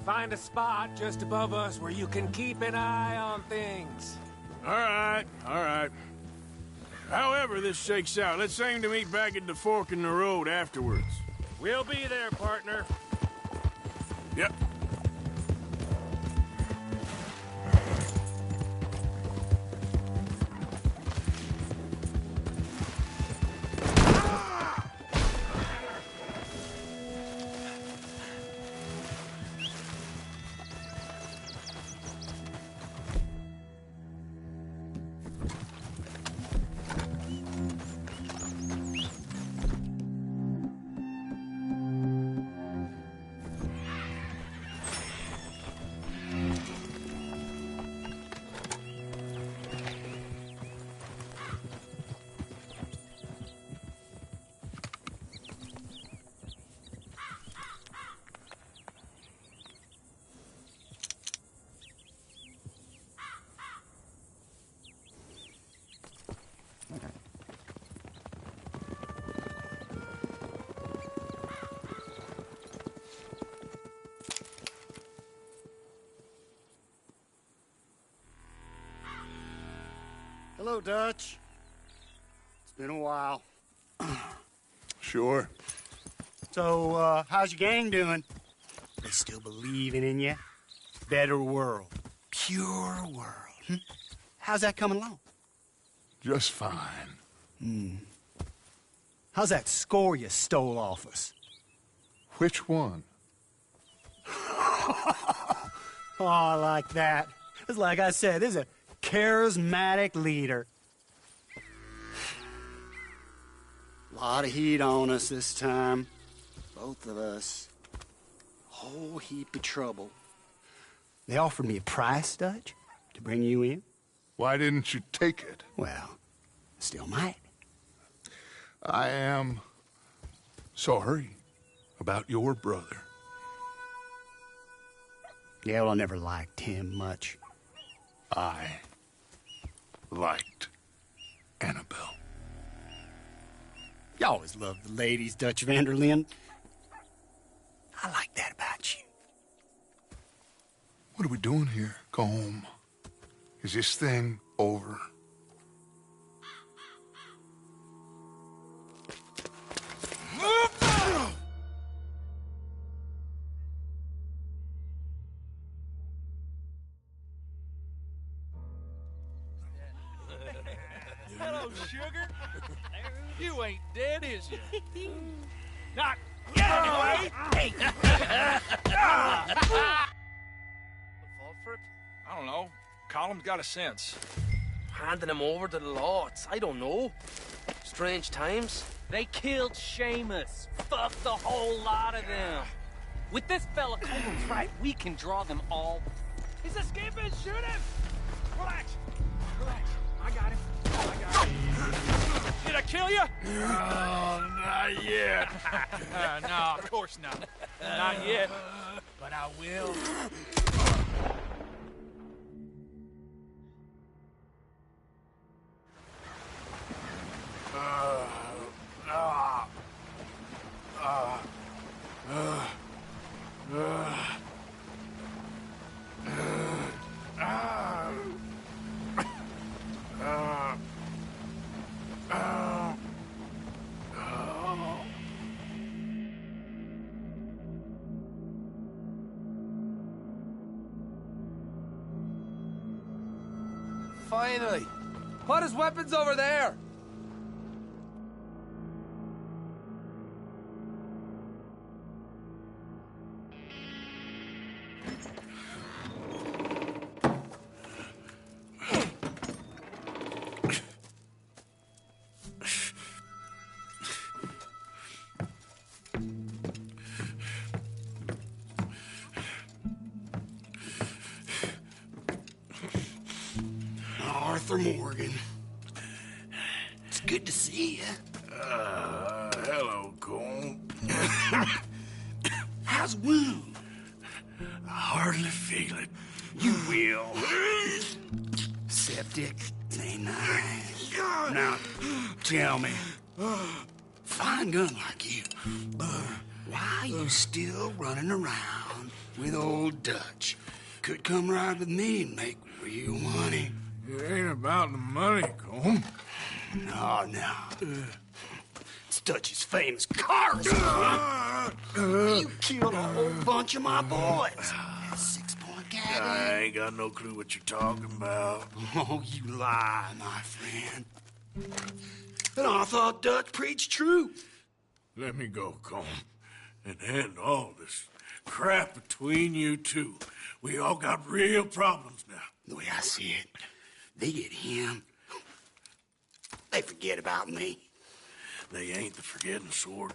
Find a spot just above us where you can keep an eye on things. All right. However this shakes out, let's aim to meet back at the fork in the road afterwards. We'll be there, partner. Yep. Hello, Dutch. It's been a while. Sure. So, how's your gang doing? They still believing in you? Better world. Pure world. How's that coming along? Just fine. How's that score you stole off us? Which one? Oh, I like that. It's like I said, this is a charismatic leader. Lot of heat on us this time. Both of us. Whole heap of trouble. They offered me a price, Dutch. To bring you in? Why didn't you take it? Well, still might. I am sorry about your brother. Yeah, well, I never liked him much. I liked Annabelle. You always loved the ladies, Dutch Vanderlyn. I like that about you. What are we doing here? Go home. Is this thing over? Hello, sugar. You ain't dead, is you? Not yet, anyway. Hey. Fall for it? I don't know. Column's got a sense. Handing him over to the lords. I don't know. Strange times. They killed Seamus. Fuck the whole lot of them. With this fella Coleman's right, we can draw them all. He's escaping. Shoot him. Relax. Relax. I got him. Did I kill you? Oh, not yet. No, of course not. Not yet. But I will. Finally! Put his weapons over there! Arthur Morgan. It's good to see you. Hello, Cole. How's the wound? I hardly feel it. You will. Septic. Ain't nice. Now, tell me, fine gun like you, why you still running around with old Dutch? Could come right with me and make real money. It ain't about the money, Colm. No. It's Dutch's famous cars. You killed a whole bunch of my boys. Six-point cabin. I ain't got no clue what you're talking about. Oh, you lie, my friend. And I thought Dutch preached truth. Let me go, Colm, and end all this crap between you two. We all got real problems now. The way I see it, they get him, they forget about me. They ain't the forgetting sort.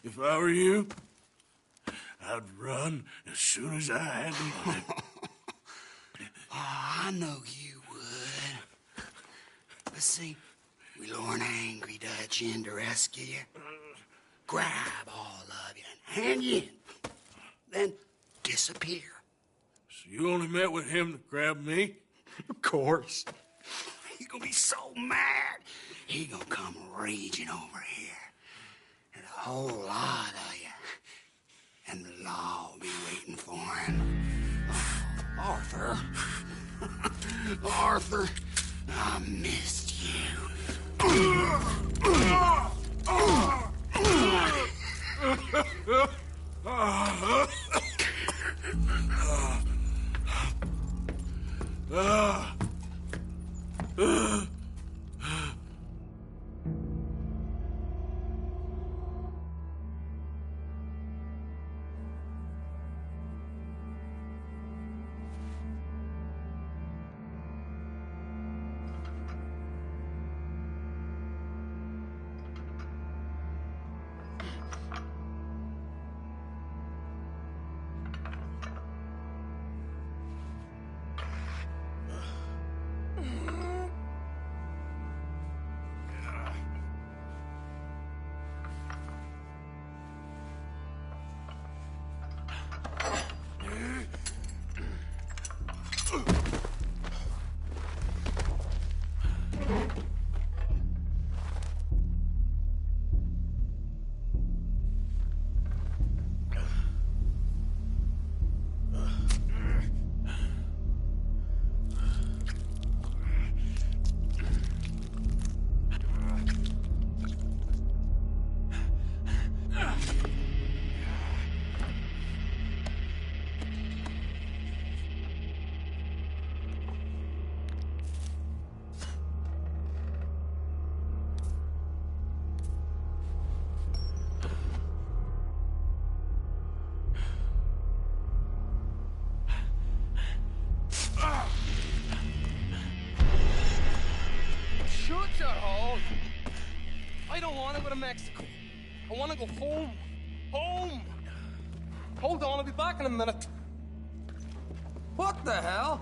If I were you, I'd run as soon as I had the money. I know you would. Let's see, we lure an angry Dutch in to rescue you, grab all of you and hand you in, then disappear. So you only met with him to grab me? Of course. He's gonna be so mad. He gonna come raging over here. And a whole lot of you. And the law will be waiting for him. Oh, Arthur. Arthur, I missed you. Shut your hole. I don't want to go to Mexico. I want to go home. Home! Hold on, I'll be back in a minute. What the hell?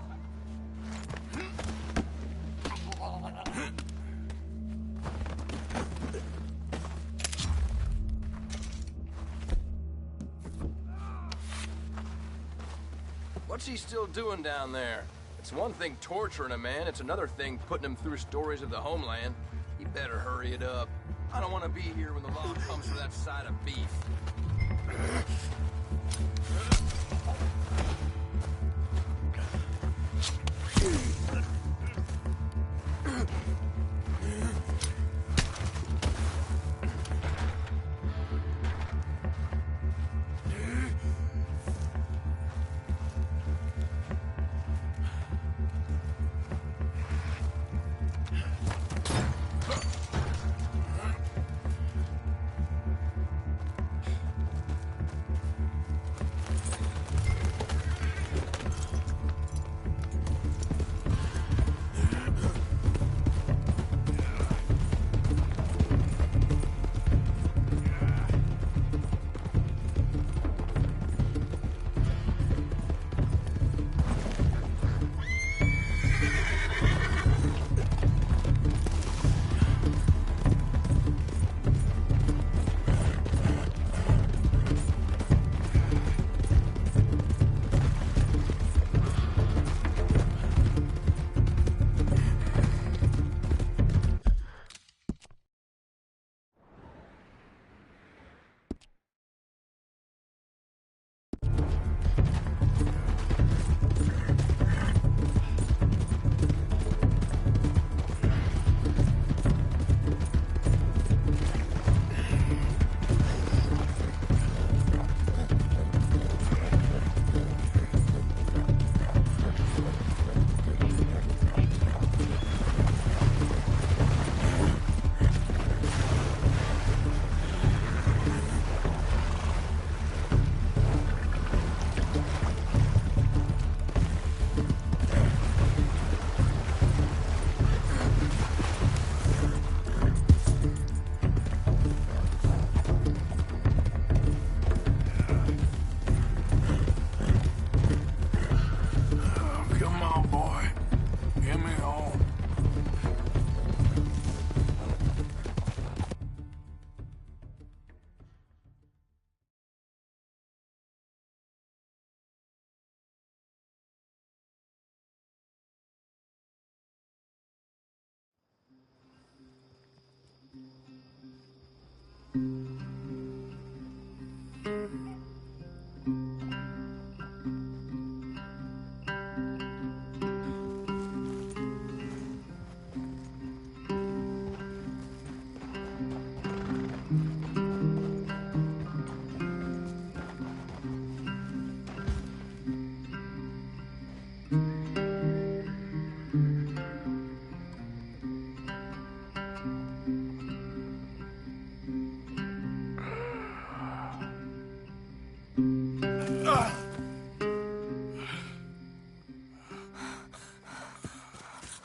What's he still doing down there? It's one thing torturing a man, it's another thing putting him through stories of the homeland. He better hurry it up. I don't want to be here when the law comes for that side of beef.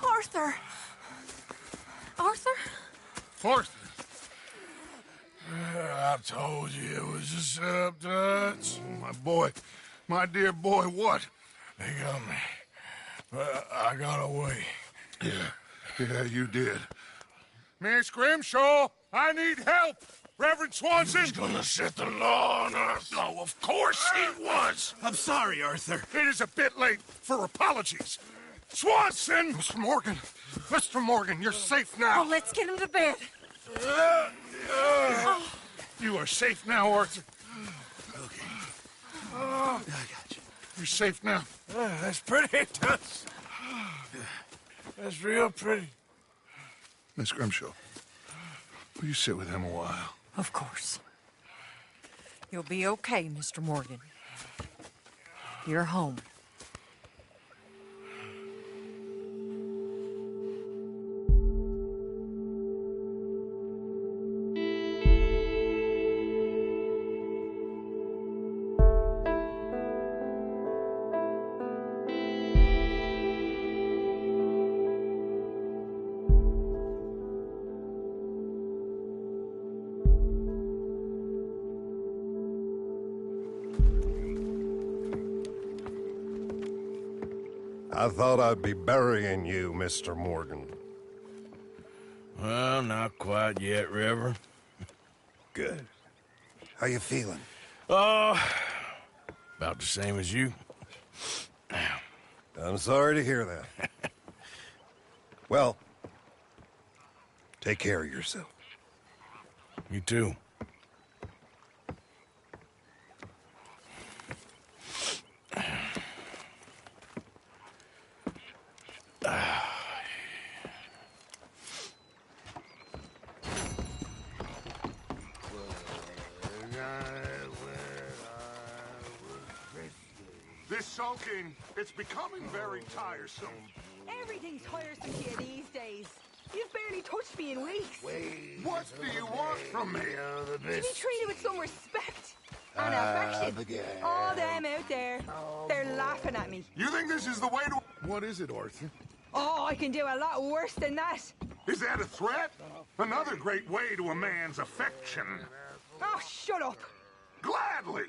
Arthur! Arthur? Arthur! I told you it was a setup, Dutch. My boy, my dear boy, what? They got me. I got away. Yeah, you did. Miss Grimshaw, I need help! Reverend Swanson! He's gonna set the law on us. Oh, of course he was! I'm sorry, Arthur. It is a bit late for apologies. Swanson! Mr. Morgan, you're safe now. Oh, let's get him to bed. You are safe now, Arthur. Okay. I got you. You're safe now. That's pretty, Tuts. That's real pretty. Miss Grimshaw, will you sit with him a while? Of course. You'll be okay, Mr. Morgan. You're home. I thought I'd be burying you, Mr. Morgan. Well, not quite yet, River. Good. How you feeling? About the same as you. I'm sorry to hear that. Well, take care of yourself. You too. This sulking, it's becoming very tiresome. Everything's tiresome to you these days. You've barely touched me in weeks. What do you want from me? To be treated with some respect and affection. All them out there, they're laughing at me. You think this is the way to... What is it, Arthur? Oh, I can do a lot worse than that. Is that a threat? Another great way to a man's affection. Oh, shut up. Gladly.